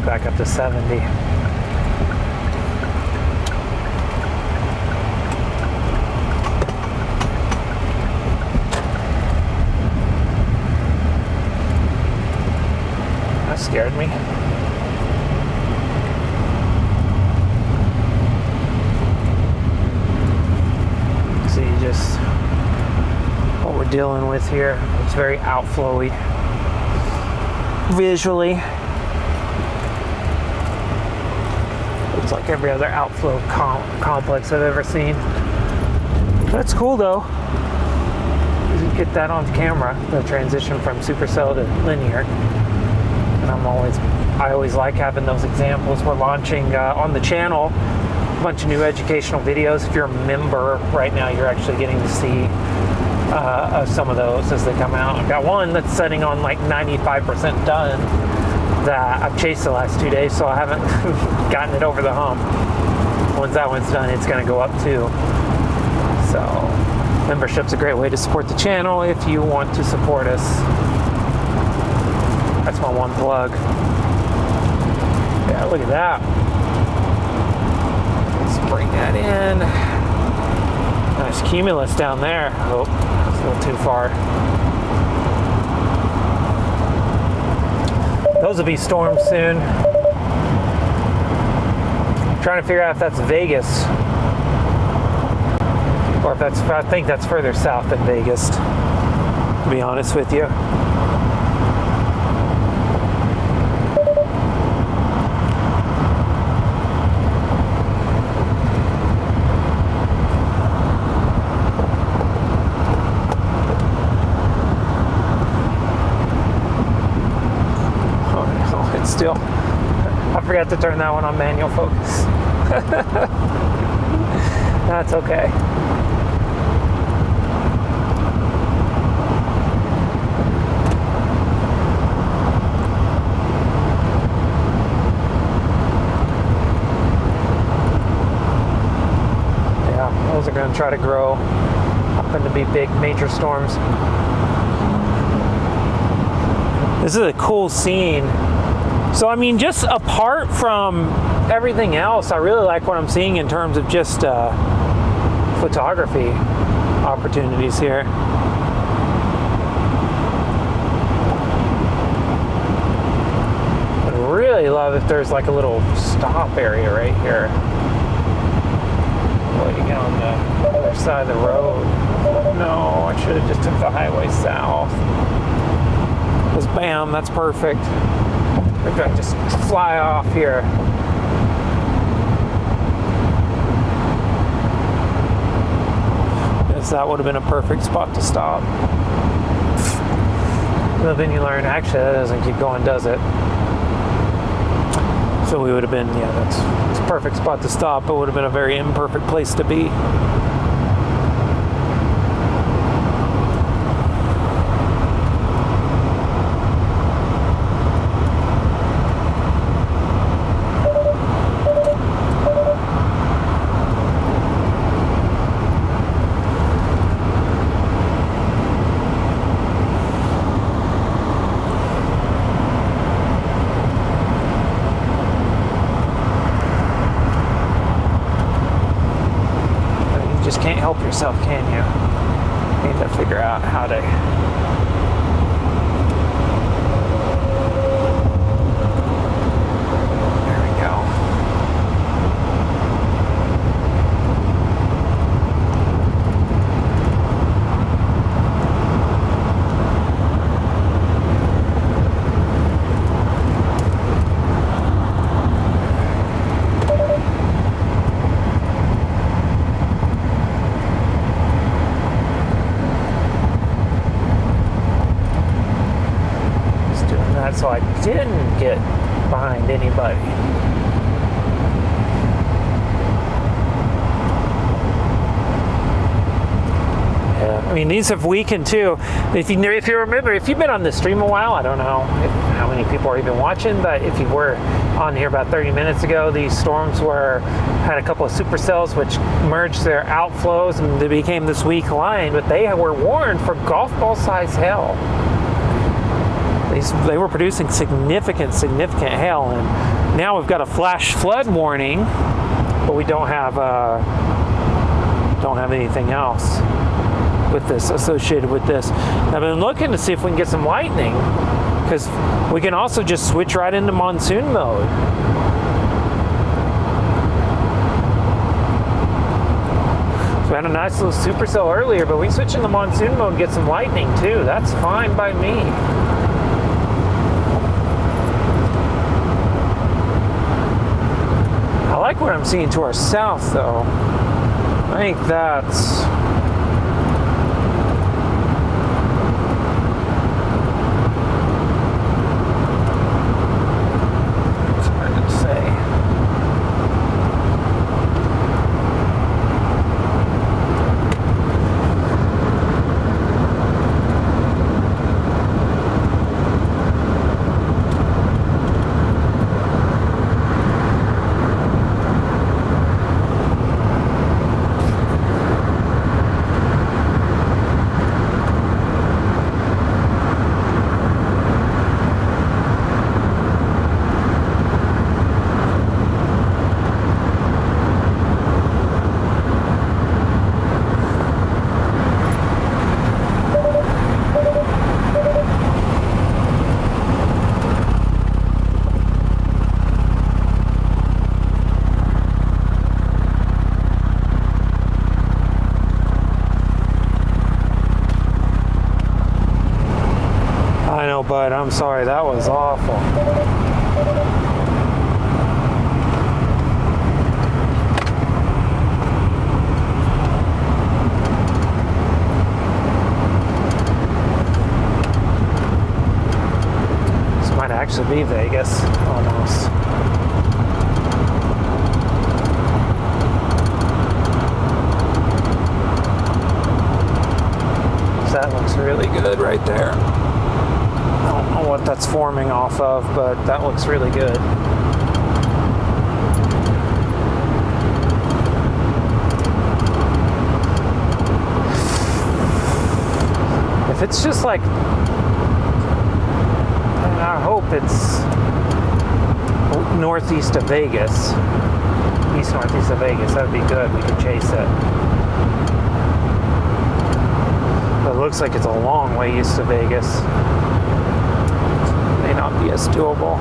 Back up to 70. That scared me. See just what we're dealing with here. It's very outflowy visually. It's like every other outflow complex I've ever seen. That's cool though. You get that on camera, the transition from supercell to linear. And I always like having those examples. We're launching on the channel a bunch of new educational videos. If you're a member right now, you're actually getting to see some of those as they come out. I've got one that's setting on like 95% done that I've chased the last 2 days, so I haven't gotten it over the hump. Once that one's done, it's going to go up too. So membership's a great way to support the channel if you want to support us. That's my one plug. Yeah, look at that. Let's bring that in. Nice cumulus down there. Oh, it's a little too far. Those will be storms soon. Trying to figure out if that's Vegas or if that's, I think that's further south than Vegas, to be honest with you. forgot to turn that one on manual focus. That's okay. Yeah, those are going to try to grow up into be big major storms. This is a cool scene. So, I mean, just apart from everything else, I really like what I'm seeing in terms of just photography opportunities here. I'd really love if there's like a little stop area right here. Well, you get on the other side of the road. No, I should have just took the highway south. Because bam, that's perfect. We're going to just fly off here. Yes, that would have been a perfect spot to stop. But then you learn, actually, that doesn't keep going, does it? So we would have been, yeah, that's a perfect spot to stop, but would have been a very imperfect place to be. Can't help yourself, can you? You need to figure out how to. There we go. So I didn't get behind anybody. Yeah, I mean, these have weakened too. If you remember, if you've been on the stream a while, I don't know how many people are even watching, but if you were on here about 30 minutes ago, these storms had a couple of supercells which merged their outflows and they became this weak line, but they were warned for golf ball size hail. They were producing significant hail, and now we've got a flash flood warning, but we don't have anything else with this associated with this. I've been looking to see if we can get some lightning, because we can also just switch right into monsoon mode. So we had a nice little supercell earlier, but we can switch into monsoon mode and get some lightning too. That's fine by me. I like what I'm seeing to our south, though. I think that's... It's hard to say. But I'm sorry, that was awful. This might actually be Vegas, almost. looks really good right there. I don't know what that's forming off of, but that looks really good. If it's just like, I hope it's northeast of Vegas, east-northeast of Vegas, that would be good. We could chase it. But it looks like it's a long way east of Vegas. May not be as doable.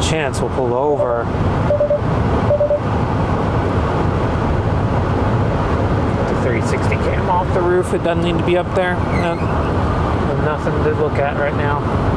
Chance we'll pull over. The 360 cam off the roof. It doesn't need to be up there. No, nothing to look at right now.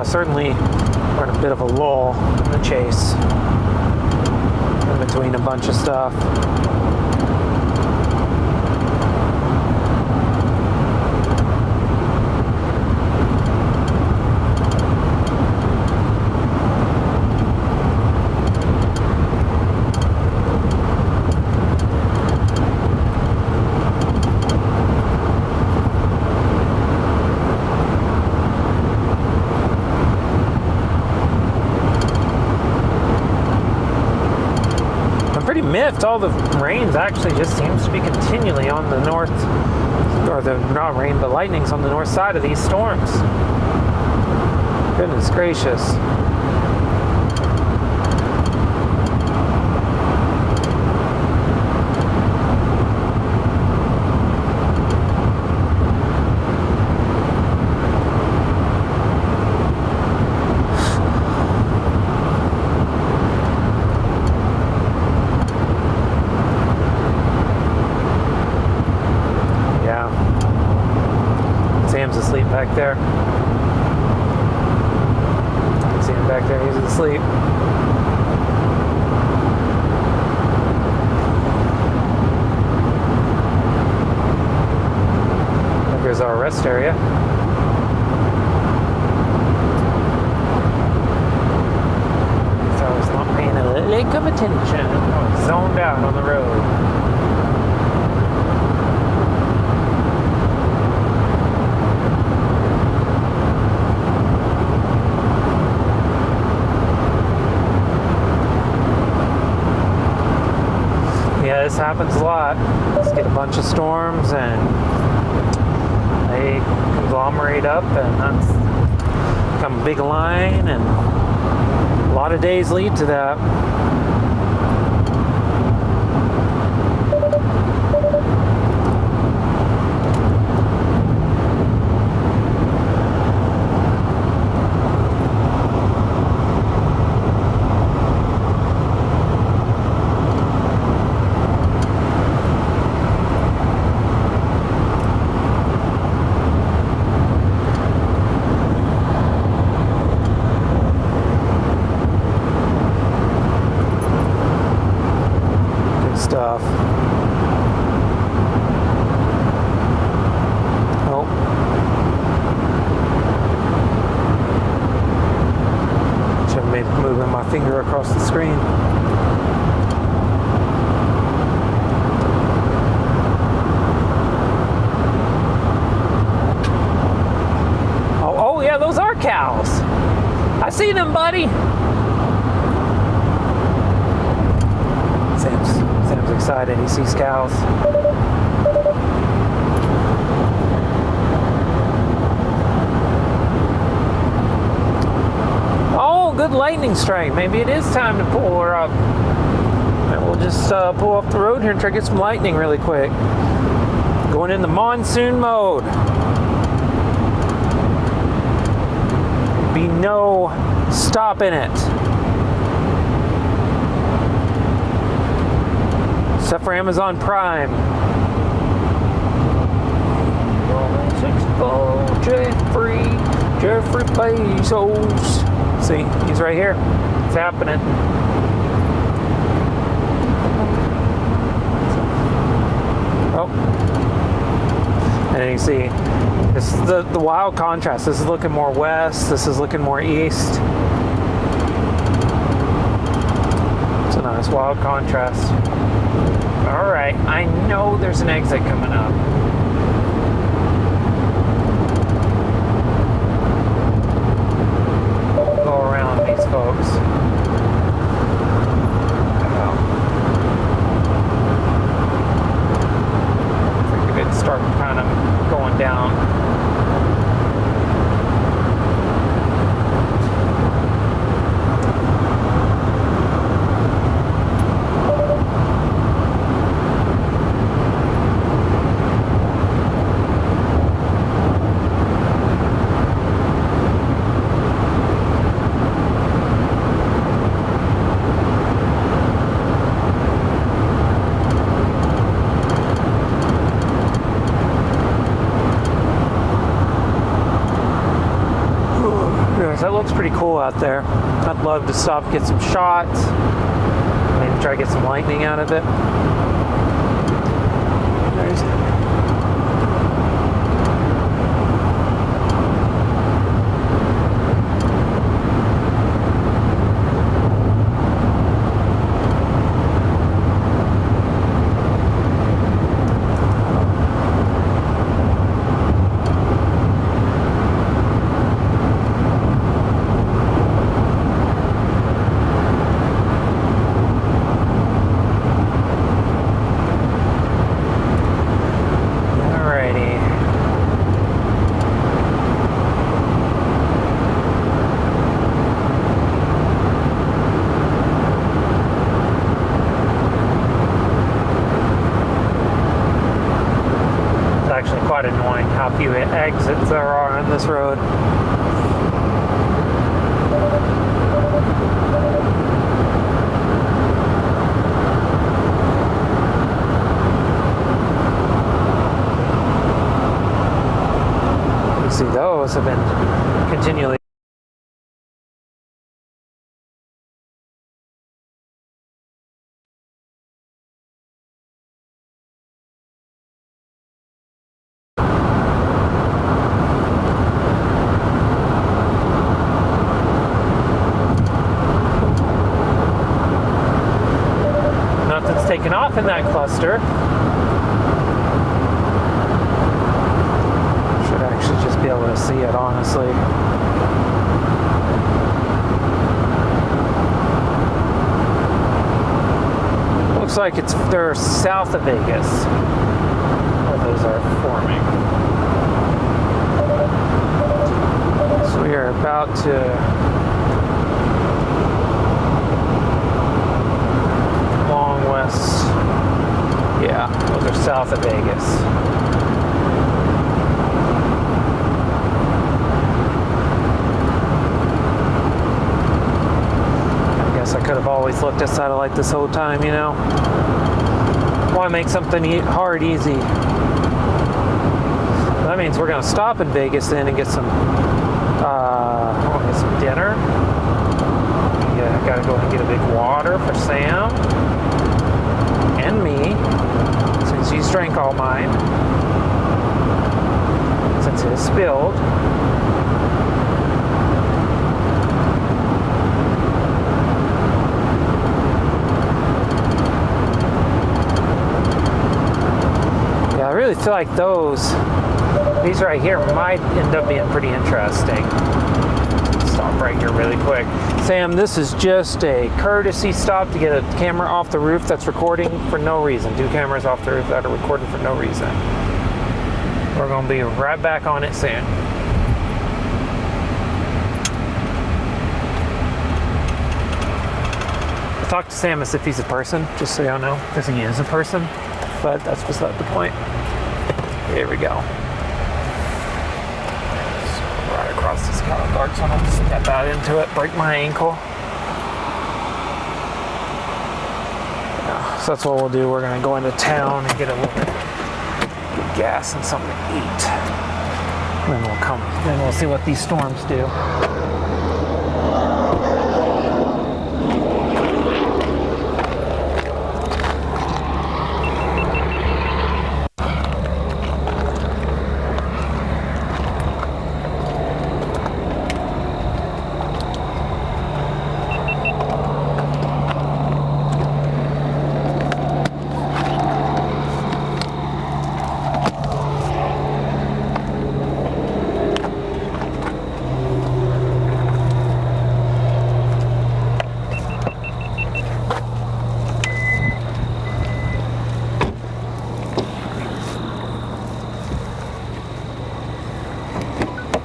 Certainly we're in a bit of a lull in the chase in between a bunch of stuff. Miffed. All the rains actually just seems to be continually on the north, or the not rain, but lightning's on the north side of these storms. Goodness gracious. Back there. See him back there, he's asleep. There's our rest area. So I was not paying a lick of attention. I was zoned out on the road. This happens a lot. Let's get a bunch of storms and they conglomerate up and that's become a big line and a lot of days lead to that. cows. I see them, buddy. Sam's excited. He sees cows. Oh, good lightning strike. Maybe it is time to pull her up. And we'll just pull off the road here and try to get some lightning really quick. Going in the monsoon mode. Be no stopping it. Except for Amazon Prime. Jeffrey Bezos. See, he's right here. It's happening. Oh. And then you see, this is the wild contrast. This is looking more west. This is looking more east. It's a nice wild contrast. All right, I know there's an exit coming up. Go around these folks. Figured it'd start kind of going down. That looks pretty cool out there. I'd love to stop and get some shots. Maybe try to get some lightning out of it. There's quite annoying how few exits there are on this road. You see, those have been continually. Taken off in that cluster. Should actually just be able to see it, honestly. Looks like they're south of Vegas, where those are forming. So we are about to west. Yeah, those are south of Vegas. I guess I could have always looked at satellite this whole time, you know. Why make something hard easy? That means we're going to stop in Vegas then and get some dinner. Yeah, I gotta go and get a big water for Sam and me, since he's drank all mine, since his spilled. Yeah, I really feel like these right here might end up being pretty interesting. stop right here really quick. Sam, this is just a courtesy stop to get a camera off the roof that's recording for no reason. 2 cameras off the roof that are recording for no reason. We're going to be right back on it soon. I talked to Sam as if he's a person, just so y'all know, because he is a person, but that's beside the point. Here we go. Across this cattle guard, so I don't step out into it, break my ankle. Yeah, so that's what we'll do. We're gonna go into town and get a little bit of gas and something to eat. And then we'll see what these storms do.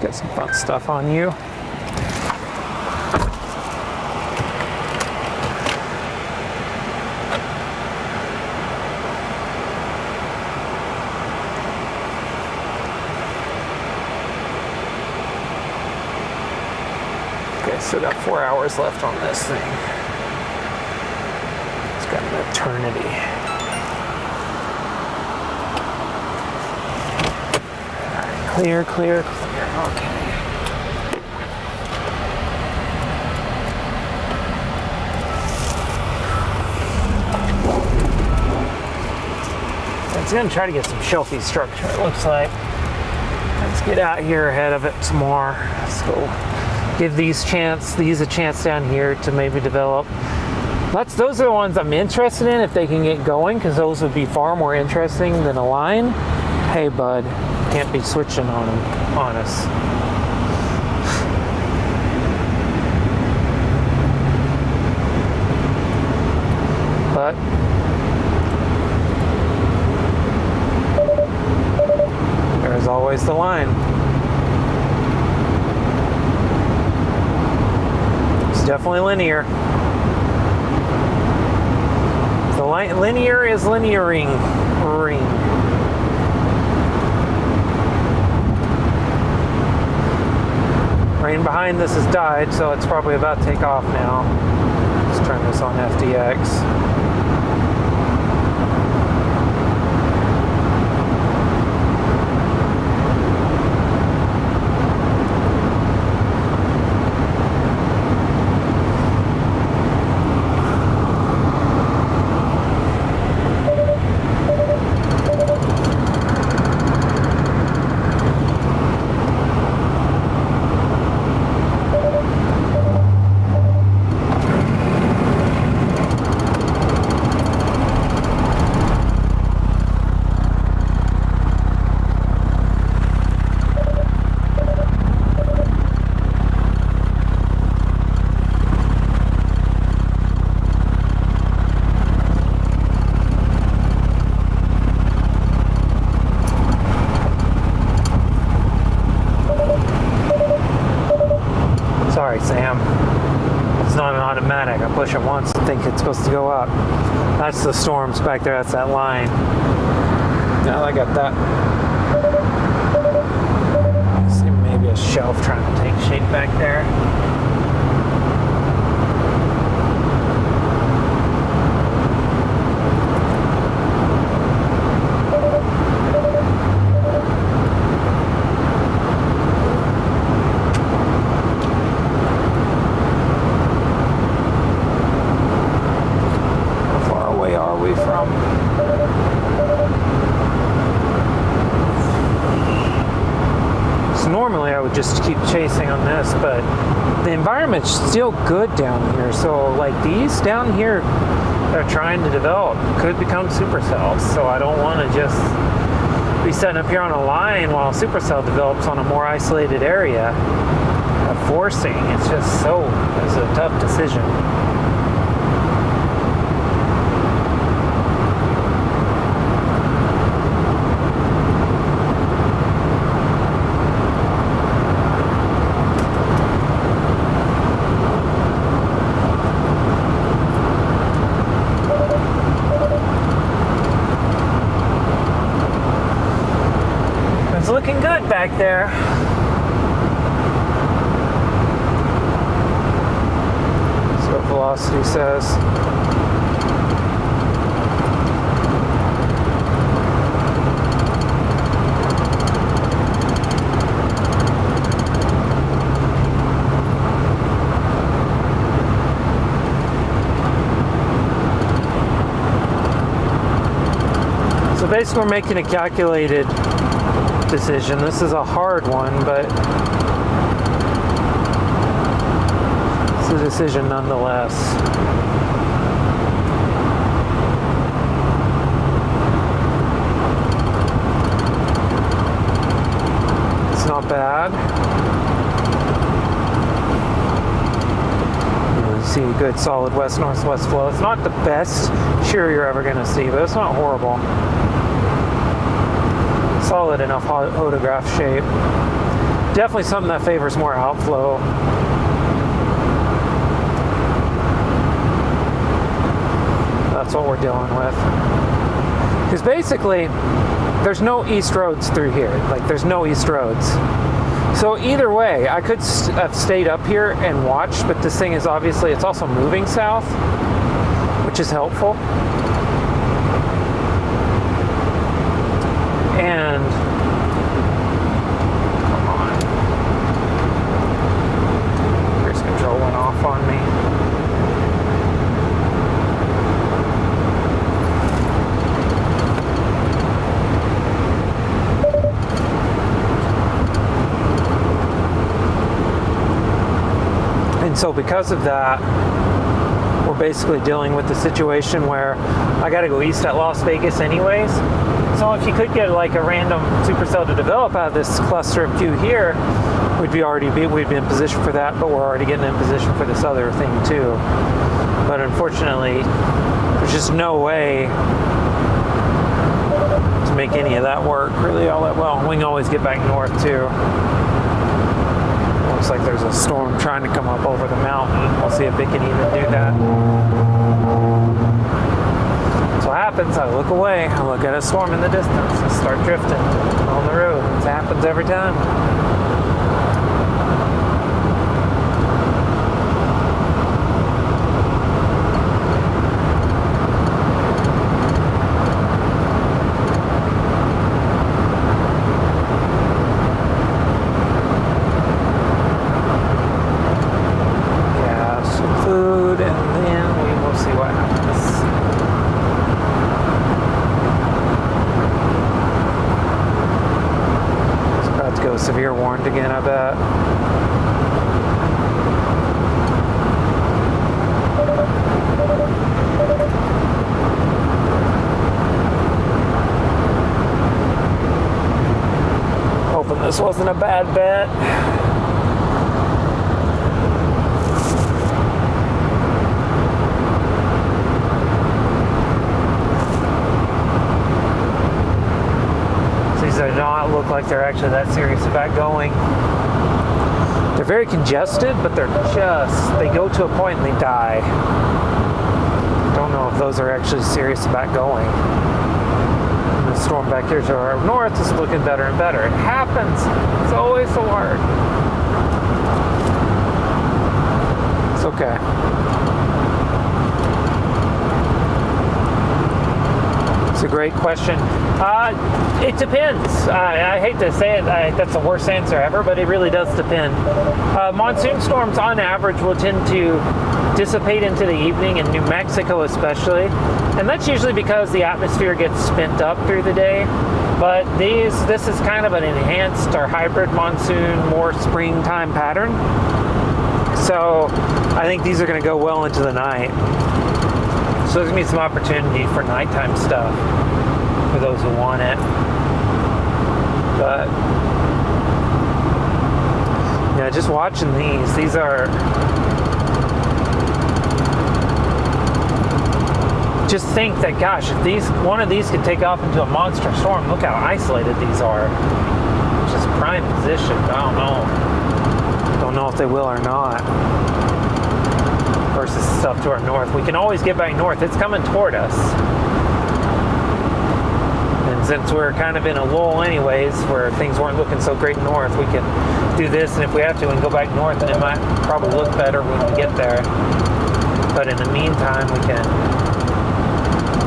Get some fun stuff on you. Okay, so got 4 hours left on this thing. It's got an eternity. Clear, clear, clear. Okay. It's going to try to get some shelfie structure, it looks like. Let's get out here ahead of it some more. Let's go give these a chance down here to maybe develop. Those are the ones I'm interested in if they can get going, because those would be far more interesting than a line. Hey, bud. Can't be switching on us. But there's always the line. It's definitely linear. The linear is linearing. Rain behind this has died, so it's probably about to take off now. Let's turn this on FDX. Sorry, Sam. It's not an automatic. I push it once and think it's supposed to go up. That's the storms back there. That's that line. Now I got that. See, maybe a shelf trying to take shape back there. Normally I would just keep chasing on this, but the environment's still good down here. So like these down here that are trying to develop could become supercells. So I don't want to just be setting up here on a line while supercell develops on a more isolated area. forcing. It's just it's a tough decision. It's looking good back there. Velocity says. So basically we're making a calculated decision. This is a hard one, but it's a decision nonetheless. It's not bad. You see a good solid west-northwest flow. It's not the best shear you're ever going to see, but it's not horrible. Solid enough photograph shape. Definitely something that favors more outflow. That's what we're dealing with. Because basically, there's no east roads through here. Like, there's no east roads. So either way, I could have stayed up here and watched, but this thing is obviously, it's also moving south, which is helpful. And come on. Cruise control went off on me. And so because of that, we're basically dealing with the situation where I got to go east at Las Vegas anyways. So if you could get like a random supercell to develop out of this cluster of Q here, we'd be in position for that, but we're already getting in position for this other thing too. But unfortunately, there's just no way to make any of that work really all that well. We can always get back north too. Looks like there's a storm trying to come up over the mountain. We'll see if it can even do that. So what happens, I look away, I look at a storm in the distance, and start drifting on the road. It happens every time. Severe warned again, I bet. Hoping this wasn't a bad bet. These do not look like they're actually that serious about going. They're very congested, but they go to a point and they die. Don't know if those are actually serious about going. And the storm back here to our north is looking better and better. It happens. It's always so hard. It's okay. It's a great question. It depends. I hate to say it, that's the worst answer ever, but it really does depend. Monsoon storms on average will tend to dissipate into the evening, in New Mexico especially, and that's usually because the atmosphere gets spent up through the day. But this is kind of an enhanced or hybrid monsoon, more springtime pattern. So I think these are going to go well into the night. So there's going to be some opportunity for nighttime stuff for those who want it. But just watching these are just think that, gosh, if one of these could take off into a monster storm, look how isolated these are. Just prime position. I don't know if they will or not. Versus stuff to our north. We can always get back north. It's coming toward us. And since we're kind of in a lull anyways, where things weren't looking so great north, we can do this, and if we have to, we can go back north, and it might probably look better when we get there. But in the meantime, we can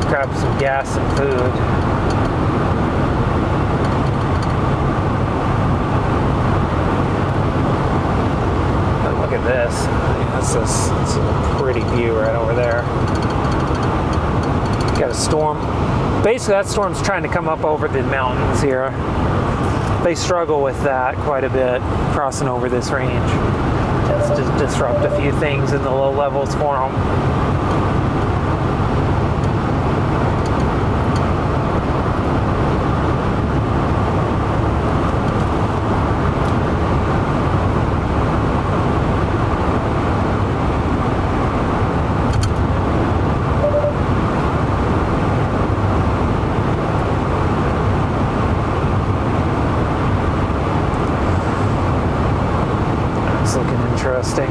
grab some gas and food. But look at this. This is a pretty view right over there. Got a storm. Basically, that storm's trying to come up over the mountains here. They struggle with that quite a bit, crossing over this range. Just to disrupt a few things in the low levels for them. Interesting.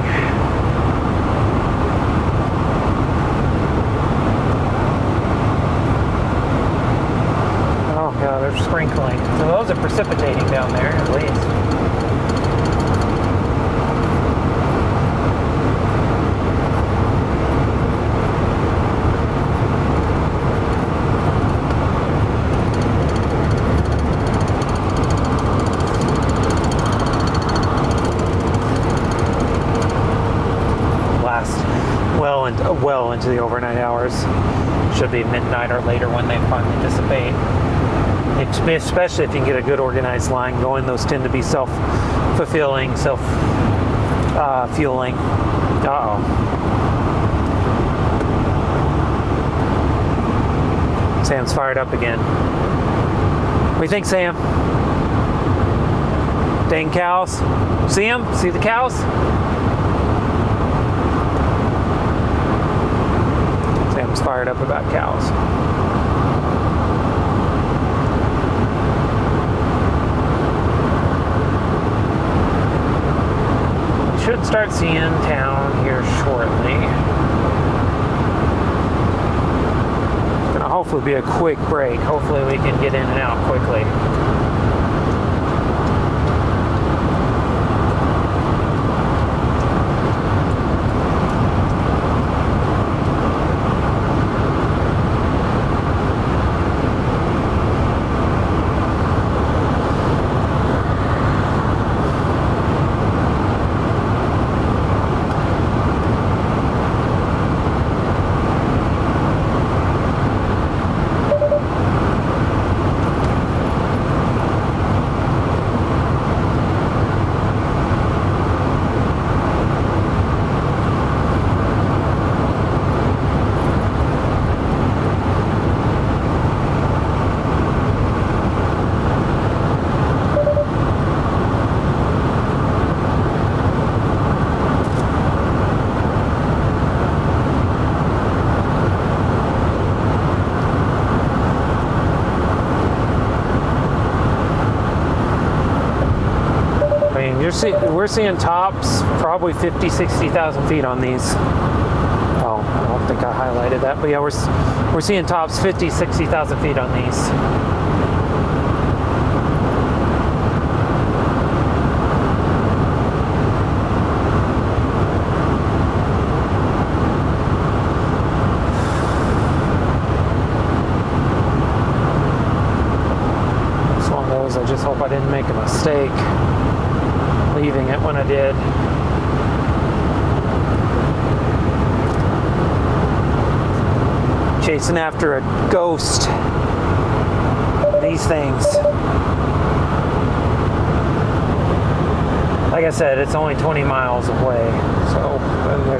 Oh yeah, they're sprinkling. So those are precipitating down there at least. Well into the overnight hours. Should be midnight or later when they finally dissipate. Especially if you can get a good organized line going, those tend to be self-fulfilling, self-fueling. Uh-oh. Sam's fired up again. What do you think, Sam? Dang cows. See them? See the cows? Sam's fired up about cows. We should start seeing town here shortly. It's gonna hopefully be a quick break. Hopefully we can get in and out quickly. We're seeing tops probably 50, 60,000 feet on these. Oh, I don't think I highlighted that, but yeah, we're seeing tops 50, 60,000 feet on these. It's one of those, I just hope I didn't make a mistake leaving it when I did. Chasing after a ghost. These things. Like I said, it's only 20 miles away, so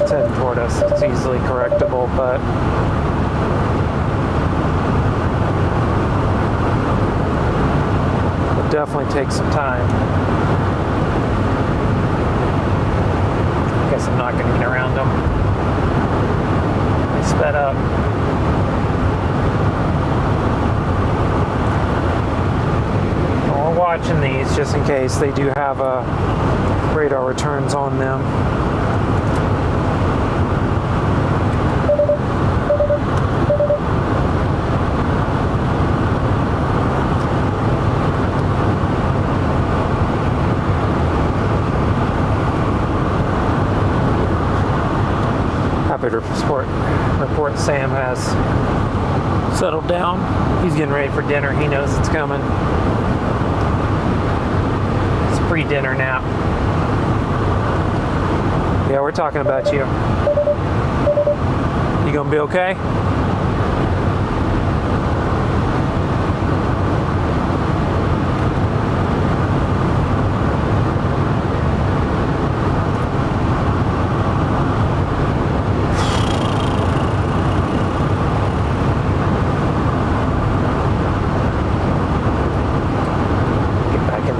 it's heading toward us. It's easily correctable, but it'll definitely take some time. set up. We're watching these just in case they do have radar returns on them. Happy to report Sam has settled down. He's getting ready for dinner. He knows it's coming. It's a pre-dinner nap. Yeah, we're talking about you. You gonna be okay?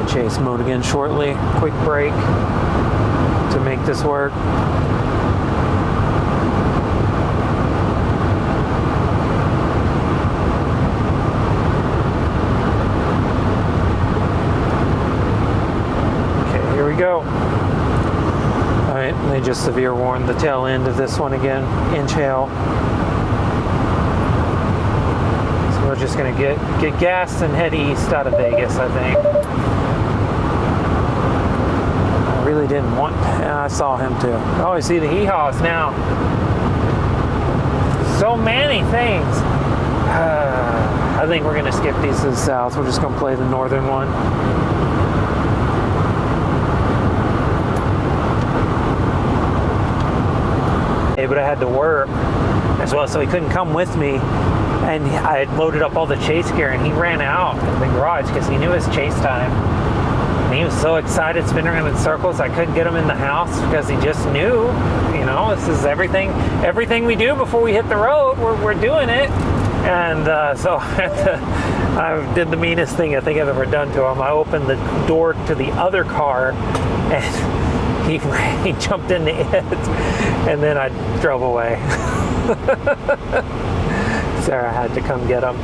Chase mode again shortly. Quick break to make this work. Okay, here we go. All right, they just severe warned the tail end of this one again. Inch hail. So we're just gonna get gassed and head east out of Vegas, I think. Really didn't want. I saw him too. Oh, I see the hee-haws now. So many things. I think we're gonna skip these to the south. We're just gonna play the northern one. But I had to work as well, so he couldn't come with me. And I had loaded up all the chase gear, and he ran out of the garage because he knew his chase time. And he was so excited, spinning around in circles. I couldn't get him in the house because he just knew, you know, this is everything we do before we hit the road. We're doing it. And so I did the meanest thing I think I've ever done to him. I opened the door to the other car, and he jumped into it, and then I drove away. Sarah had to come get him.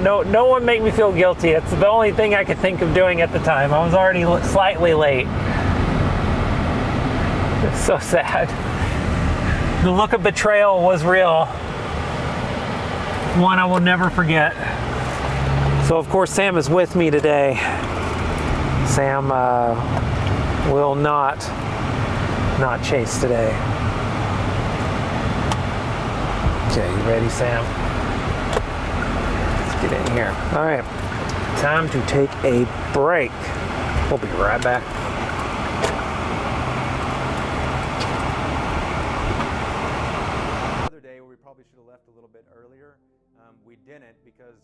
No one make me feel guilty. It's the only thing I could think of doing at the time. I was already slightly late. It's so sad. The look of betrayal was real. One I will never forget. So of course Sam is with me today. Sam will not chase today. Okay, you ready, Sam? Get in here. All right, time to take a break. We'll be right back. The other day where we probably should have left a little bit earlier, we didn't because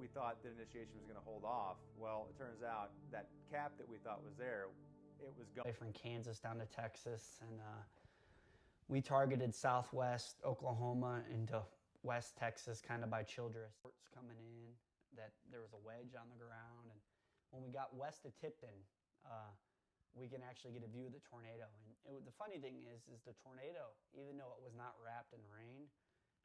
we thought the initiation was going to hold off. Well, it turns out that cap that we thought was there, it was gone. From Kansas down to Texas, and we targeted southwest Oklahoma into West Texas, kind of by Childress. Coming in, that there was a wedge on the ground, and when we got west of Tipton, we can actually get a view of the tornado. And the funny thing is the tornado, even though it was not wrapped in rain,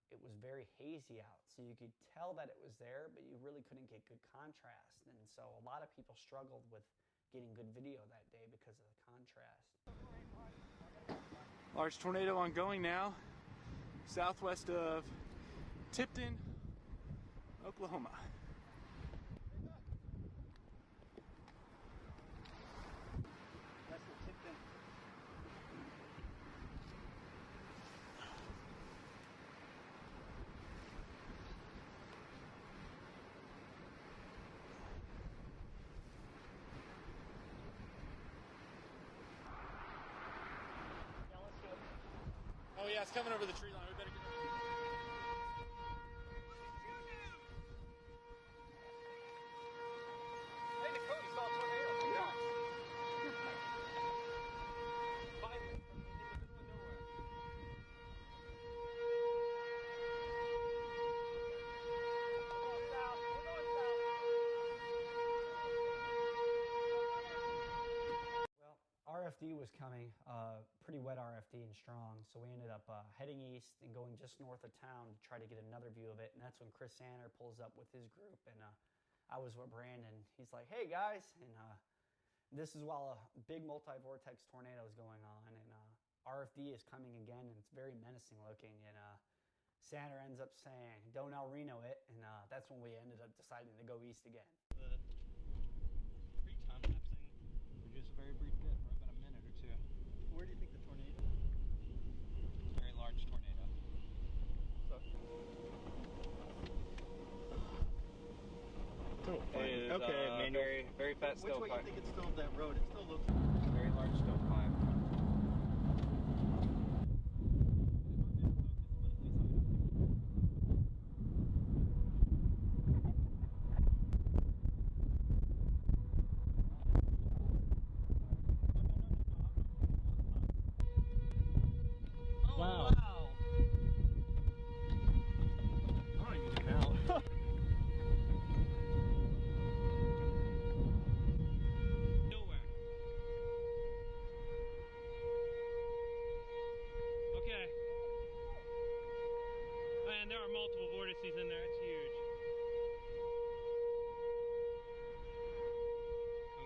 it was very hazy out, so you could tell that it was there, but you really couldn't get good contrast. And so a lot of people struggled with getting good video that day because of the contrast. Large tornado ongoing now, southwest of Tipton, Oklahoma. Oh yeah, it's coming over the tree line. We better get ready. Hey, Dakota, you saw a tornado. Yeah. RFD was coming, pretty wet RFD and strong, so we ended up heading east and going just north of town to try to get another view of it. And that's when Chris Sanner pulls up with his group, and I was with Brandon. He's like, "Hey guys," and this is while a big multi-vortex tornado is going on, and RFD is coming again, and it's very menacing looking. And Sanner ends up saying, "Don't El Reno it," and that's when we ended up deciding to go east again. The pre-time lapsing for just a very brief bit, for about a minute or two. Where do you think the tornado is? It's a very large tornado. It is, Okay, manual. very, very fat Which way stovepipe. you think it's still that road? It still looks. Very large stovepipe. Wow. I don't even know. Nowhere. Okay. And there are multiple vortices in there. It's huge.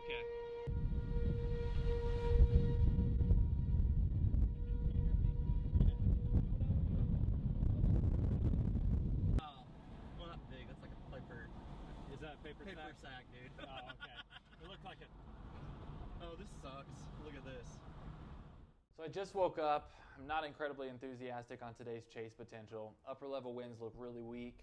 Okay. Well, not big. That's like a paper. Is that a paper sack? sack, dude. Oh, okay. It looked like it. Oh, this sucks. Look at this. So I just woke up. I'm not incredibly enthusiastic on today's chase potential. Upper level winds look really weak.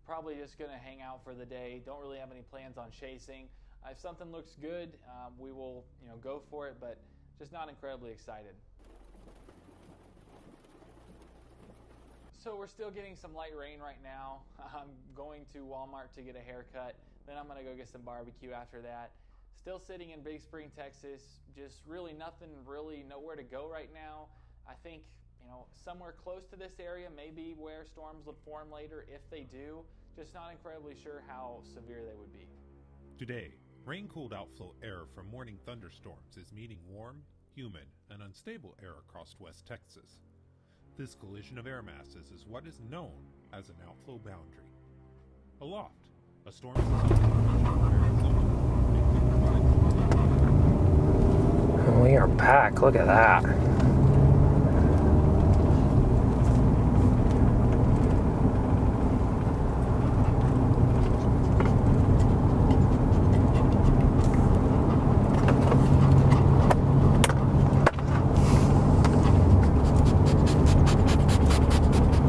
Probably just going to hang out for the day. Don't really have any plans on chasing. If something looks good, we will, go for it, but just not incredibly excited. So we're still getting some light rain right now. I'm going to Walmart to get a haircut. Then I'm going to go get some barbecue after that. Still sitting in Big Spring, Texas. Just really nowhere to go right now. I think, somewhere close to this area, maybe where storms would form later if they do. Just not incredibly sure how severe they would be. Today, rain-cooled outflow air from morning thunderstorms is meeting warm, humid, and unstable air across West Texas. This collision of air masses is what is known as an outflow boundary. Aloft, a storm We are back. Look at that.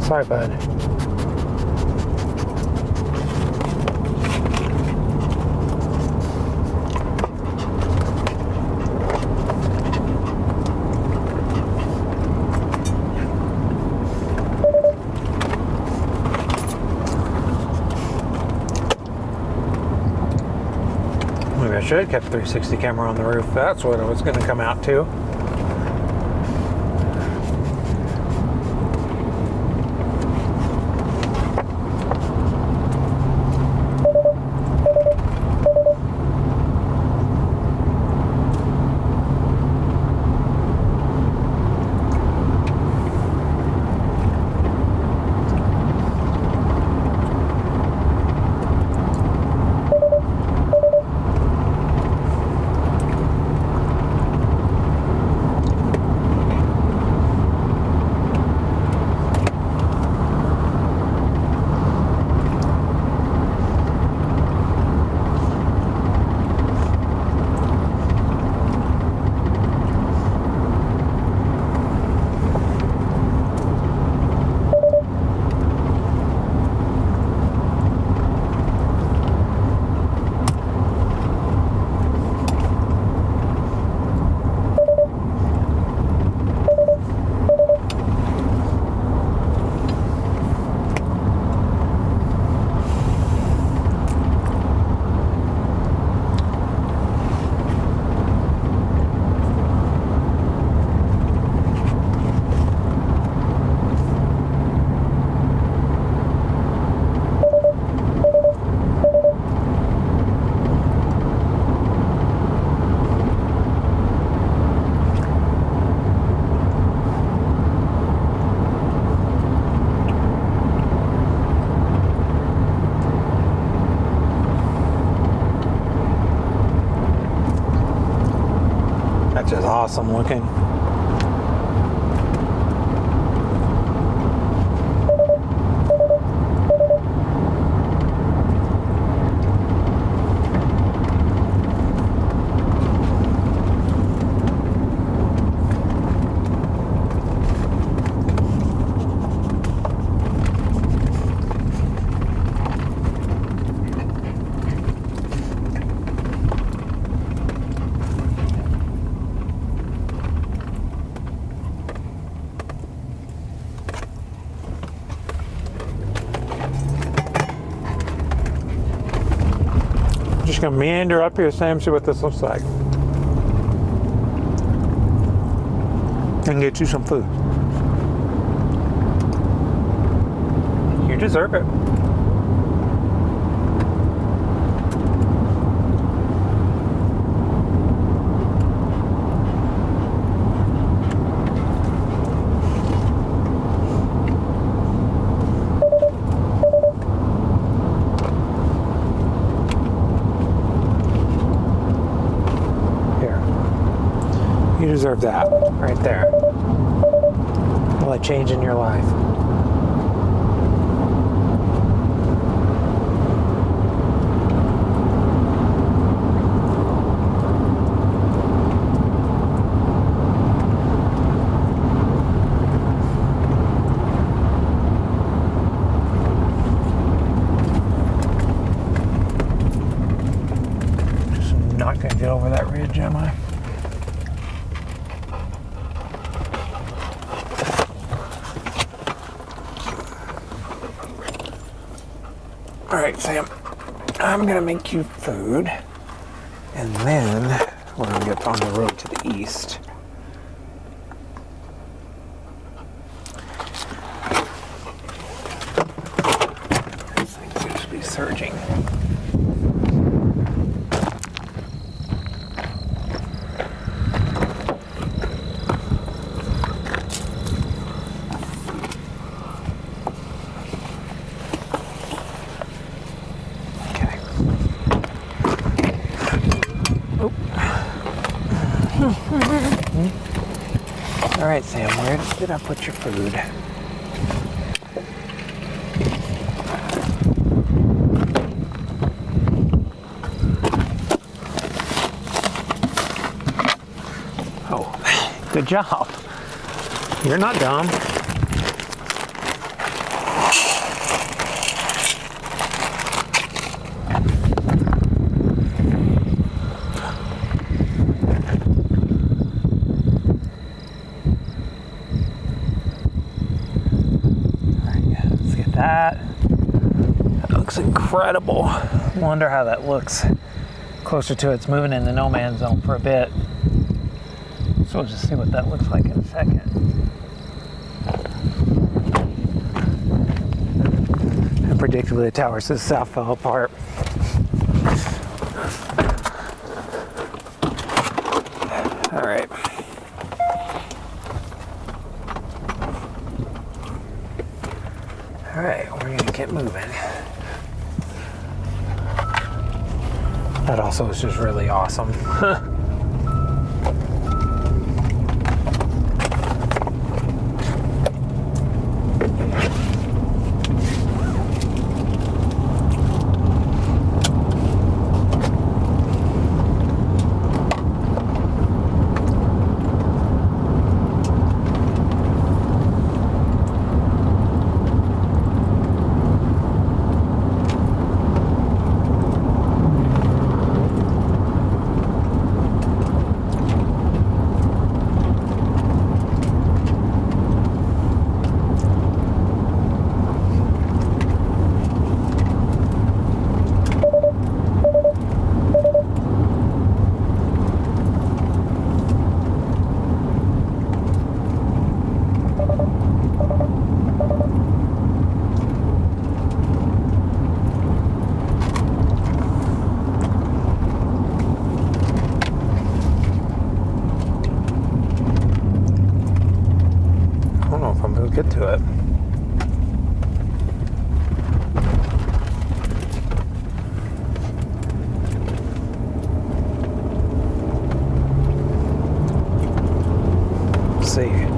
Sorry, bud. Maybe I should have kept 360 camera on the roof. That's what it was going to come out to. awesome looking. Just gonna meander up here, Sam, see what this looks like. And get you some food. You deserve it. You deserve that right there. Will it change in your life? Just not gonna get over that ridge, am I? All right, Sam, I'm gonna make you food, and then we're gonna get on the road to the east. This thing seems to be surging. All right, Sam, where did I put your food? Oh, good job. You're not dumb. That looks incredible. Wonder how that looks closer to it's moving in the no man's zone for a bit. So we'll just see what that looks like in a second. And predictably the tower to the south fell apart. All right. All right, we're gonna get moving. That also is just really awesome. see.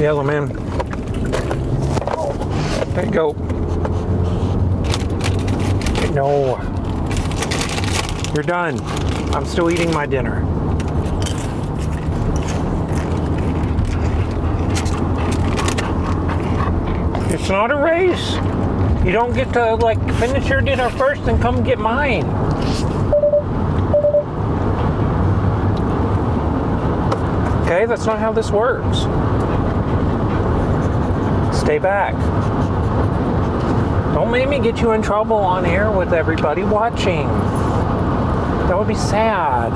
Yellow man. There you go. No. You're done. I'm still eating my dinner. It's not a race. You don't get to like finish your dinner first and come get mine. Okay, that's not how this works. Stay back. Don't make me get you in trouble on air with everybody watching. That would be sad.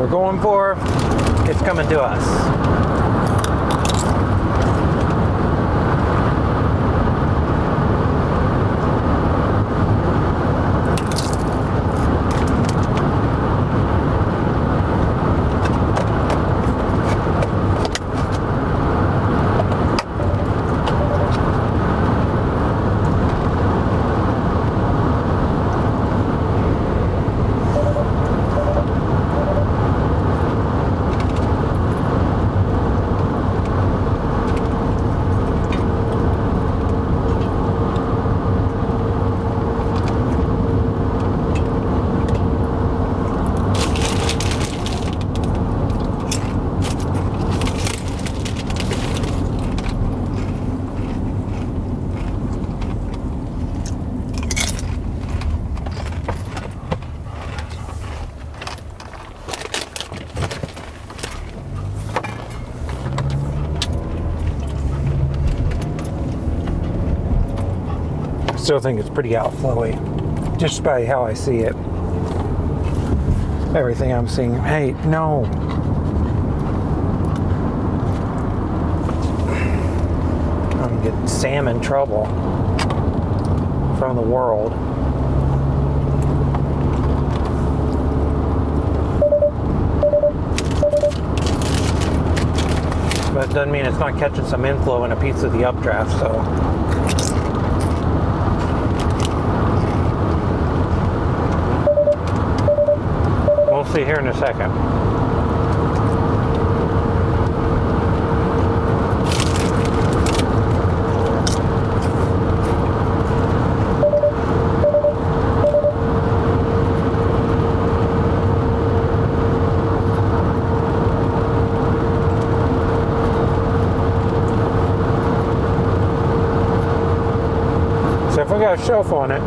Going for, it's coming to us. Still think it's pretty outflowy, just by how I see it. everything I'm seeing. Hey, no. I'm getting Sam in trouble from the world. But it doesn't mean it's not catching some inflow in a piece of the updraft, so. We'll see here in a second. So if we got a shelf on it,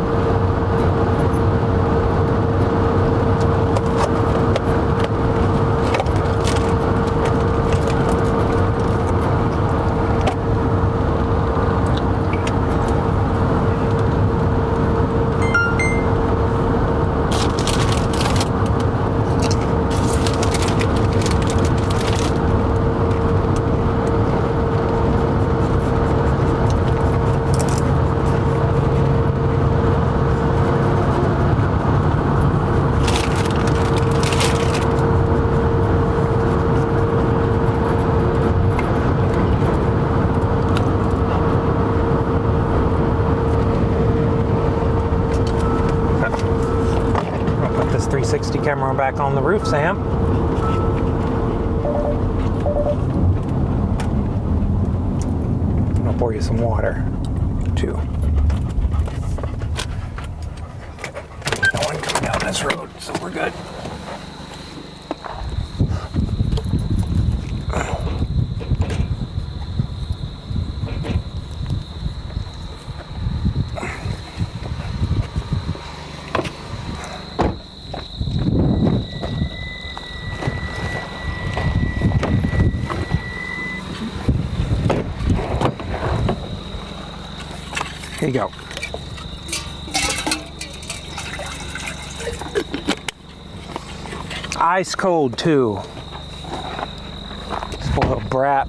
I'll put this 360 camera back on the roof, Sam. I'll pour you some water, too. No one coming down this road, so we're good. Here you go. Ice cold too. Spoiled brat.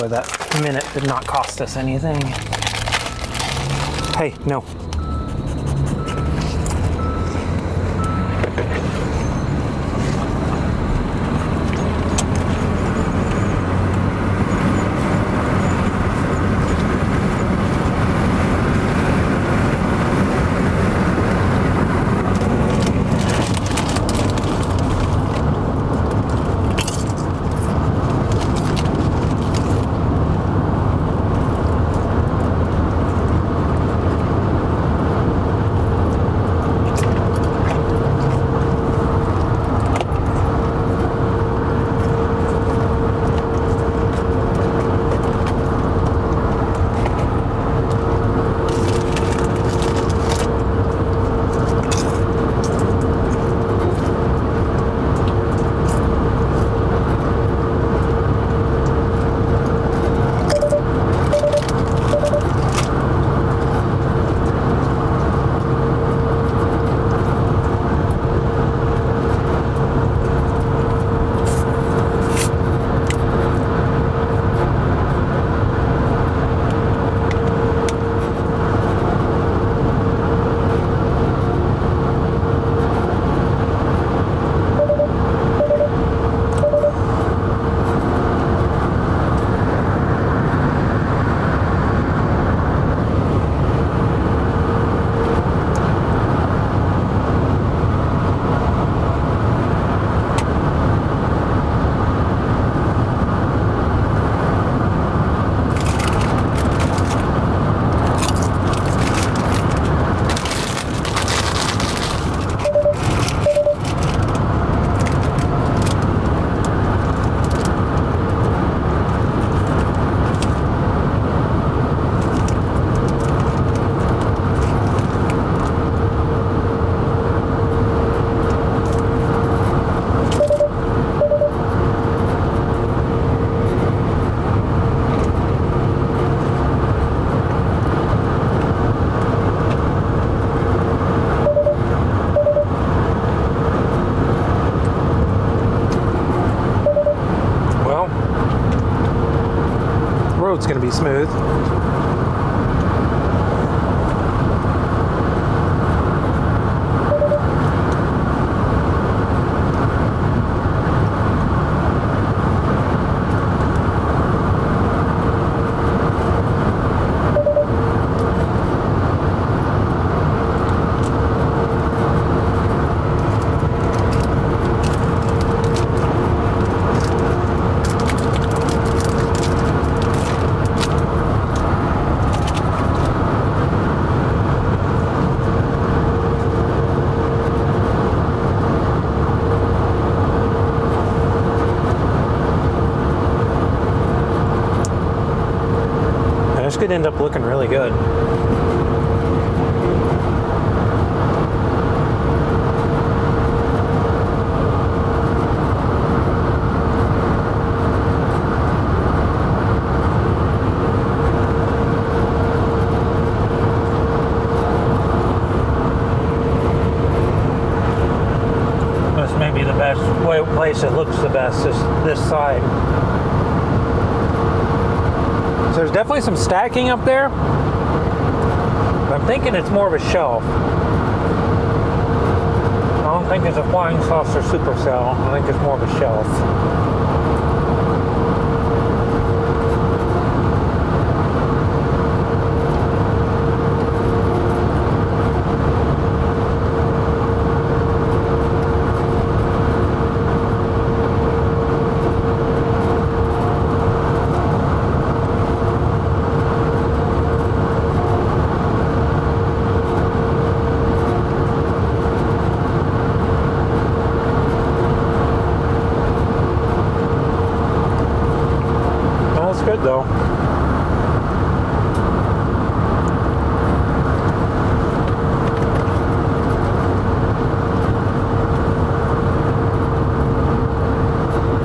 That minute did not cost us anything. Hey, no. smooth. This could end up looking really good. This may be the best place that looks the best, is this side. So there's definitely some stacking up there. I'm thinking it's more of a shelf. I don't think it's a flying saucer supercell. I think it's more of a shelf. Good though.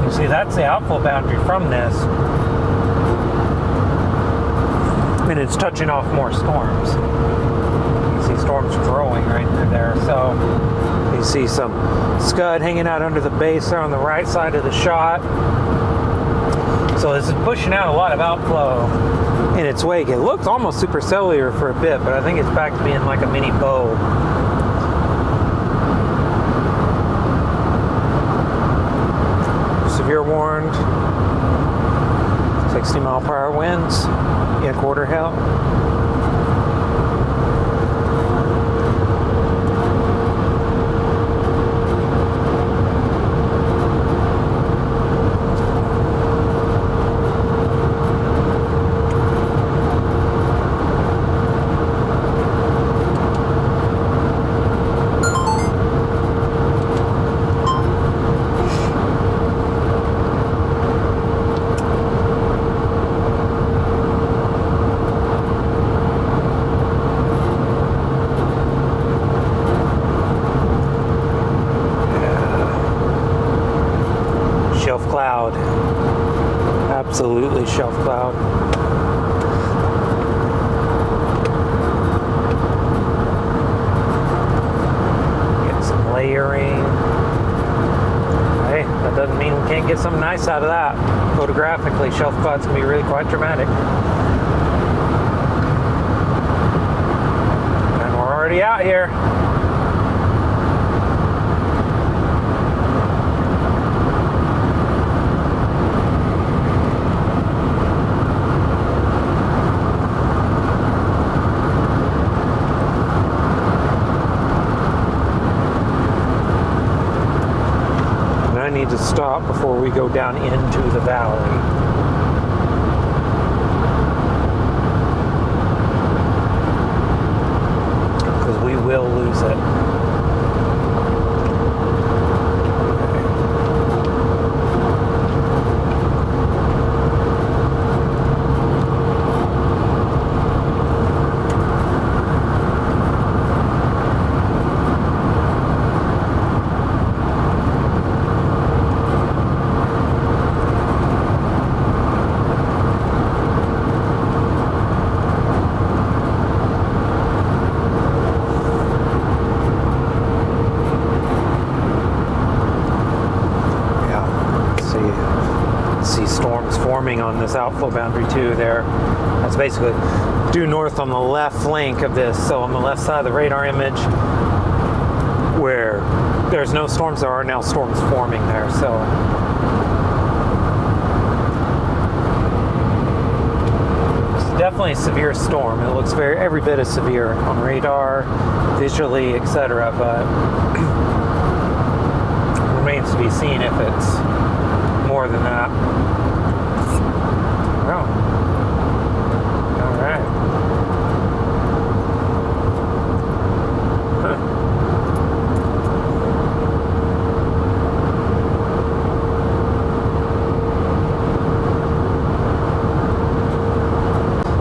You see, that's the outflow boundary from this. And it's touching off more storms. You see storms growing right through there. So you see some scud hanging out under the base there on the right side of the shot. So this is pushing out a lot of outflow in its wake. It looked almost supercellular for a bit, but I think it's back to being like a mini bow. Severe warned. 60 mile per hour winds in quarter hail. Cloud. Absolutely shelf cloud. Get some layering. Hey, that doesn't mean we can't get something nice out of that. Photographically, shelf clouds can be really quite dramatic. And we're already out here. To stop before we go down into the valley. Because we will lose it. forming on this outflow boundary too there. That's basically due north on the left flank of this. So on the left side of the radar image where there's no storms, there are now storms forming there. So it's definitely a severe storm. It looks every bit as severe on radar, visually, etc. But it remains to be seen if it's more than that. Oh. All right.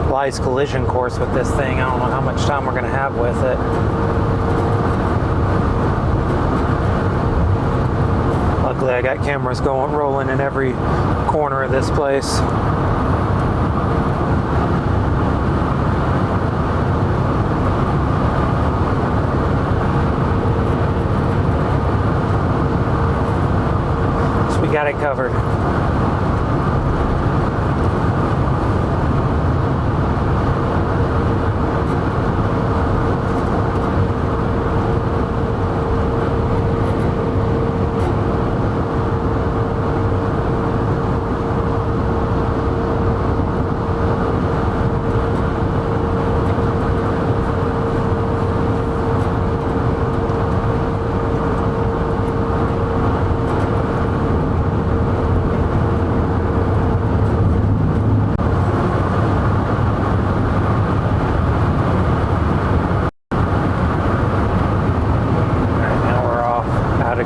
Lies collision course with this thing. I don't know how much time we're going to have with it. Luckily, I got cameras rolling in every corner of this place. So we got it covered.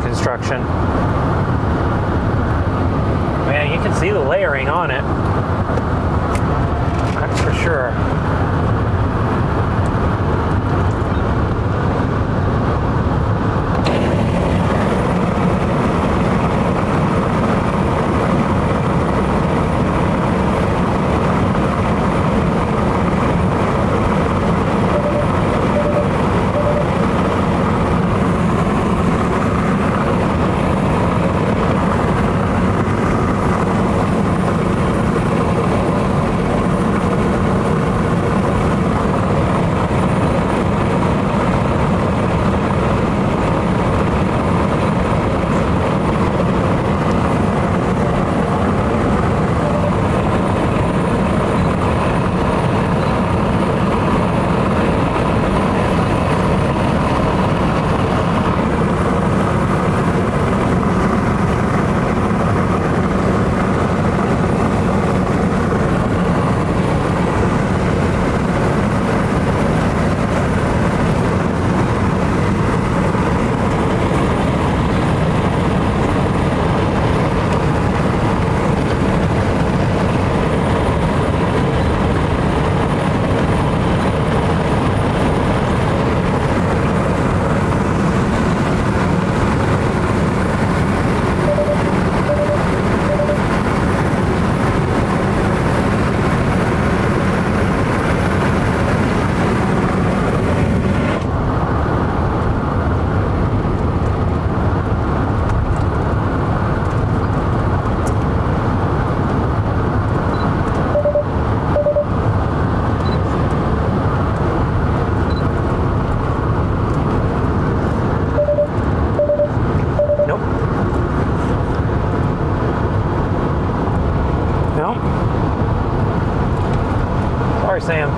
Construction. Man, you can see the layering on it. That's for sure. Sam.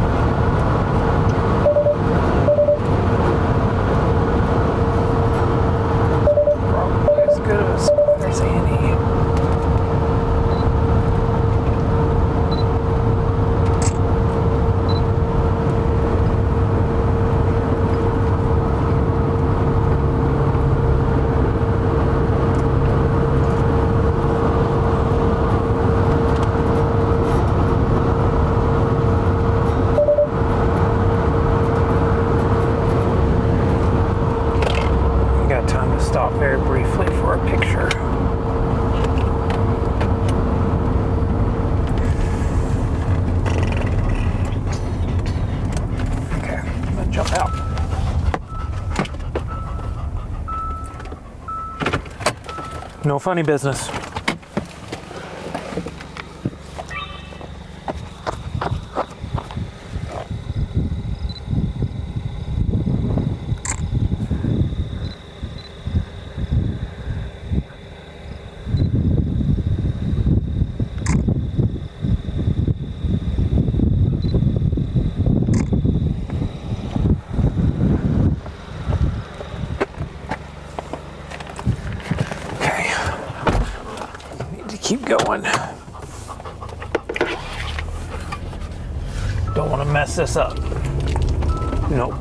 Probably as good of a spot as any. Stop very briefly for a picture. Okay, I'm gonna jump out. No funny business. going. Don't want to mess this up. Nope.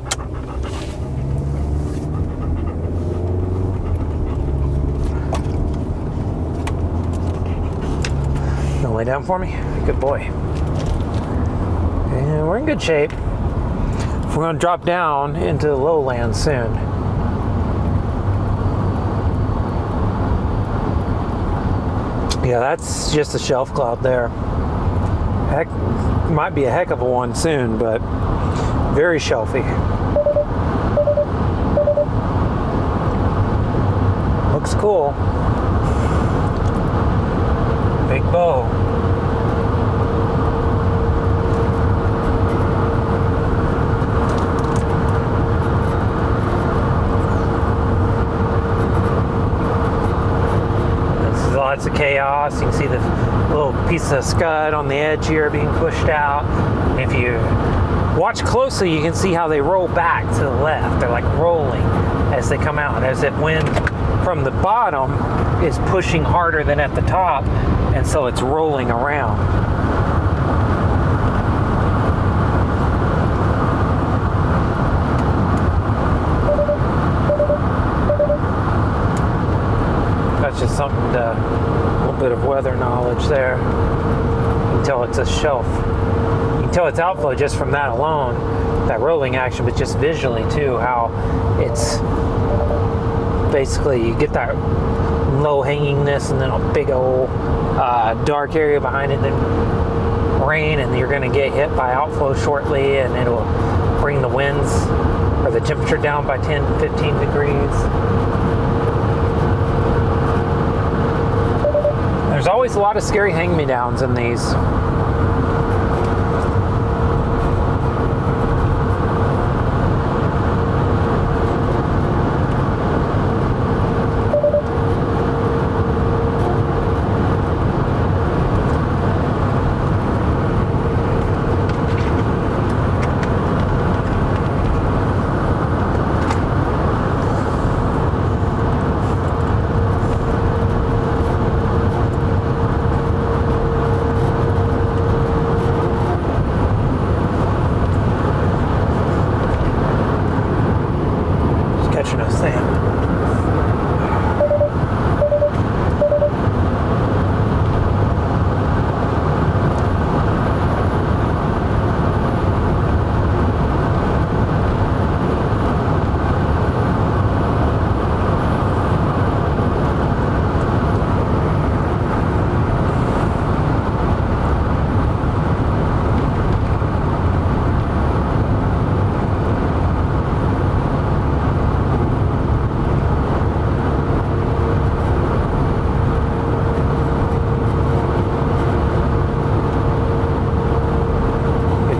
Gonna lay down for me? Good boy. And we're in good shape. We're gonna drop down into the lowlands soon. Yeah, that's just a shelf cloud there. Heck, might be a heck of a one soon, but very shelfy. Looks cool. Big bow. Lots of chaos. You can see the little piece of scud on the edge here being pushed out. If you watch closely, you can see how they roll back to the left. They're like rolling as they come out, as if wind from the bottom is pushing harder than at the top, and so it's rolling around. That's just something to, a little bit of weather knowledge there. You can tell it's a shelf. You can tell it's outflow just from that alone, that rolling action, but just visually too, how it's basically, you get that low hangingness and then a big old dark area behind it, then rain, and you're going to get hit by outflow shortly, and it'll bring the winds or the temperature down by 10, 15 degrees. There's always a lot of scary hand-me-downs in these.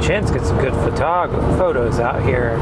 Chance to get some good photos out here.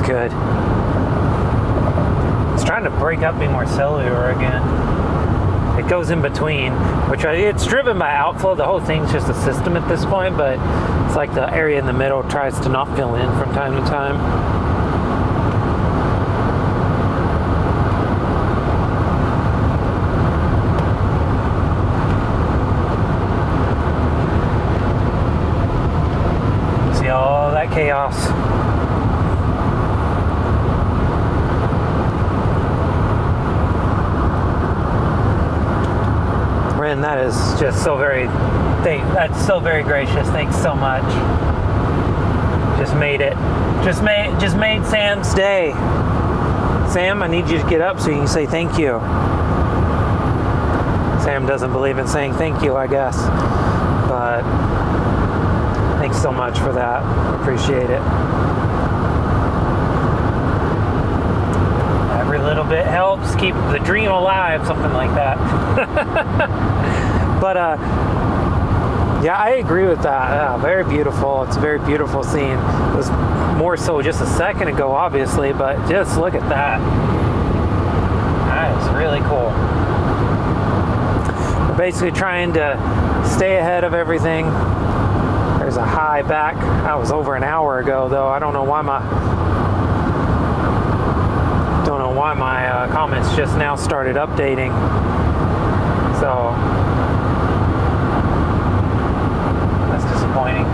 Good. It's trying to break up, be more cellular again. It goes in between, which it's driven by outflow. The whole thing's just a system at this point, but it's like the area in the middle tries to not fill in from time to time. See all that chaos. And that is just so very, that's so very gracious. Thanks so much. Just made it. Just made Sam's day. Sam, I need you to get up so you can say thank you. Sam doesn't believe in saying thank you, I guess. But thanks so much for that. Appreciate it. Every little little bit helps keep the dream alive, something like that. But yeah, I agree with that. Very beautiful. It's a very beautiful scene. It was more so just a second ago, obviously, but just look at that. That is really cool. We're basically trying to stay ahead of everything. There's a high back. That was over an hour ago, though. I don't know why my comments just now started updating. So that's disappointing.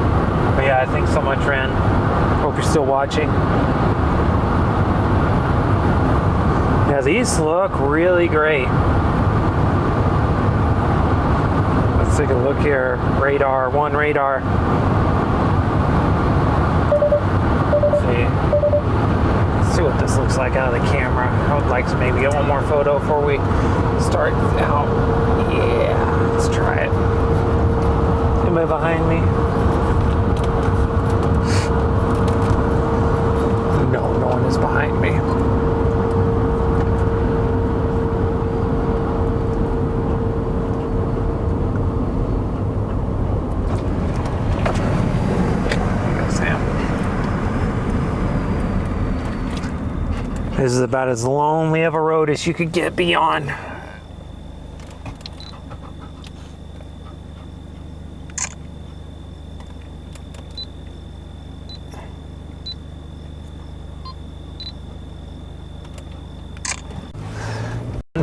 But yeah, thanks so much, Ren. Hope you're still watching. Yeah, these look really great. Let's take a look here. Radar, one radar. Let's see what this looks like out of the camera. I would like to maybe get one more photo before we start out. Yeah, let's try it. Anybody behind me? No, no one is behind me. This is about as lonely of a road as you could get be on.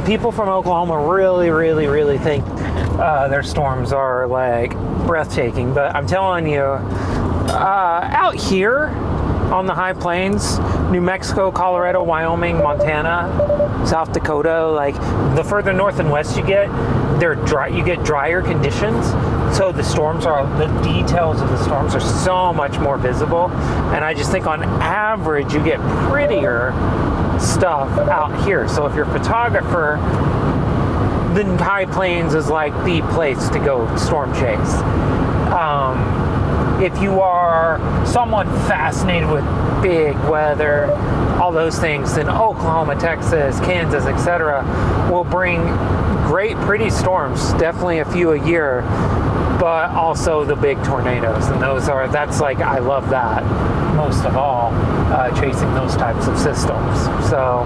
People from Oklahoma really think their storms are like breathtaking, but I'm telling you, out here on the high plains, New Mexico, Colorado, Wyoming, Montana, South Dakota, like the further north and west you get, they're dry. You get drier conditions, so the details of the storms are so much more visible. And I just think on average you get prettier stuff out here. So if you're a photographer, the high plains is like the place to go storm chase. If you are someone fascinated with big weather, all those things, then Oklahoma, Texas, Kansas, etc. will bring great, pretty storms, definitely a few a year, but also the big tornadoes. And that's like, I love that most of all, chasing those types of systems. So,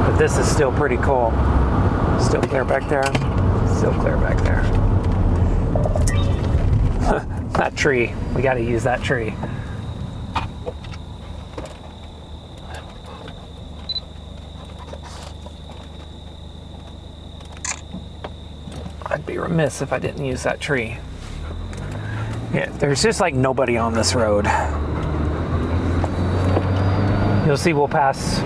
but this is still pretty cool. Still clear back there. Still clear back there. That tree. We got to use that tree. I'd be remiss if I didn't use that tree. Yeah, there's just like nobody on this road. You'll see we'll pass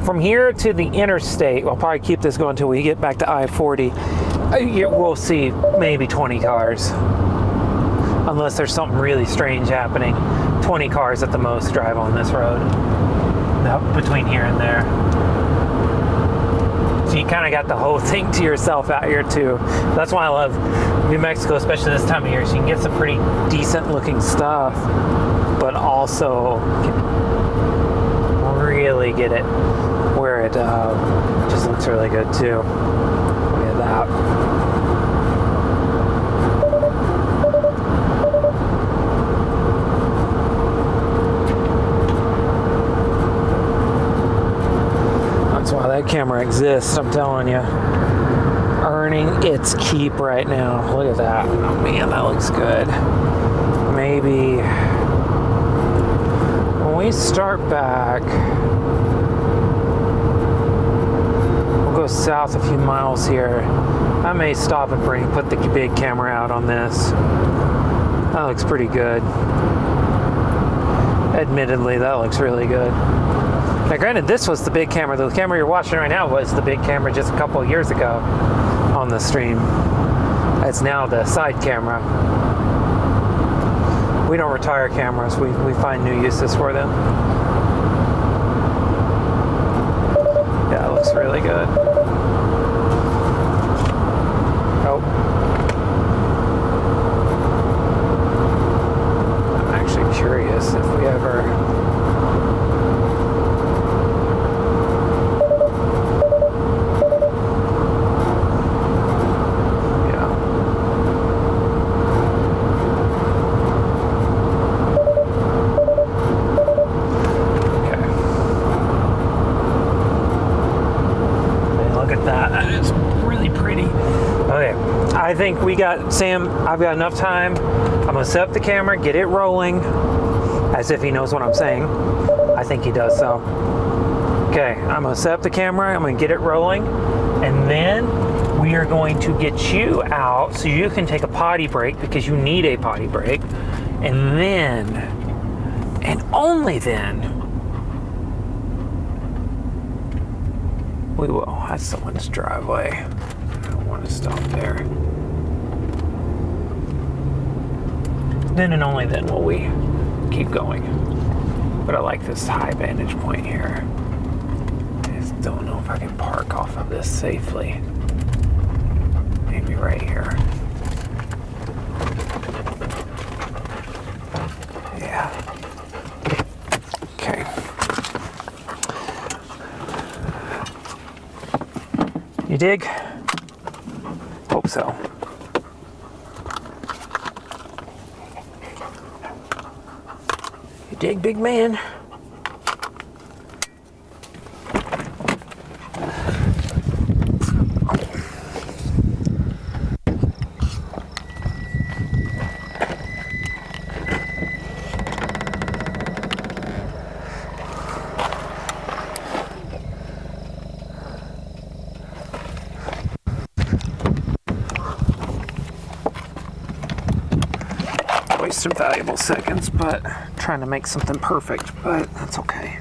from here to the interstate. We'll probably keep this going until we get back to I-40. We'll see maybe 20 cars. Unless there's something really strange happening. 20 cars at the most drive on this road. Between here and there. So you kind of got the whole thing to yourself out here too. That's why I love New Mexico, especially this time of year. So you can get some pretty decent looking stuff, but also really get it where it just looks really good too. Look at that. That's why that camera exists, I'm telling you. Earning its keep right now. Look at that. Oh man, that looks good. Maybe when we start back, we'll go south a few miles here. I may stop and put the big camera out on this. That looks pretty good. Admittedly, that looks really good. Now granted, this was the big camera. The camera you're watching right now was the big camera just a couple of years ago on the stream. It's now the side camera. We don't retire cameras. We find new uses for them. Yeah, it looks really good. Oh. I'm actually curious if we ever... I think we got, Sam, I've got enough time. I'm gonna set up the camera, get it rolling, as if he knows what I'm saying. I think he does, so. Okay, I'm gonna set up the camera, I'm gonna get it rolling, and then we are going to get you out so you can take a potty break, because you need a potty break. And then, and only then, we will. That's someone's driveway. I don't want to stop there. Then and only then will we keep going. But I like this high vantage point here. I just don't know if I can park off of this safely. Maybe right here. Yeah. Okay. You dig? Hope so. You dig, big man? Some valuable seconds, but trying to make something perfect, but that's okay.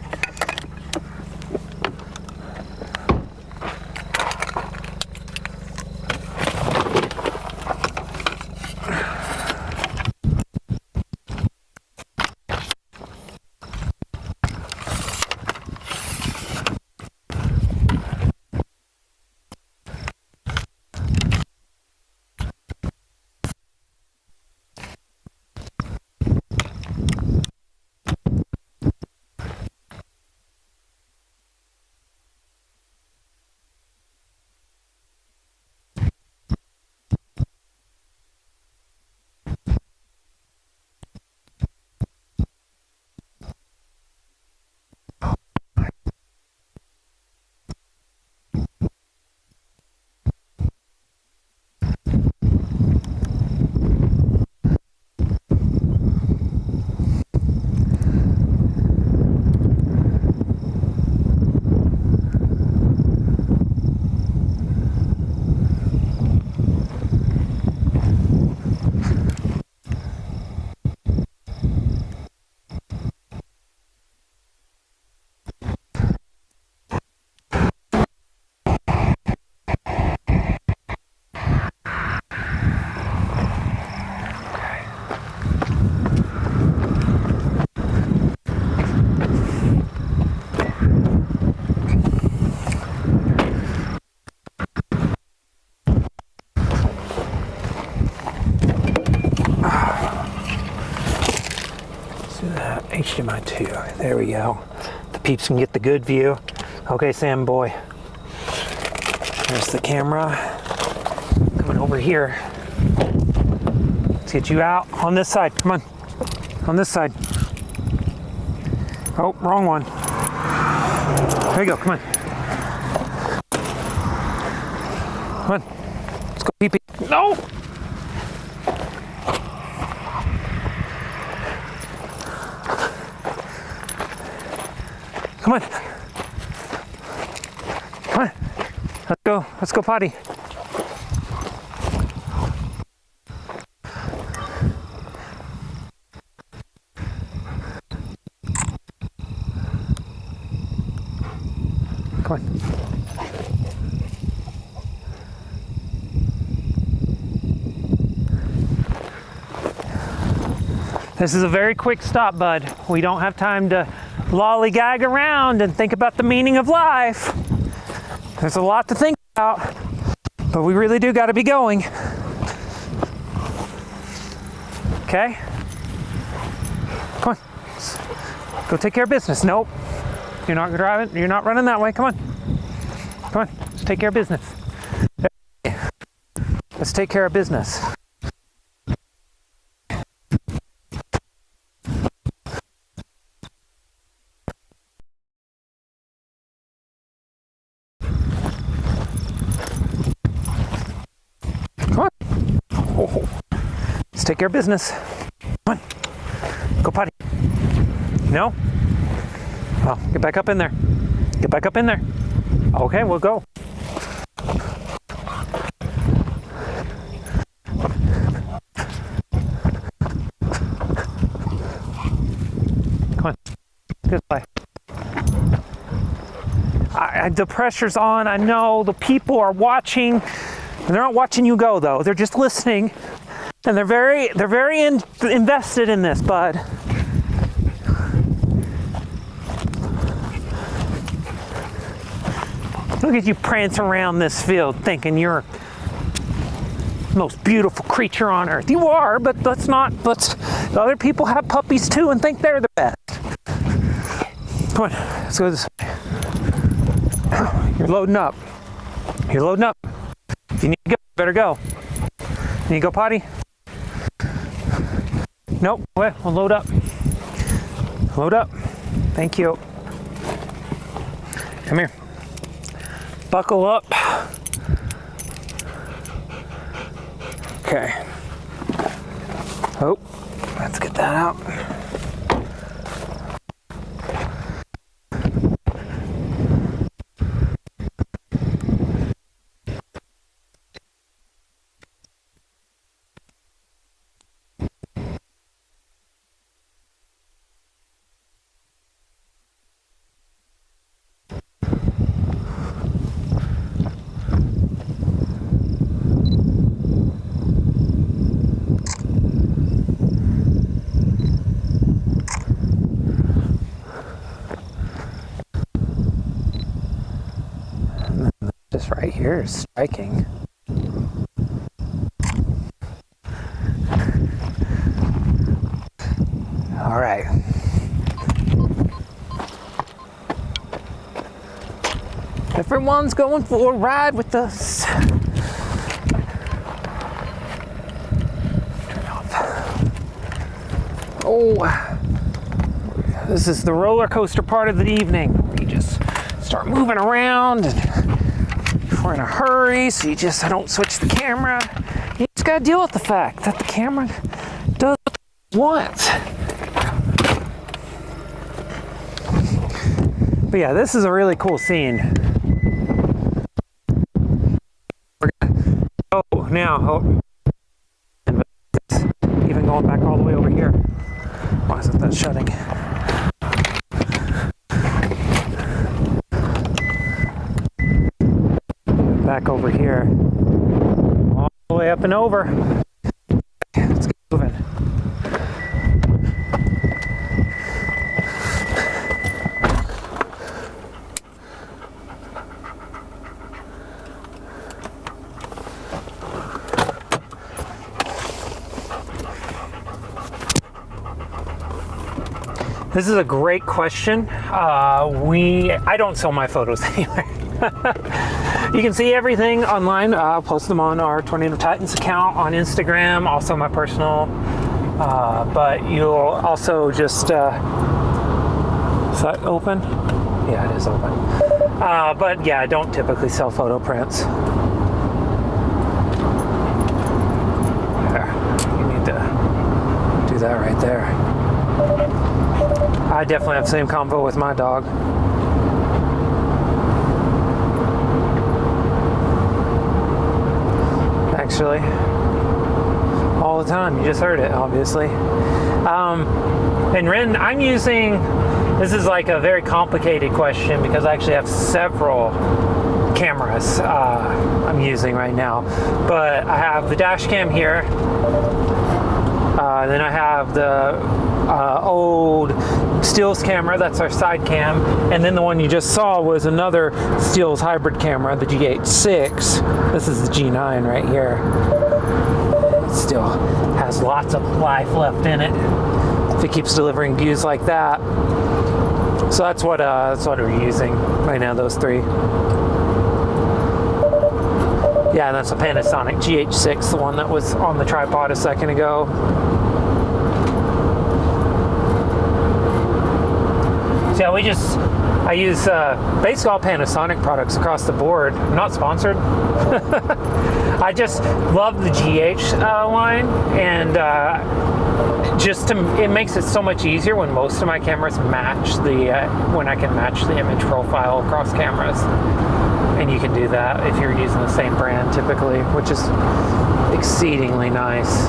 HDMI 2. There we go. The peeps can get the good view. Okay, Sam boy. There's the camera. Coming over here. Let's get you out on this side. Come on. On this side. Oh, wrong one. There you go. Come on. Come on. Let's go pee pee. No! Come on. Come on. Let's go. Let's go potty. Come on. This is a very quick stop, bud. We don't have time to lollygag around and think about the meaning of life. There's a lot to think about, but we really do got to be going. Okay? Come on. Go take care of business. Nope. You're not driving. You're not running that way. Come on. Come on. Let's take care of business. Let's take care of business. Come on. Let's take care of business. Come on. Go potty. No? Oh, get back up in there. Get back up in there. Okay, we'll go. Come on. Goodbye. The pressure's on. I know the people are watching. They're not watching you go though. They're just listening, and they're very invested in this, bud. Look at you prancing around this field, thinking you're the most beautiful creature on earth. You are, but that's not. But other people have puppies too and think they're the best. Come on, let's go this way. You're loading up. You're loading up. If you need to go, better go. You need to go potty? Nope. Wait, we'll load up. Load up. Thank you. Come here. Buckle up. Okay. Oh, let's get that out. This right here is striking. All right. Everyone's going for a ride with us. Turn off. Oh, this is the roller coaster part of the evening. You just start moving around and we're in a hurry, so I don't switch the camera. You just gotta deal with the fact that the camera does what it wants. But yeah, this is a really cool scene. We're gonna go now. Even going back all the way over here. Why isn't that shutting? Back over here, all the way up and over. Let's get moving. This is a great question. I don't sell my photos anywhere. You can see everything online. I'll post them on our Tornado Titans account on Instagram, also my personal. But you'll also just, is that open? Yeah, it is open. But yeah, I don't typically sell photo prints. There, you need to do that right there. I definitely have the same combo with my dog. Actually, all the time. You just heard it, obviously. And Ren, I'm using, this is like a very complicated question because I actually have several cameras I'm using right now. But I have the dash cam here. Then I have the old Steels camera, that's our side cam, and then the one you just saw was another Steels hybrid camera, the G8-6. This is the G9 right here. It still has lots of life left in it if it keeps delivering views like that. So that's what we're using right now, those three. Yeah, and that's a Panasonic G8-6, the one that was on the tripod a second ago. So yeah, I use basically all Panasonic products across the board. I'm not sponsored. I just love the GH line, and it makes it so much easier when most of my cameras match when I can match the image profile across cameras. And you can do that if you're using the same brand typically, which is exceedingly nice.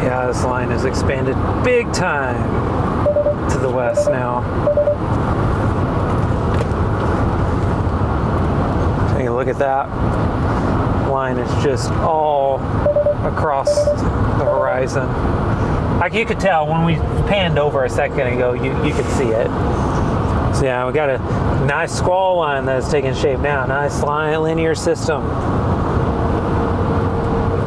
Yeah, this line has expanded big time to the west now. Take a look at that. Line is just all across the horizon. Like you could tell when we panned over a second ago, you could see it. So yeah, we got a nice squall line that's taking shape now. Nice line, linear system.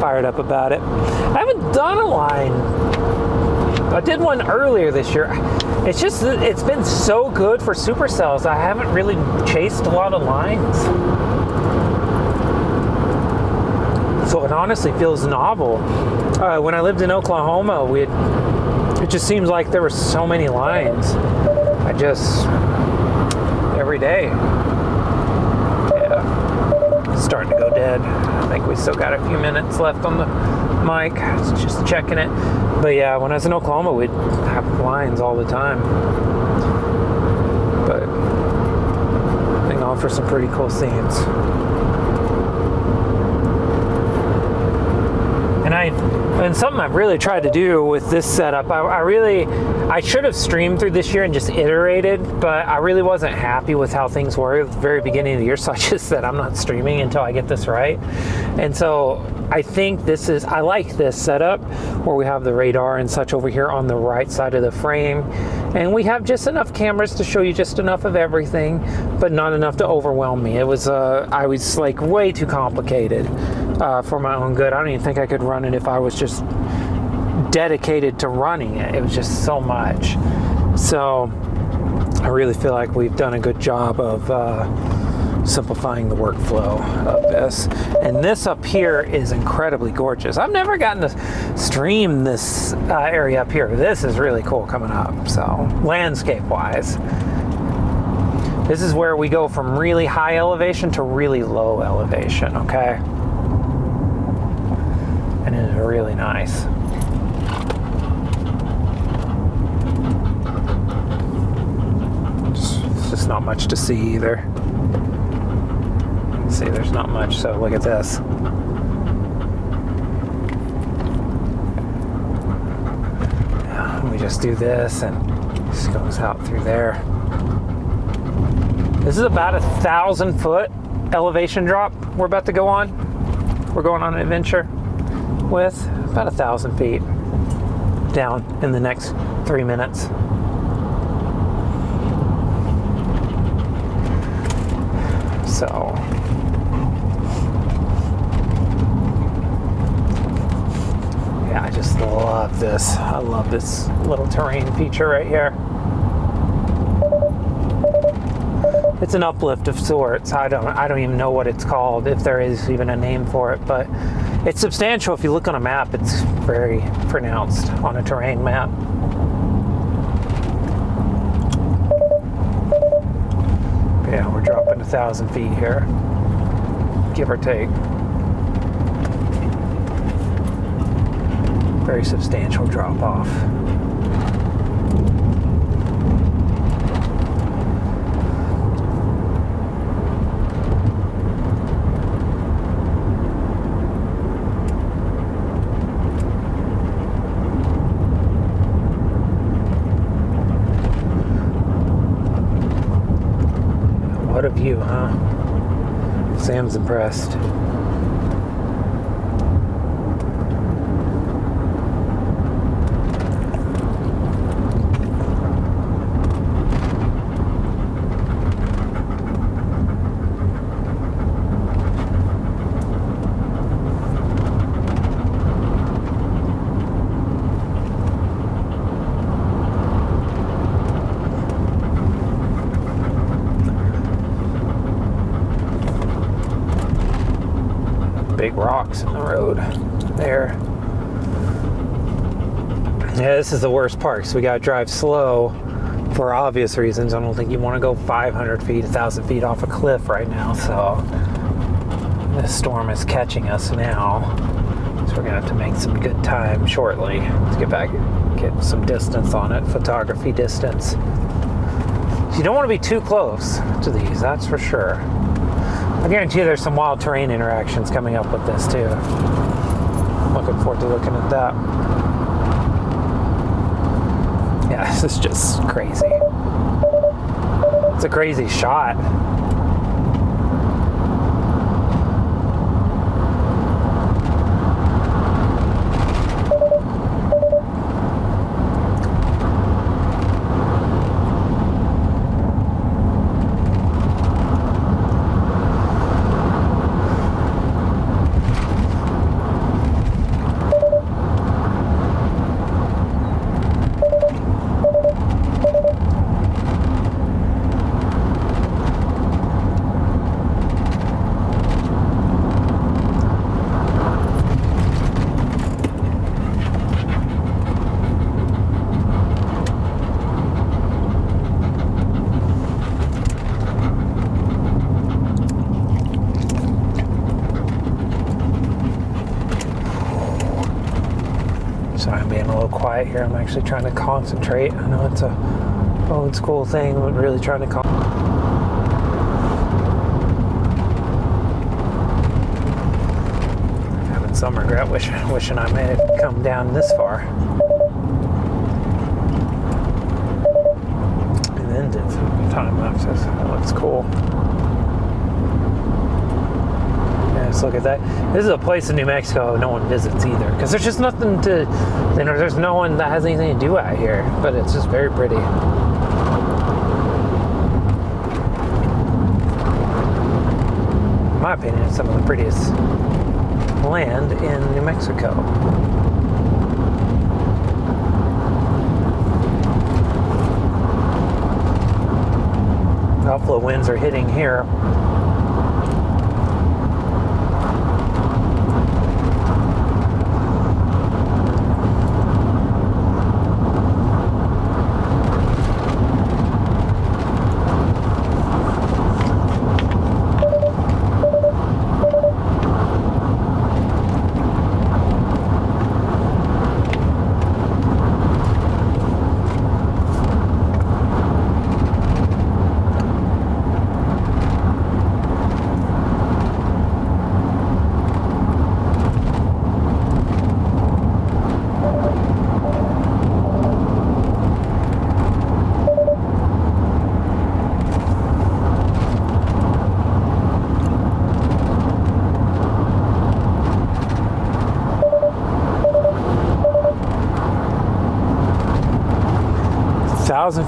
Fired up about it. I haven't done a line. I did one earlier this year. It's been so good for Supercells. I haven't really chased a lot of lines. So it honestly feels novel. When I lived in Oklahoma, it just seems like there were so many lines. Every day. Yeah. It's starting to go dead. I think we still got a few minutes left on the mic. Just checking it. But yeah, when I was in Oklahoma, we'd have lines all the time. But they offer some pretty cool scenes. And something I've really tried to do with this setup, I should have streamed through this year and just iterated, but I really wasn't happy with how things were at the very beginning of the year, so I just said I'm not streaming until I get this right. And so I think I like this setup where we have the radar and such over here on the right side of the frame, and we have just enough cameras to show you just enough of everything, but not enough to overwhelm me. I was like way too complicated for my own good. I don't even think I could run it if I was just dedicated to running it. It was just so much. So I really feel like we've done a good job of simplifying the workflow of this. And this up here is incredibly gorgeous. I've never gotten to stream this area up here. This is really cool coming up. So landscape wise, this is where we go from really high elevation to really low elevation, okay? And it is really nice. It's just not much to see either. See, there's not much, so look at this. Yeah, we just do this and this goes out through there. This is about 1,000-foot elevation drop we're about to go on. We're going on an adventure with about 1,000 feet down in the next 3 minutes. So yeah, I just love this. I love this little terrain feature right here. It's an uplift of sorts. I don't even know what it's called, if there is even a name for it, but it's substantial. If you look on a map, it's very pronounced on a terrain map. Yeah, we're dropping 1,000 feet here, give or take. Very substantial drop off. What a view, huh? Sam's impressed. Big rocks in the road there. Yeah, this is the worst part, so we gotta drive slow for obvious reasons, I don't think you want to go 500 feet, 1,000 feet off a cliff right now. So this storm is catching us now. So we're going to have to make some good time shortly to get back, get some distance on it, photography distance. You don't want to be too close to these, that's for sure. I guarantee you there's some wild terrain interactions coming up with this too. Looking forward to looking at that. Yeah, this is just crazy. It's a crazy shot. Sorry, I'm being a little quiet here. I'm actually trying to concentrate. I know it's a old school thing, but really trying to having some regret wishing I may have come down this far. And then did some time lapses. That looks cool. Just look at that. This is a place in New Mexico no one visits either, because there's just nothing to, you know, there's no one that has anything to do out here, but it's just very pretty. In my opinion, it's some of the prettiest land in New Mexico. Outflow winds are hitting here.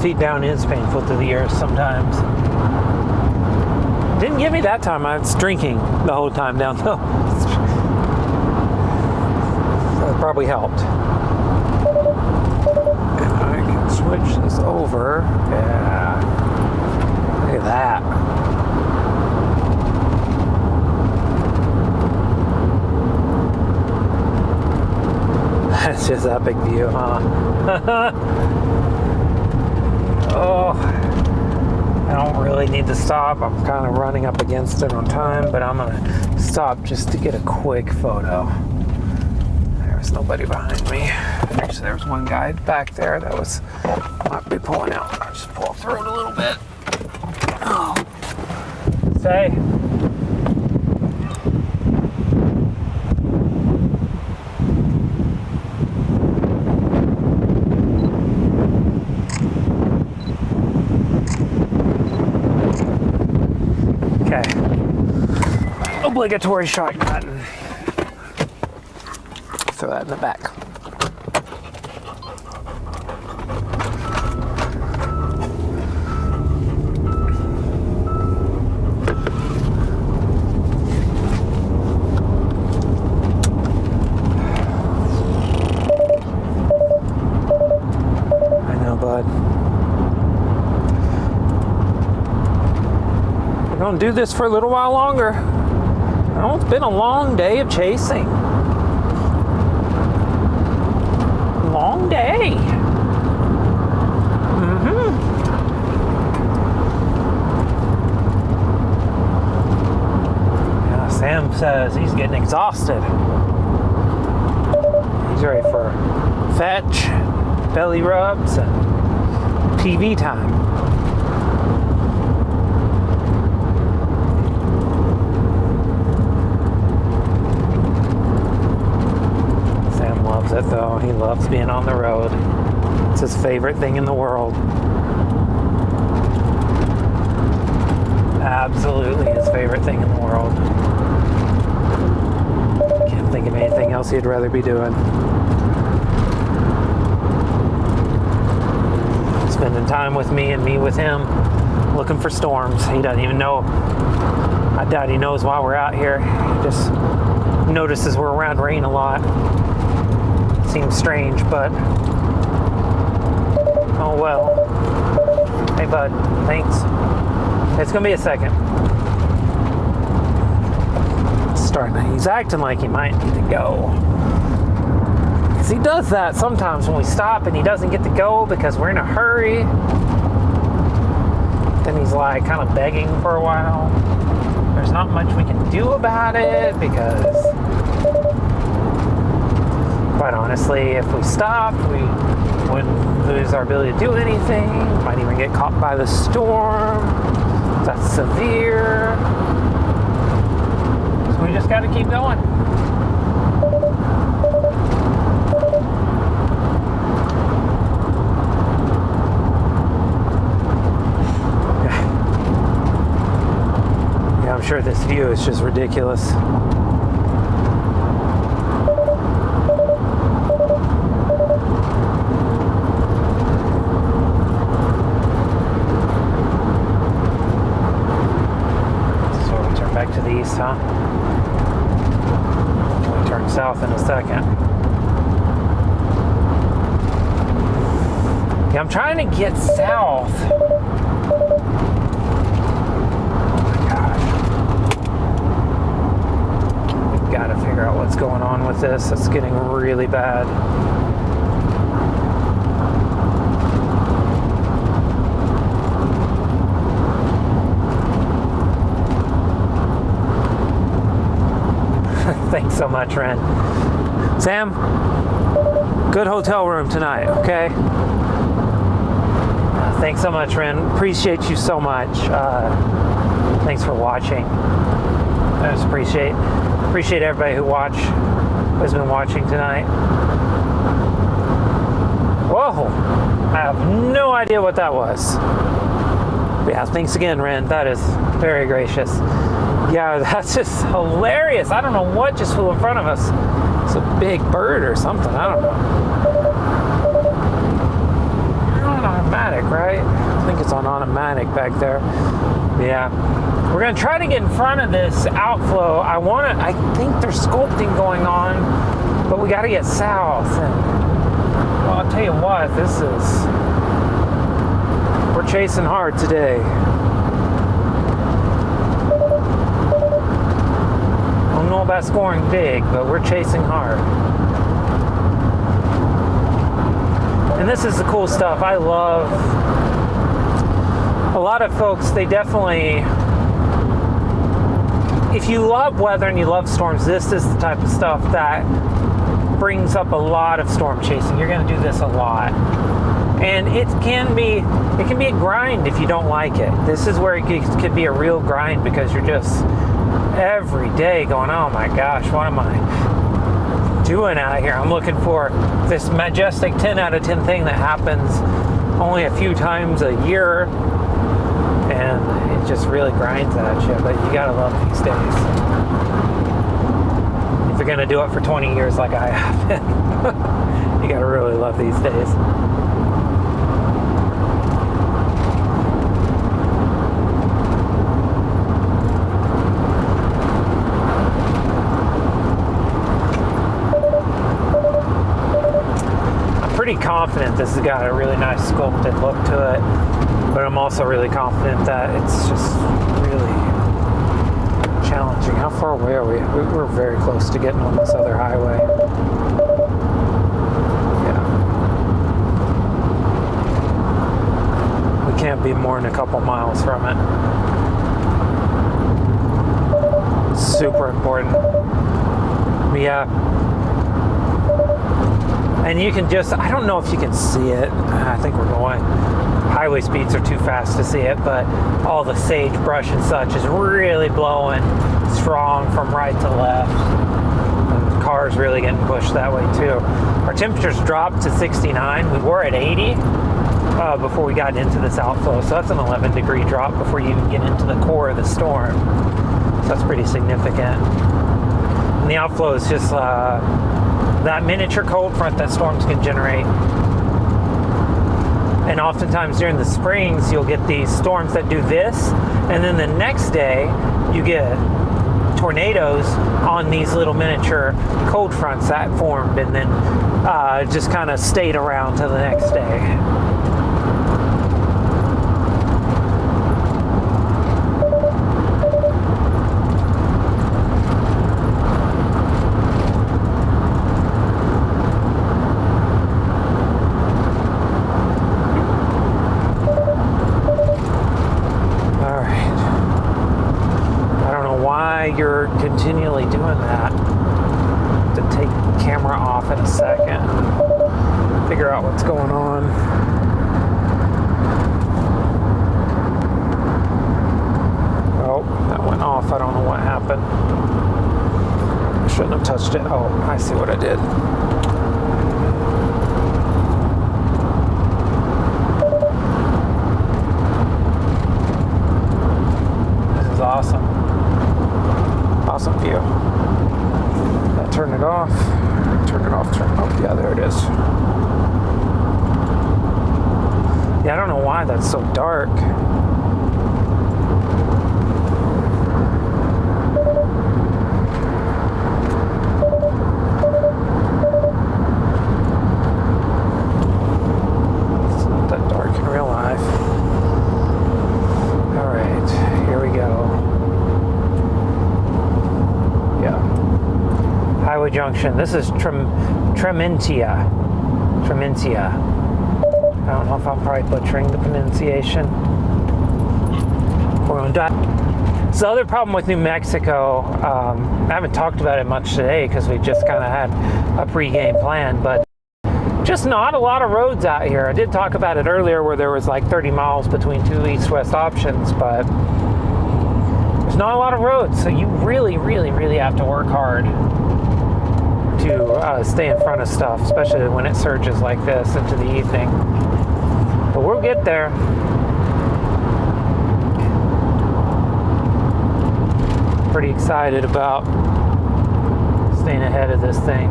Feet down is painful through the ears sometimes. Didn't get me that time. I was drinking the whole time down though. That probably helped. And I can switch this over. Yeah. Look at that. That's just epic view, huh? Oh, I don't really need to stop. I'm kind of running up against it on time, but I'm gonna stop just to get a quick photo. There's nobody behind me. Actually, there was one guy back there that might be pulling out. I'll just pull up the road a little bit. Oh, say. Obligatory shotgun. Throw that in the back. I know, bud. We're gonna do this for a little while longer. Oh, it's been a long day of chasing. Long day. Mm-hmm. Sam says he's getting exhausted. He's ready for fetch, belly rubs, and TV time. Sam loves it though. He loves being on the road. It's his favorite thing in the world. Absolutely his favorite thing in the world. Can't think of anything else he'd rather be doing. Spending time with me and me with him, looking for storms. He doesn't even know. I doubt he knows why we're out here. He just notices we're around rain a lot. Seems strange, but oh well. Hey bud, thanks. It's gonna be a second. He's acting like he might need to go. Because he does that sometimes when we stop and he doesn't get to go because we're in a hurry. Then he's like kind of begging for a while. There's not much we can do about it because, quite honestly, if we stopped, we wouldn't lose our ability to do anything. Might even get caught by the storm. That's severe. So we just got to keep going. Yeah, I'm sure this view is just ridiculous. To the east, huh? We'll turn south in a second. Yeah, I'm trying to get south. Oh my gosh. We've got to figure out what's going on with this. It's getting really bad. Thanks so much, Ren. Sam, good hotel room tonight, okay? Thanks so much, Ren. Appreciate you so much. Thanks for watching. I just appreciate everybody who's been watching tonight. Whoa! I have no idea what that was. But yeah, thanks again, Ren. That is very gracious. Yeah, that's just hilarious. I don't know what just flew in front of us. It's a big bird or something. I don't know. You're on automatic, right? I think it's on automatic back there. Yeah. We're going to try to get in front of this outflow. I think there's sculpting going on, but we got to get south. And, well, I'll tell you what, we're chasing hard today. Don't know about scoring big, but we're chasing hard. And this is the cool stuff. I love a lot of folks, they definitely, if you love weather and you love storms, this is the type of stuff that brings up a lot of storm chasing. You're going to do this a lot. And it can be a grind if you don't like it. This is where it could be a real grind because you're just every day going, oh my gosh, what am I doing out here? I'm looking for this majestic 10 out of 10 thing that happens only a few times a year, and it just really grinds at you. But you gotta love these days if you're gonna do it for 20 years like I have been. You gotta really love these days. Pretty confident this has got a really nice sculpted look to it, but I'm also really confident that it's just really challenging. How far away are we? We're very close to getting on this other highway. Yeah. We can't be more than a couple miles from it. Super important. Yeah. And you can just, I don't know if you can see it. I think we're going. Highway speeds are too fast to see it, but all the sagebrush and such is really blowing strong from right to left. And the car's really getting pushed that way too. Our temperatures dropped to 69. We were at 80 before we got into this outflow. So that's an 11-degree drop before you even get into the core of the storm. So that's pretty significant. And the outflow is just that miniature cold front that storms can generate. And oftentimes during the springs, you'll get these storms that do this, and then the next day, you get tornadoes on these little miniature cold fronts that formed, and then just kind of stayed around till the next day. You're continually doing that. To take the camera off in a second, figure out what's going on. Oh, that went off. I don't know what happened. I shouldn't have touched it. Oh, I see what I did. This is awesome. Awesome view. Turn it off. Turn it off. Turn it off. Yeah, there it is. Yeah, I don't know why that's so dark. It's not that dark in real life. All right, here we go. Highway junction. This is Trementia. Trementia. I don't know if I'm probably butchering the pronunciation. We're going to die. So the other problem with New Mexico, I haven't talked about it much today because we just kind of had a pre-game plan, but just not a lot of roads out here. I did talk about it earlier where there was like 30 miles between two east-west options, but there's not a lot of roads, so you really, really, really have to work hard to stay in front of stuff, especially when it surges like this into the evening. But we'll get there. Pretty excited about staying ahead of this thing.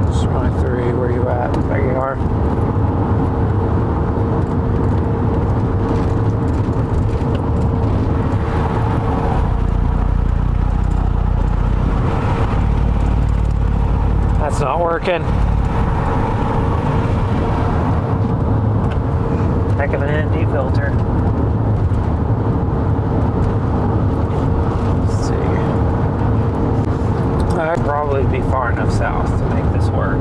Just running through. Where you at? There you are. That's not working. Heck of an ND filter. Let's see. I'd probably be far enough south to make this work.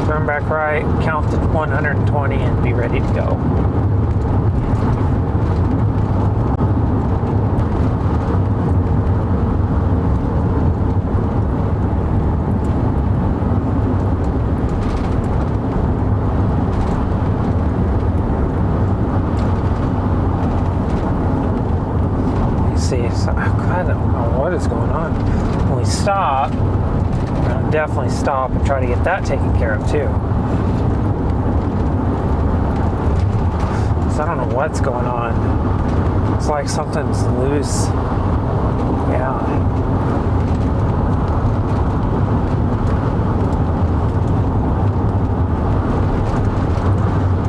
Turn back right, count to 120 and be ready to go. I don't know what is going on. When we stop, we're going to definitely stop and try to get that taken care of too. So I don't know what's going on. It's like something's loose. Yeah.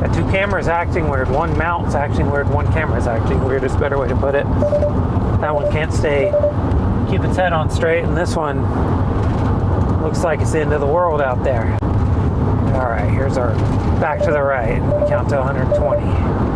Got two cameras acting weird. One mount's acting weird. One camera's acting weird is a better way to put it. That one can't keep its head on straight, and this one looks like it's the end of the world out there. All right, here's our back to the right. We count to 120.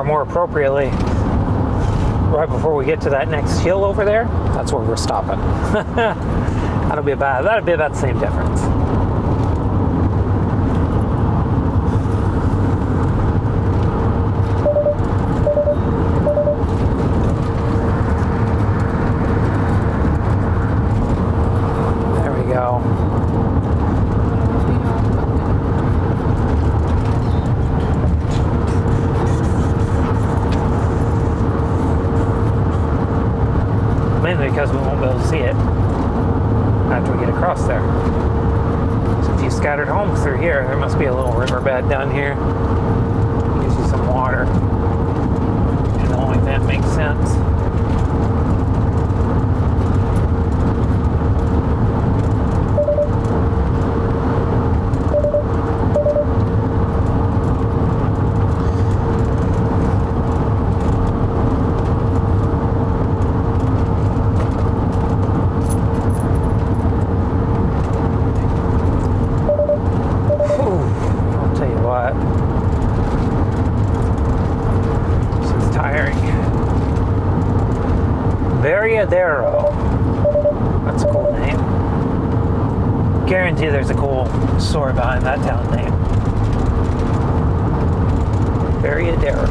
or more appropriately, right before we get to that next hill over there, that's where we're stopping. That'd be about the same difference. There we go. Mainly because we won't be able to see it after we get across there. There's a few scattered homes through here. There must be a little riverbed down here. Gives you some water. And only that makes sense. That's a cool name. Guarantee there's a cool story behind that town name. Variadero.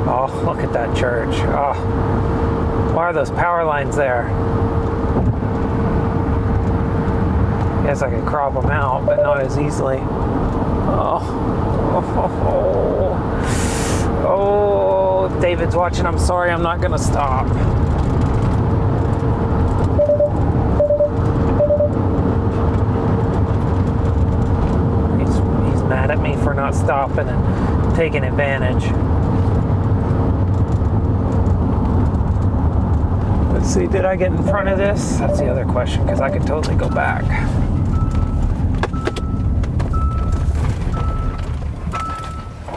Oh, look at that church. Oh, why are those power lines there? Guess I could crop them out, but not as easily. Oh, if David's watching, I'm sorry, I'm not gonna stop. He's mad at me for not stopping and taking advantage. Let's see, did I get in front of this? That's the other question, because I could totally go back.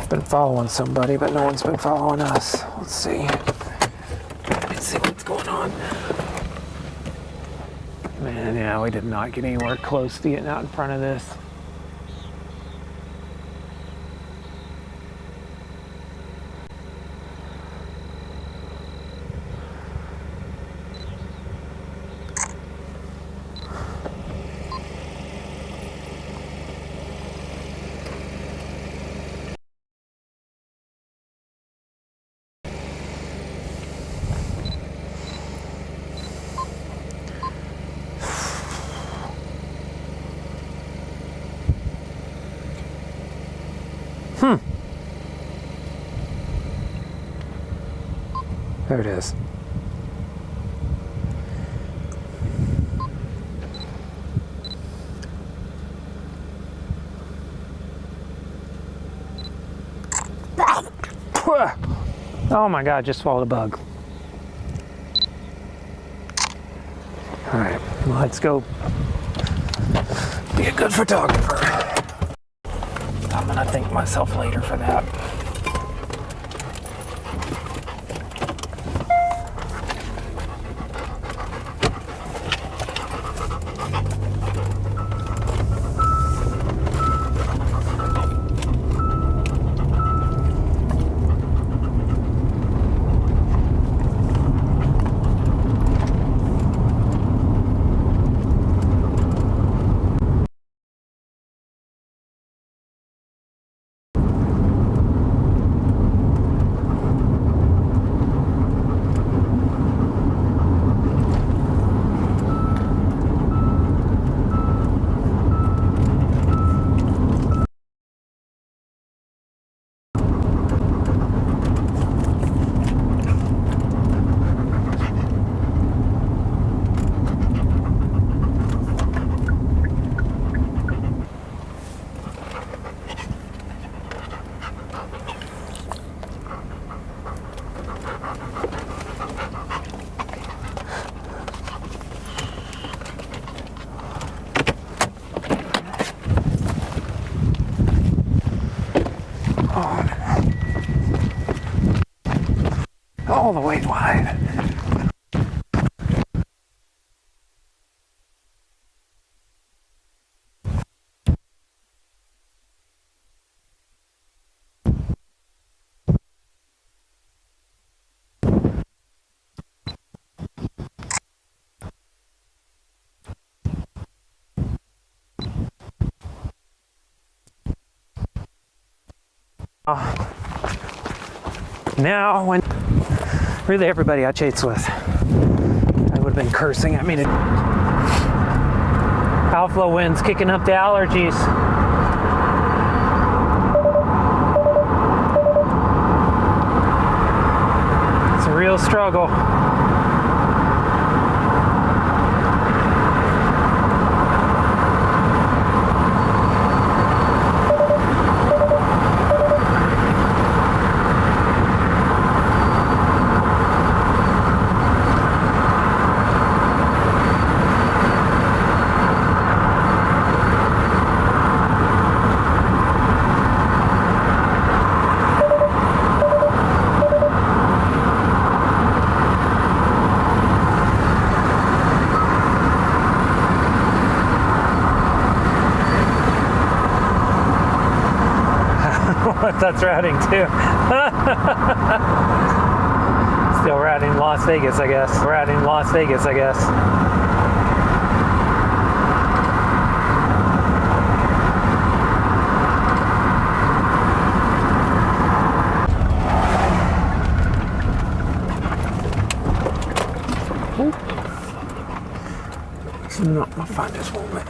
Been following somebody, but no one's been following us. Let's see. Let's see what's going on. Man, yeah, we did not get anywhere close to getting out in front of this. There it is. Oh my God, just swallowed a bug. All right, let's go be a good photographer. I'm gonna thank myself later for that. All the way wide. Now, when really everybody I chased with, I would have been cursing at me to. Outflow winds kicking up the allergies. It's a real struggle. That's routing too. Still routing Las Vegas, I guess. Routing Las Vegas, I guess. It's not my finest moment.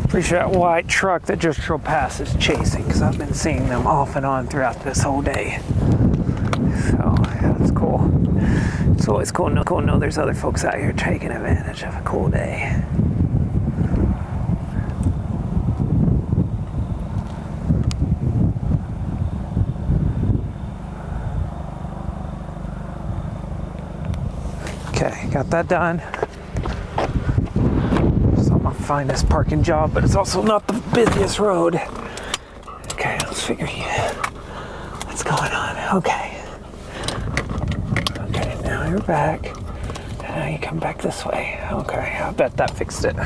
Pretty sure that white truck that just drove past is chasing, because I've been seeing them off and on throughout this whole day. So that's cool. It's always cool to know there's other folks out here taking advantage of a cool day. Okay, got that done. Finest parking job, but it's also not the busiest road. Okay, let's figure what's going on. Okay, now you're back. Now you come back this way. Okay, I bet that fixed it.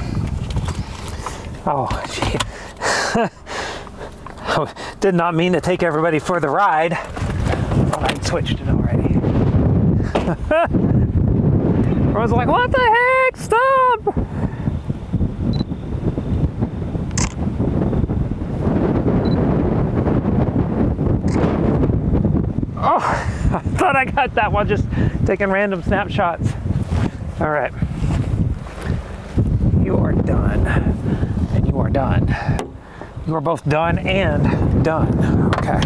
Oh, gee. Did not mean to take everybody for the ride. Thought I'd switched it already. Everyone's like, what the heck? Stop! Oh, I thought I got that while just taking random snapshots. All right. You are done. And you are done. You are both done and done. Okay.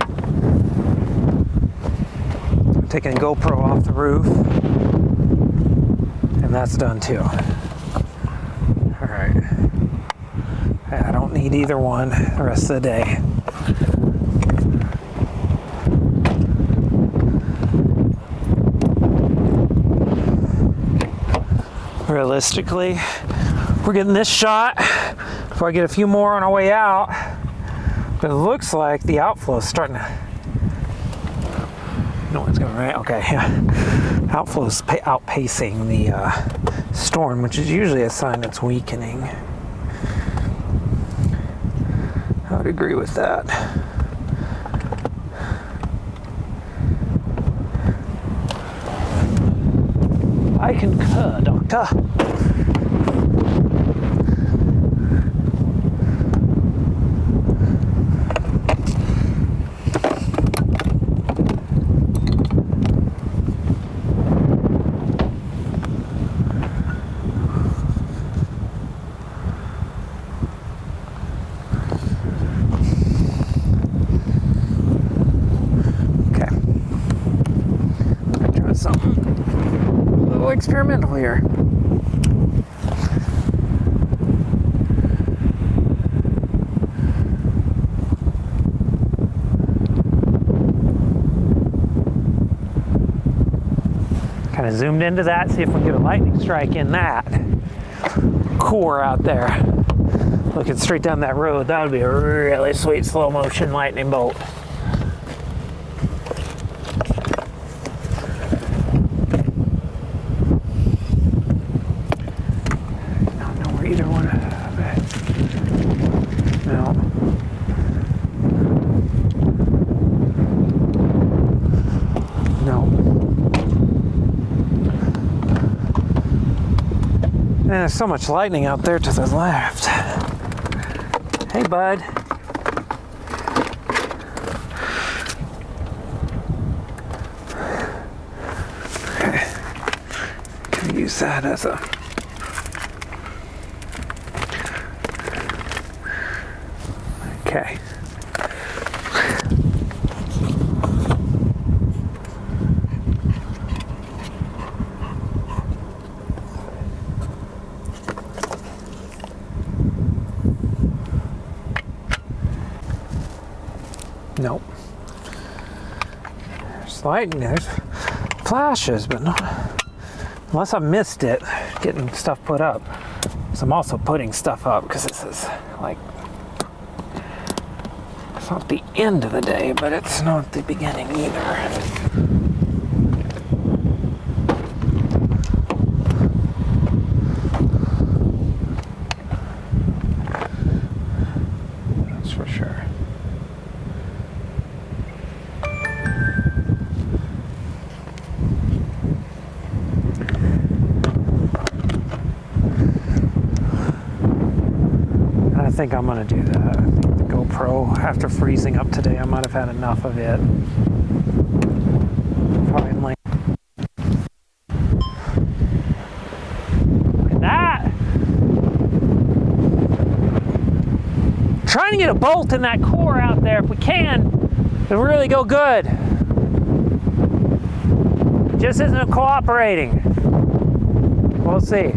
I'm taking a GoPro off the roof. And that's done too. All right. I don't need either one the rest of the day. Realistically, we're getting this shot before I get a few more on our way out. But it looks like the outflow is starting to. No one's going right. Okay, yeah. Outflow is outpacing the storm, which is usually a sign it's weakening. I would agree with that. I concur, Doctor. Okay. Try something a little experimental here. Kind of zoomed into that, see if we can get a lightning strike in that core out there. Looking straight down that road, that would be a really sweet slow motion lightning bolt. I don't know where either one of it. No. No. Man, there's so much lightning out there to the left. Hey, bud. Okay. Can use that as a... Okay. Nope. There's lightning, there's flashes, but not unless I missed it getting stuff put up. So I'm also putting stuff up because this is like, it's not the end of the day, but it's not the beginning either. That's for sure. I think I'm going to do that. I think the GoPro, after freezing up today, I might have had enough of it. Finally. Look at that! Trying to get a bolt in that core out there if we can. It'll really go good. Just isn't cooperating. We'll see.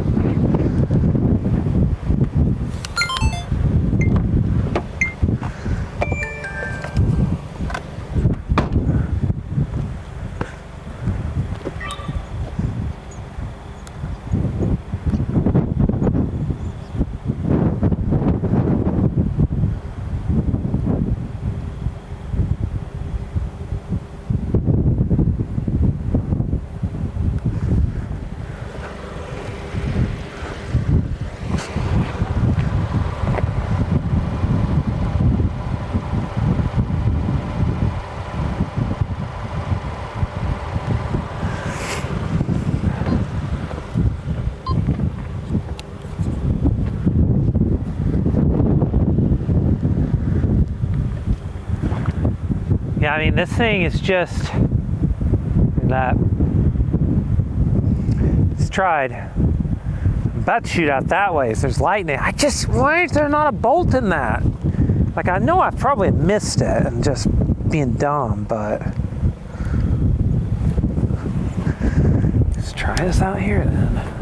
Yeah, I mean, this thing is just that. It's tried. I'm about to shoot out that way, so there's lightning. Why is there not a bolt in that? Like, I know I probably missed it and just being dumb, but let's try this out here then.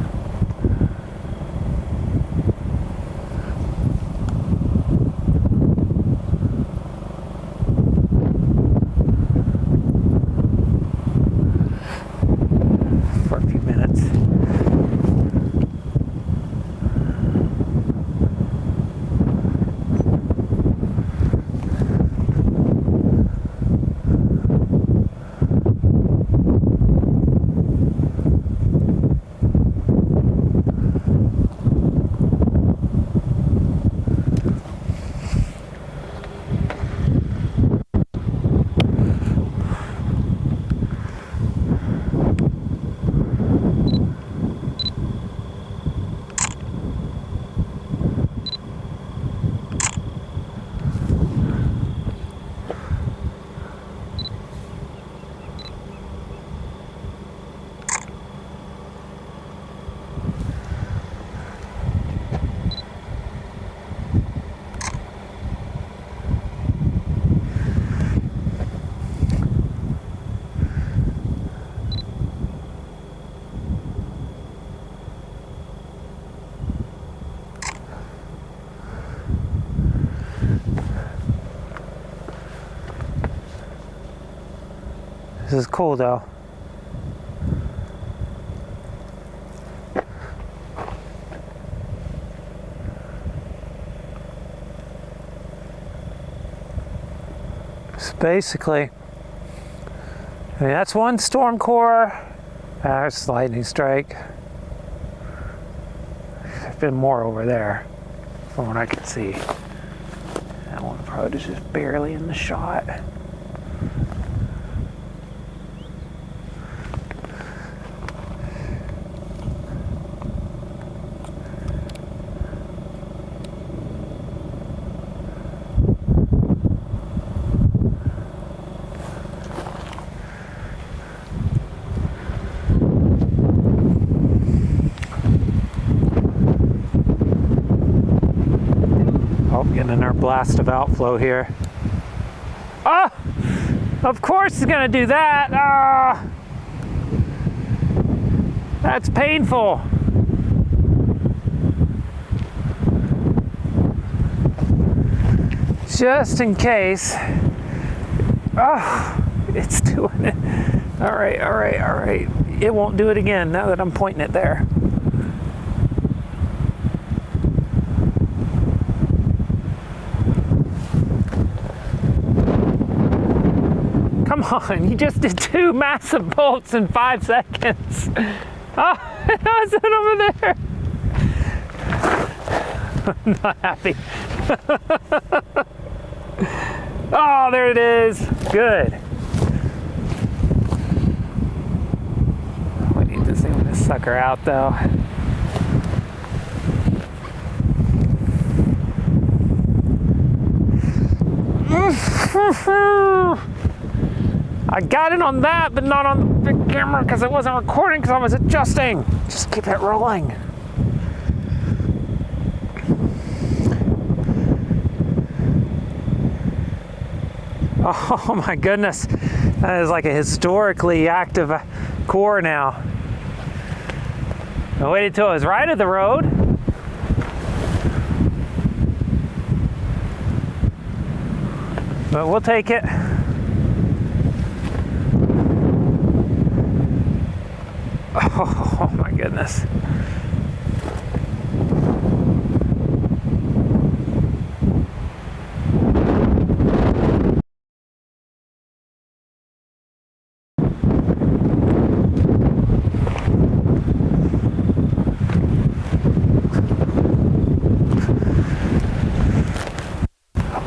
This is cool though. basically. I mean, that's one storm core. That's lightning strike. There's been more over there from what I can see. That one probably is just barely in the shot. Getting another blast of outflow here. Ah! Of course it's gonna do that. Ah! That's painful. Just in case. Ah! It's doing it. All right, all right, all right. It won't do it again now that I'm pointing it there. Come on, you just did 2 massive bolts in 5 seconds. Oh, how's it over there? I'm not happy. Oh, there it is. Good. We need to zoom this sucker out though. I got it on that, but not on the big camera because it wasn't recording because I was adjusting. Just keep it rolling. Oh my goodness. That is like a historically active core now. I waited till it was right at the road. But we'll take it. Oh my goodness.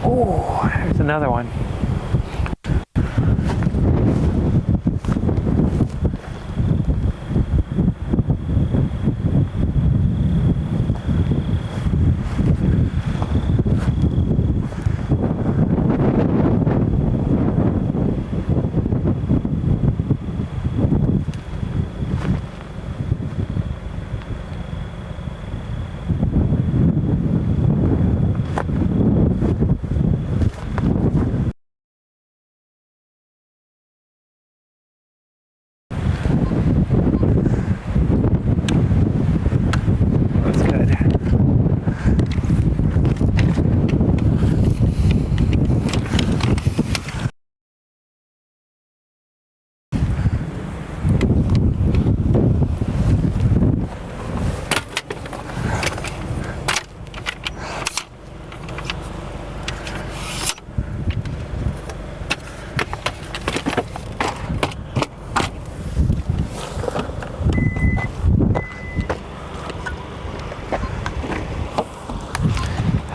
Oh, there's another one.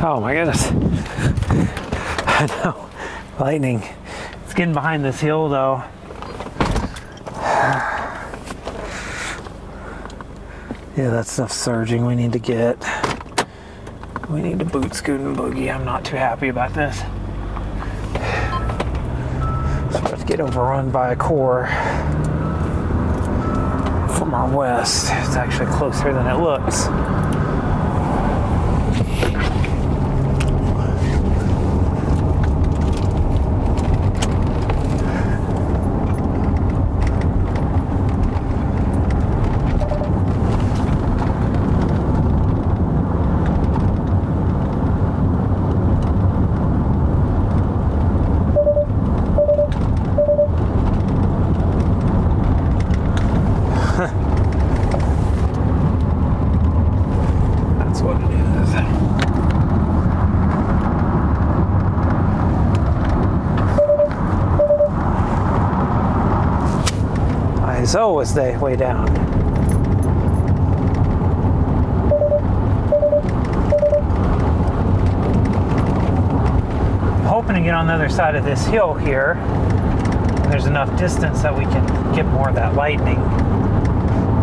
Oh my goodness. I know. Lightning. It's getting behind this hill though. Yeah, that stuff's surging. We need to boot scoot and boogie. I'm not too happy about this. So we're about to get overrun by a core from our west. It's actually closer than it looks. That's what it is. ISO was way down. I'm hoping to get on the other side of this hill here. There's enough distance that we can get more of that lightning.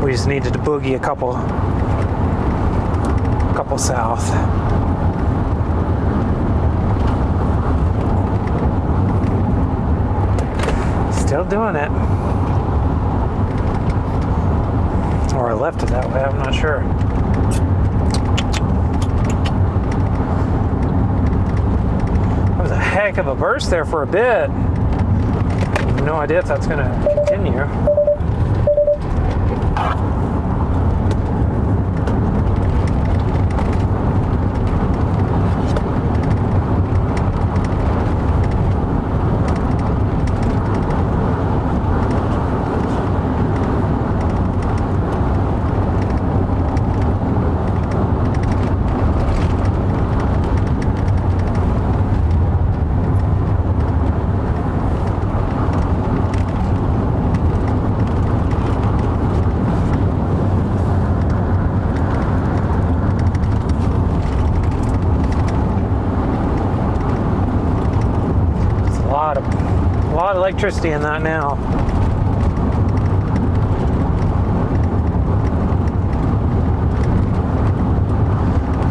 We just needed to boogie a couple south. Still doing it. Or I left it that way, I'm not sure. That was a heck of a burst there for a bit. No idea if that's going to continue. A lot of electricity in that now.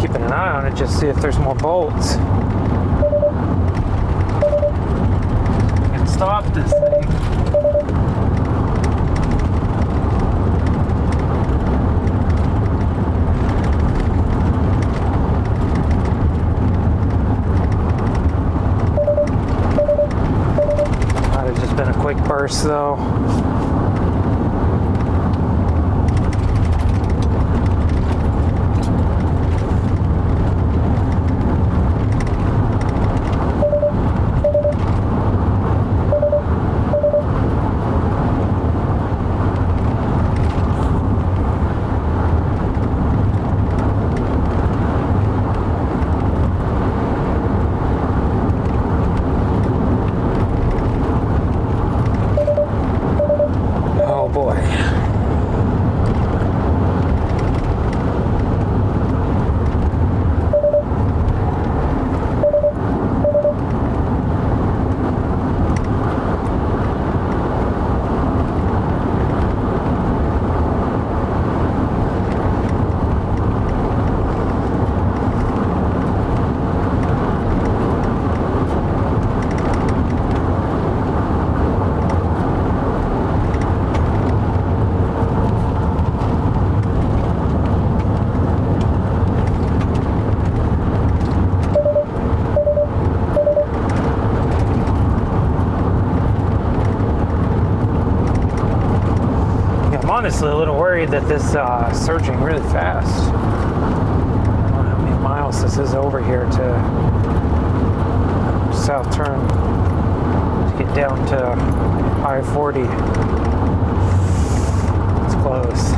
Keeping an eye on it, just see if there's more bolts. And stop this thing. Quick burst though. Honestly, a little worried that this surging really fast. I don't know how many miles this is over here to South Turn to get down to I-40. It's close.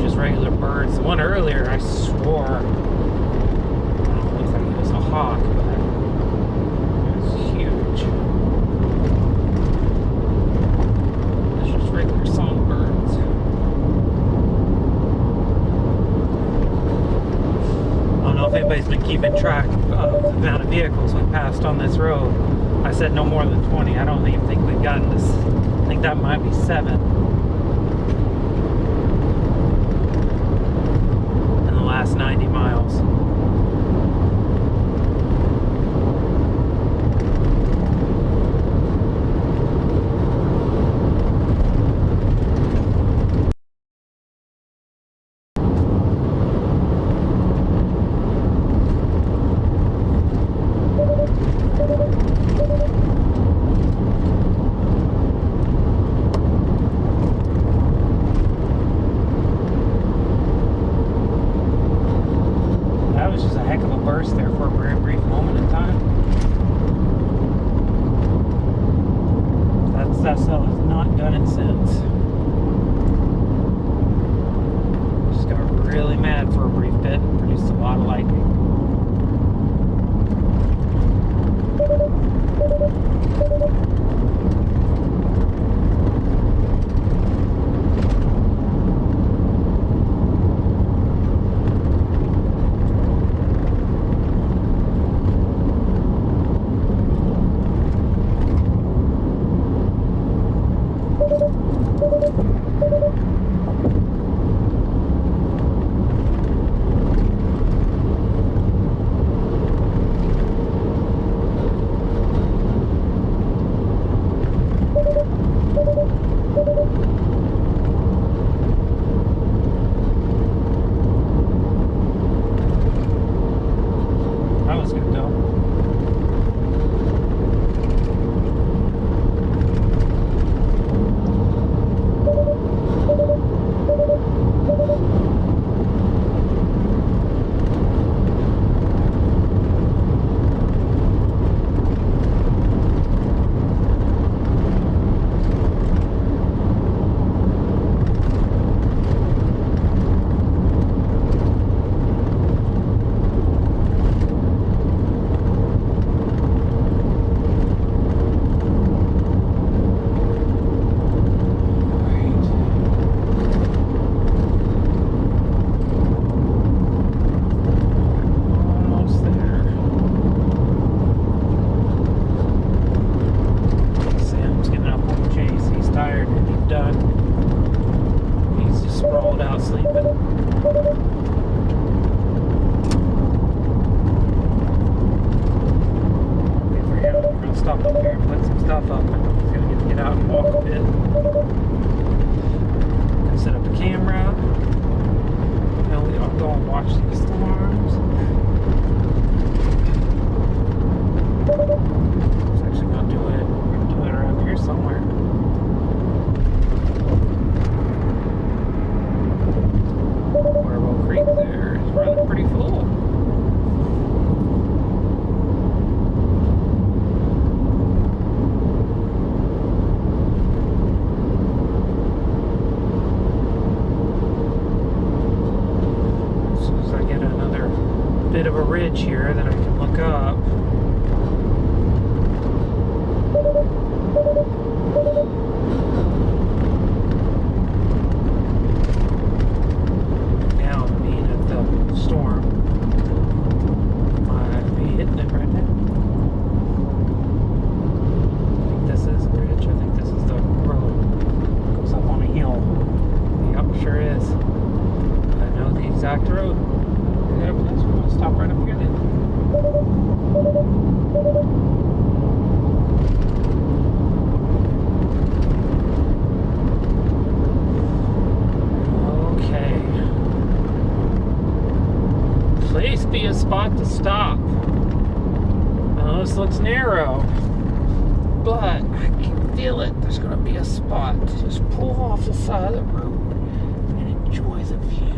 just regular birds. The one earlier, I swore, I don't know, it looked like it was a hawk, but it was huge. It's just regular songbirds. I don't know if anybody's been keeping track of the amount of vehicles we passed on this road. I said no more than 20. I don't even think we've gotten this. I think that might be 7 in the last 90 miles. There for a very brief moment in time. That cell has not done it since. Just got really mad for a brief bit and produced a lot of lightning. Bit of a ridge here that I can look up. Now, being at the storm, might be hitting it right now. I think this is a bridge. I think this is the road. It goes up on a hill. Yep, sure is. I know the exact road. We're going to stop right up here then. Okay. Please be a spot to stop. Now this looks narrow, but I can feel it. There's going to be a spot to just pull off the side of the road and enjoy the view.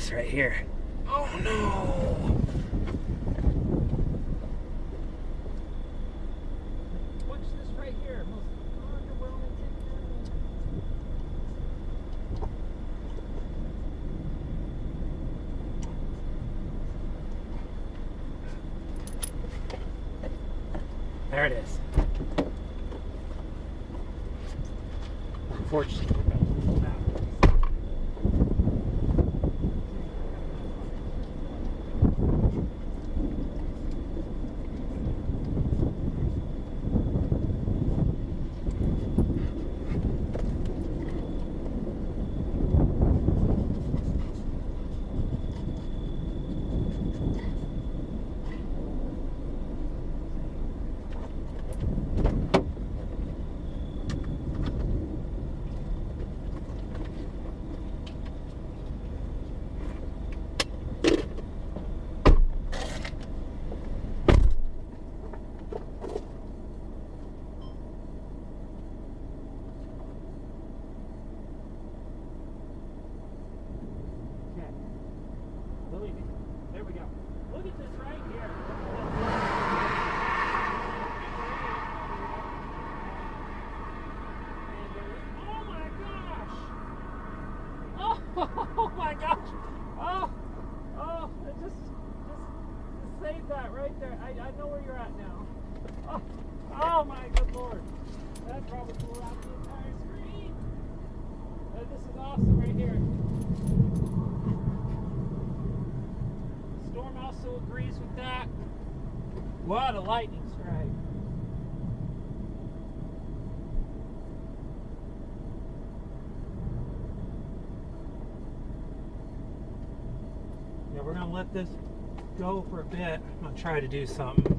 this right here. Oh no! Watch this right here. Most underwhelming takedown. There it is. Unfortunately. There we go. Look at this right here. Oh my gosh! Oh my gosh! Oh! Just save that right there. I know where you're at now. Oh my good lord! That probably blew out the entire screen. This is awesome right here. Storm also agrees with that. What a lightning strike. Yeah, we're gonna let this go for a bit. I'm gonna try to do something.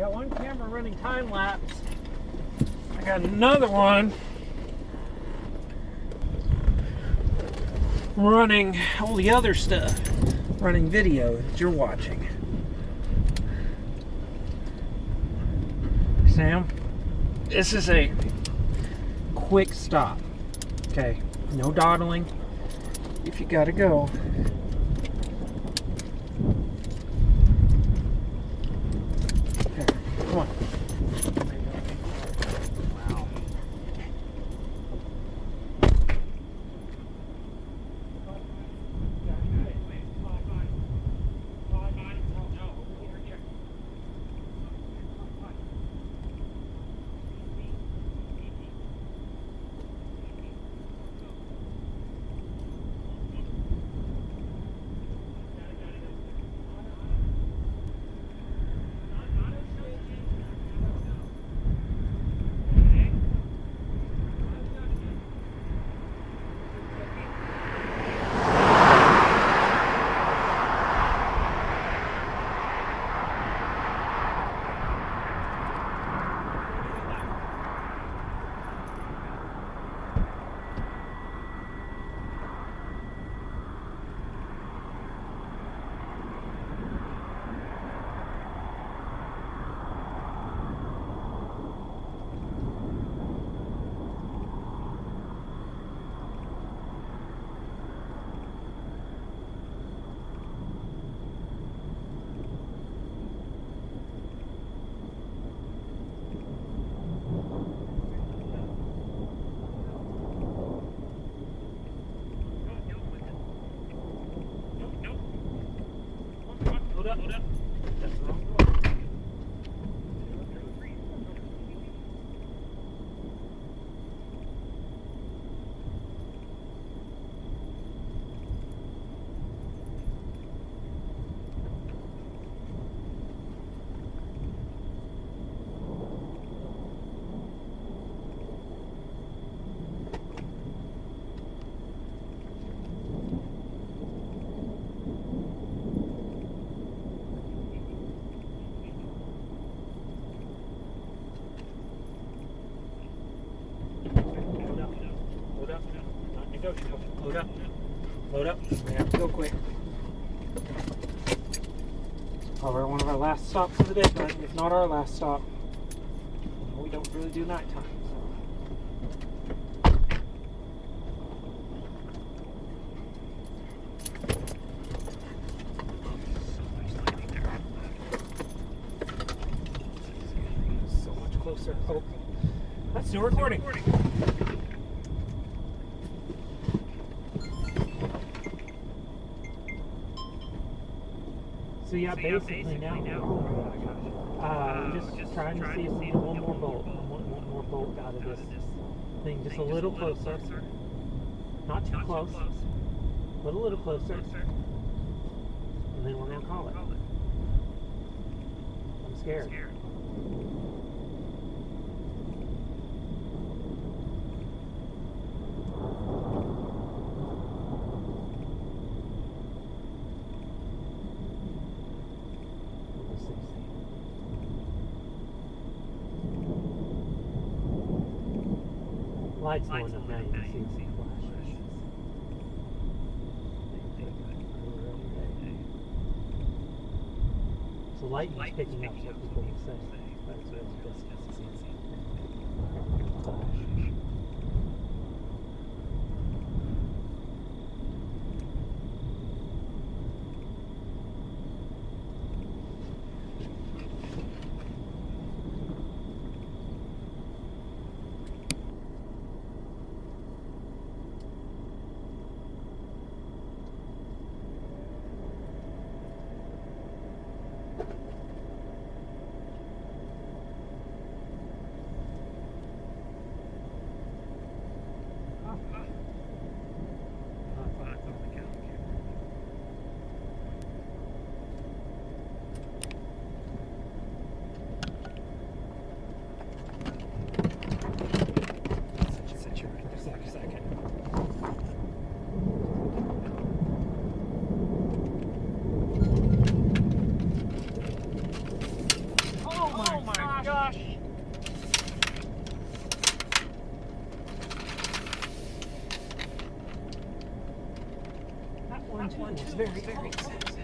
got one camera running time lapse. I got another one running all the other stuff, running video that you're watching. Sam, this is a quick stop. Okay, no dawdling. If you gotta go. Okay, come on. Wow. Hold up. That's the wrong door. Load up. We have to go quick. Probably one of our last stops of the day, but if not our last stop. We don't really do nighttime. So much closer. Oh, that's still recording. So yeah, basically now just trying to see if we can get one more bolt out of this thing, just a little closer, not too close, but a little closer, and then we're gonna call it. I'm scared. Lights going up now, you can see some flashes. So lightning's picking up what people will say. That's what it's just flash. one was very, very expensive.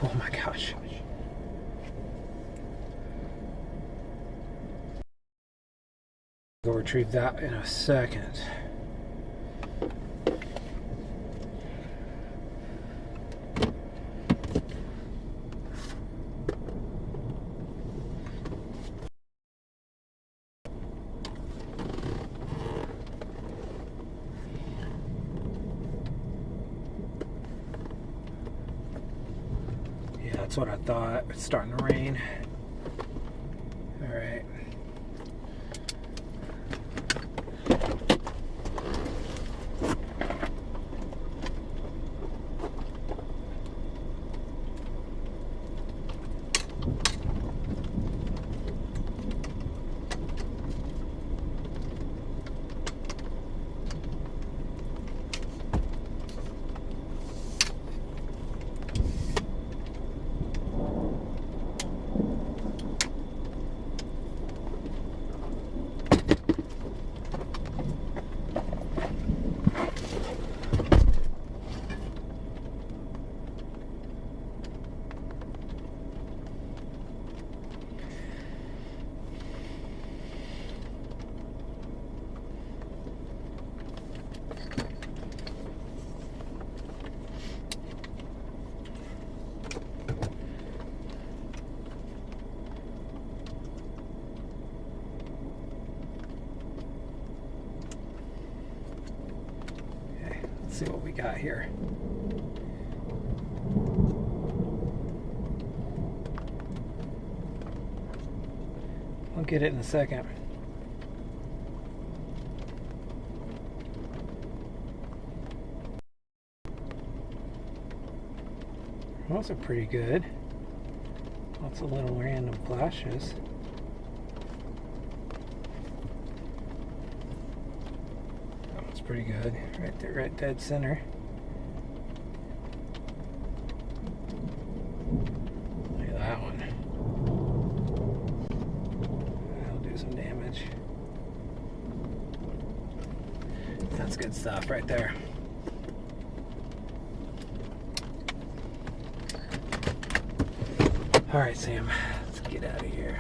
Oh my gosh. Go retrieve that in a second. Yeah, that's what I thought. It's starting to rain. All right. See what we got here. I'll get it in a second. Those are pretty good. Lots of little random flashes. Pretty good, right there, right dead center. Look at that one. That'll do some damage. That's good stuff right there. All right, Sam, let's get out of here.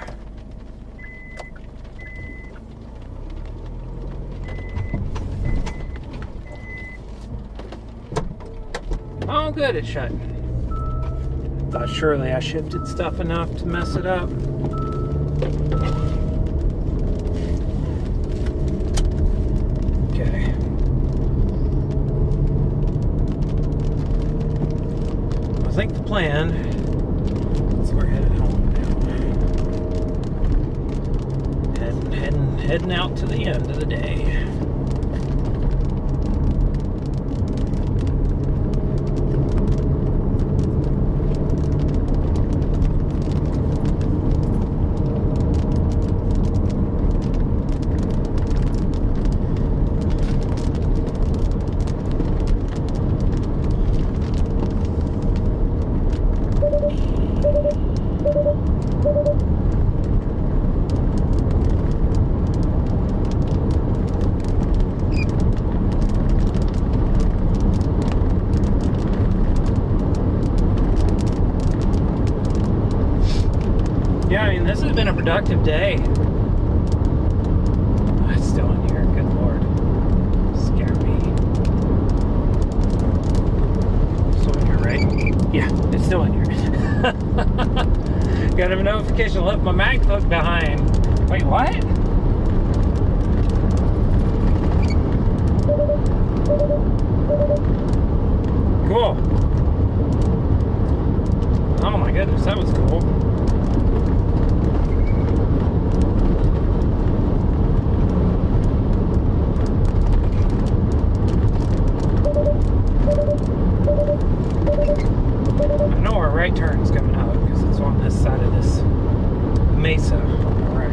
Oh, good, it's shut. Thought surely I shifted stuff enough to mess it up. Okay. I think the plan is we're headed home now. Heading out to the end of the day. Yeah, I mean, this has been a productive day. Oh, it's still in here, good lord. Scare me. Still in here, right? Yeah, it's still in here. Got a notification, left my mag hook behind. Wait, what? Cool. Oh my goodness, that was cool. I know our right turn's coming up because it's on this side of this mesa. All right.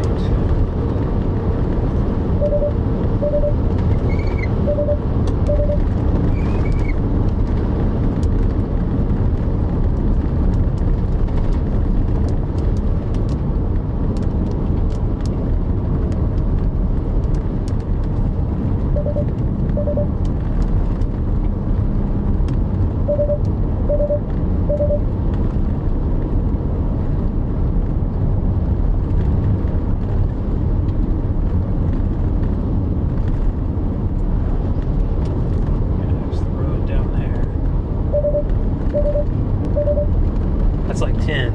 There's the road down there. That's like 10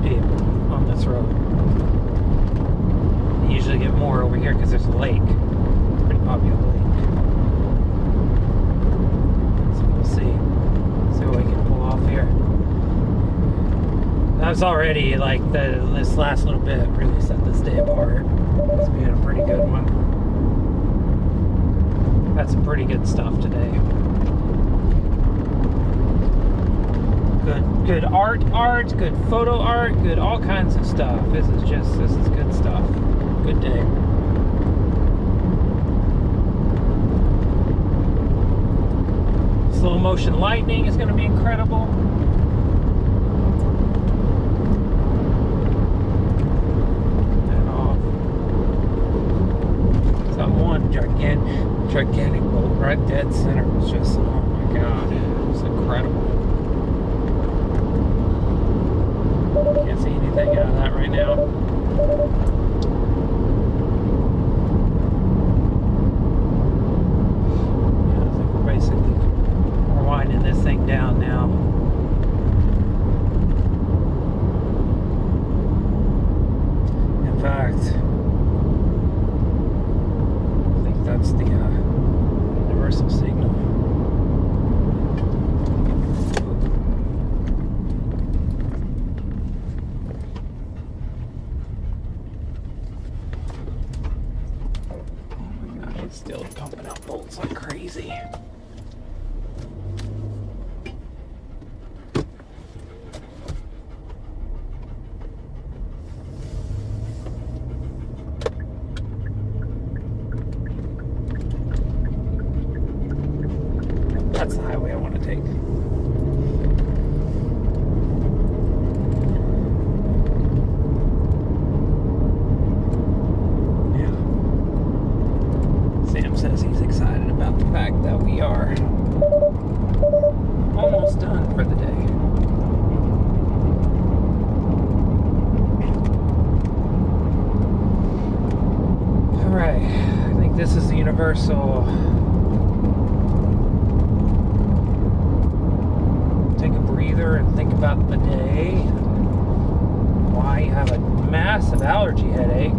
people on this road. You usually get more over here because there's a lake. Pretty popular lake. So we'll see. See what we can pull off here. That's already like this last little bit really set this day apart. It's been a pretty good one. Got some pretty good stuff today. Good art, good photo art, good all kinds of stuff. This is good stuff. Good day. Slow motion lightning is going to be incredible. And off. That one gigantic bolt right dead center was just, oh my god, it was incredible. Can't see anything out of that right now. Yeah, I think we're winding this thing down now. In fact, I think that's the universal signal. Still pumping out bolts like crazy. That's the highway I want to take. Sam says he's excited about the fact that we are almost done for the day. Alright, I think this is the universal. Take a breather and think about the day. Why you have a massive allergy headache.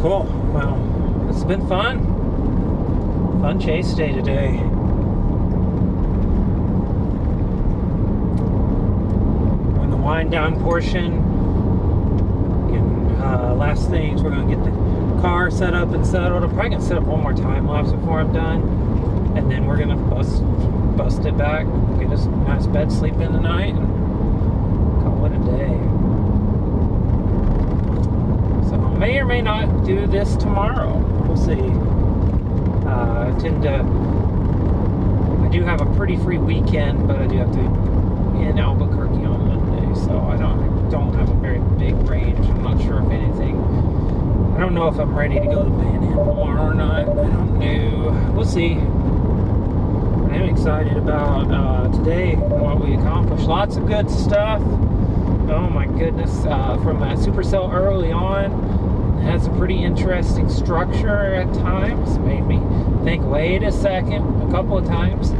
Cool. Well, it's been fun. Fun chase day today. We're in the wind down portion. And last things, we're going to get the car set up and settled. I'm probably going to set up one more time lapse before I'm done. And then we're going to bust it back, get us a nice bed sleep in tonight, and call it a day. So I may or may not do this tomorrow. We'll see. I do have a pretty free weekend, but I do have to be in Albuquerque on Monday, so I don't have a very big range. I'm not sure if anything. I don't know if I'm ready to go to Panhandle tomorrow or not. I don't know. We'll see. I'm excited about today and what we accomplished. Lots of good stuff. Oh my goodness. From that Supercell early on, it has a pretty interesting structure at times. Made me think, wait a second, a couple of times.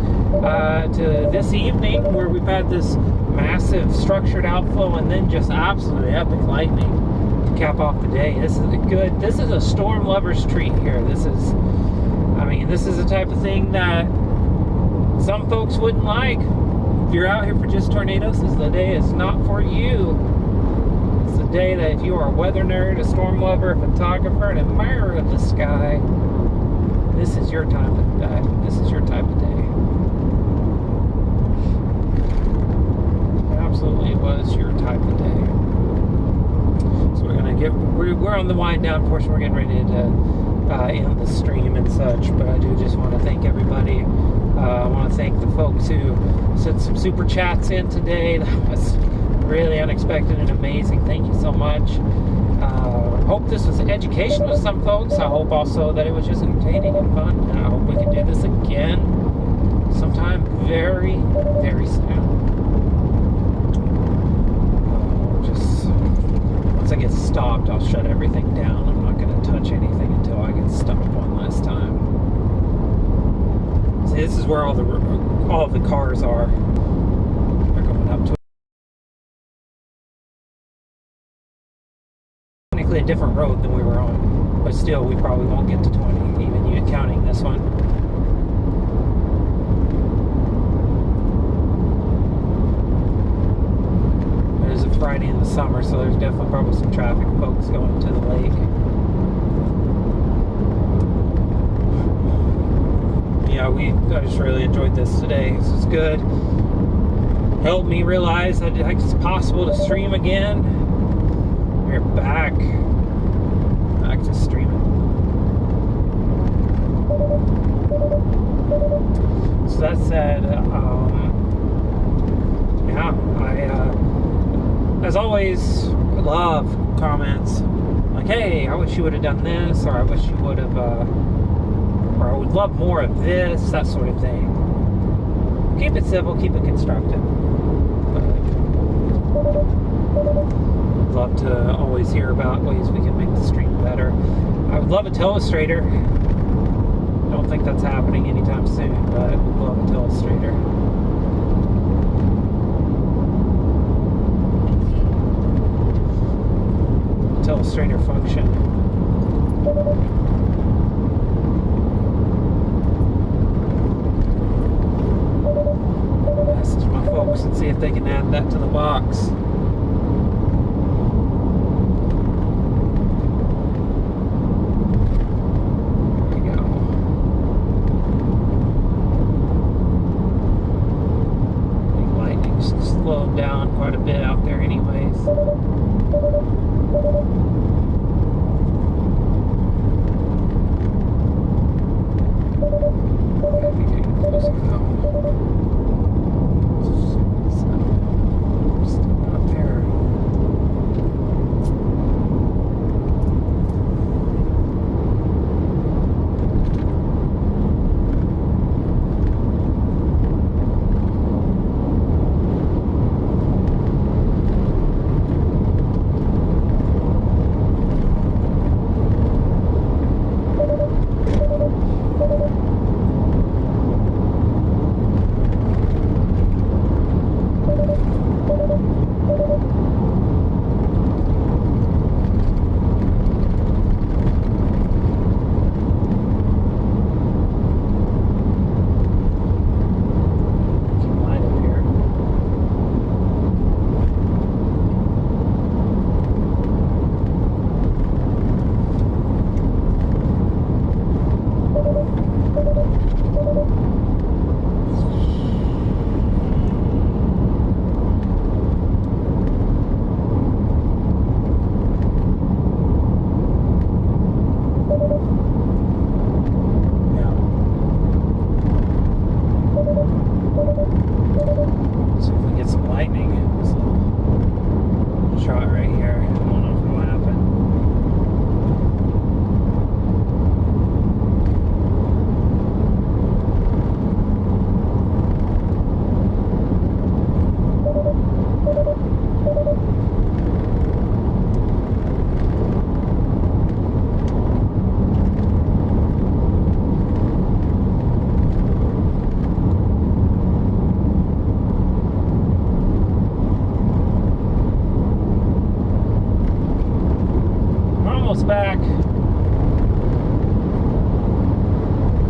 To this evening where we've had this massive structured outflow and then just absolutely epic lightning to cap off the day. This is a storm lover's treat here. This is the type of thing that some folks wouldn't like. If you're out here for just tornadoes, this is the day is not for you. It's the day that if you are a weather nerd, a storm lover, a photographer, an admirer of the sky, this is your time of day. This is your type of day. It absolutely was your type of day. So we're on the wind down portion. We're getting ready to end the stream and such, but I do just want to thank everybody. I want to thank the folks who sent some super chats in today. That was really unexpected and amazing. Thank you so much. Hope this was educational to some folks. I hope also that it was just entertaining and fun. And I hope we can do this again sometime very, very soon. Just once I get stopped, I'll shut everything down. I'm not going to touch anything until I get stopped one last time. See, this is where all of the cars are. They're going up to technically a different road than we were on, but still, we probably won't get to 20, even you counting this one. It is a Friday in the summer, so there's definitely probably some traffic, folks going to the lake. Yeah, I just really enjoyed this today. This was good. Helped me realize that it's possible to stream again. We're back to streaming. So that said, yeah, as always, love comments like, hey, I wish you would have done this, or I wish you would have, or I would love more of this, that sort of thing. Keep it civil, keep it constructive. I'd love to always hear about ways we can make the stream better. I would love a telestrator. I don't think that's happening anytime soon, but I would love a telestrator. Telestrator function. Message my folks and see if they can add that to the box. There we go. I think lightning's slowed down quite a bit out there anyways. almost back.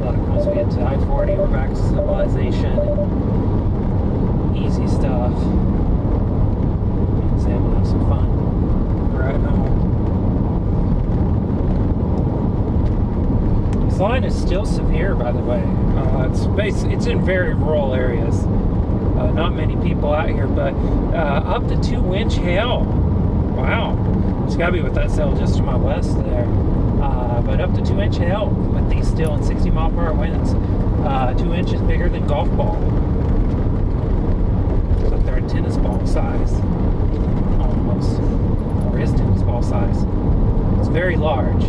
But once we get to I-40, we're back to civilization. Easy stuff. Sam will have some fun. We're at home. This line is still severe, by the way. It's in very rural areas. Not many people out here, but up to 2-inch hail. Wow. It's got to be with that cell just to my west there. But up to 2-inch hail with these still in 60-mile-per-hour winds. 2 inches bigger than golf ball. Looks like they're a tennis ball size. Almost. Or is tennis ball size. It's very large.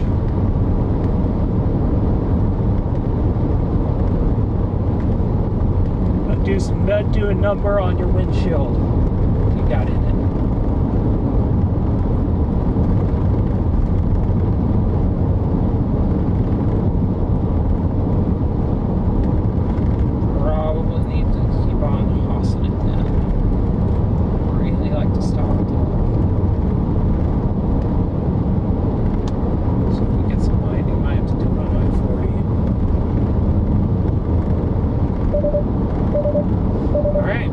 Do a number on your windshield. You got in it. Probably need to keep on hossing it then. Really like to stop it. So if we get some winding, might have to do it on I-40. Alright.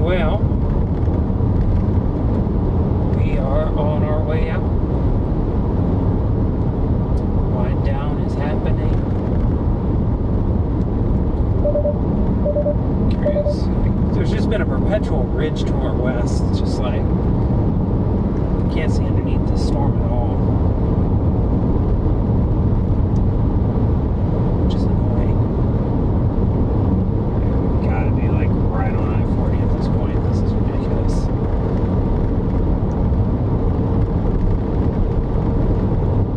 Well, we are on our way out. Wind down is happening. There's just been a perpetual ridge to our west. It's just like, you can't see underneath the storm at all. Which is annoying. Gotta be like right on I-40 at this point. This is ridiculous.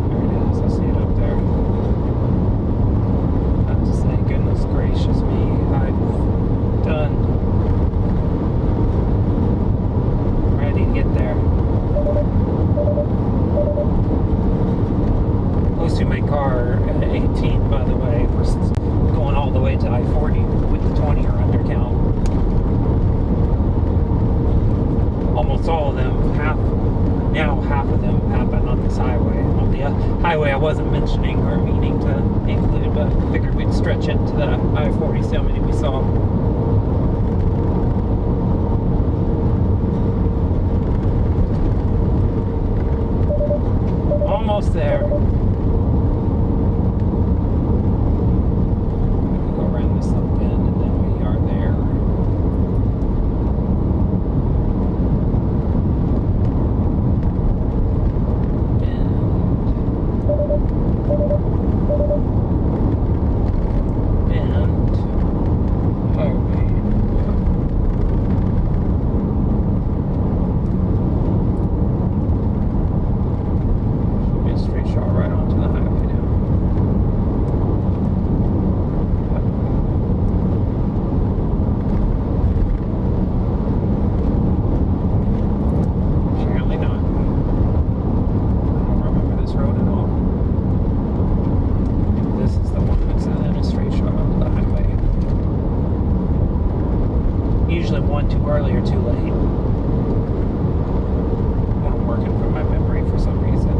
There it is. I see it up there. I have to say, goodness gracious me, I've done. Ready to get there. Close to my car at 18, by the way. We're going all the way to I-40 with the 20 or under count. Almost all of them, half of them happen on this highway. On the highway I wasn't mentioning or meaning to include, but figured we'd stretch it to the I-40, see how many we saw. Almost there. Go around this little bend and then we are there. Bend. Highway. Be a straight shot right onto the highway now. Apparently not. I don't remember this road at all. Maybe this is the one that's in a straight shot onto the highway. Usually one too early or too late. When I'm working from my memory for some reason.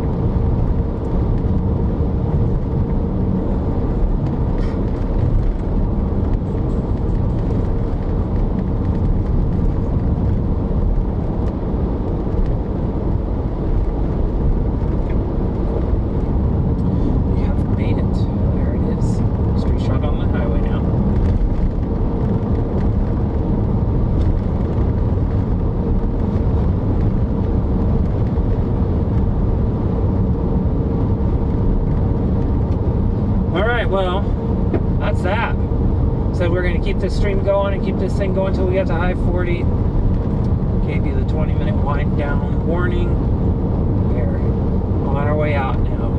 We have made it. There it is. Straight shot on the highway now. Alright, well, that's that. So we're going to keep this stream going and keep this thing going until we get to I-40. Gave you the 20-minute wind down warning. We're on our way out now.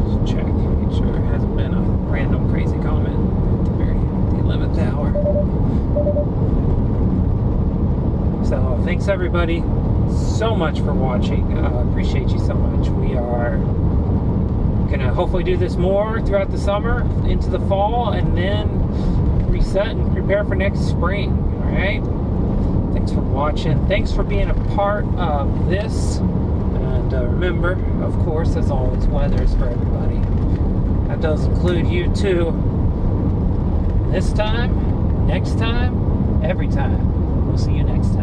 Just check, make sure there hasn't been a random crazy comment at the 11th hour. So thanks everybody so much for watching. Appreciate you so much. We are gonna hopefully do this more throughout the summer into the fall and then reset and prepare for next spring. All right, thanks for watching, thanks for being a part of this, and remember, of course, as always, weather is for everybody. That does include you too. This time, next time, every time. We'll see you next time.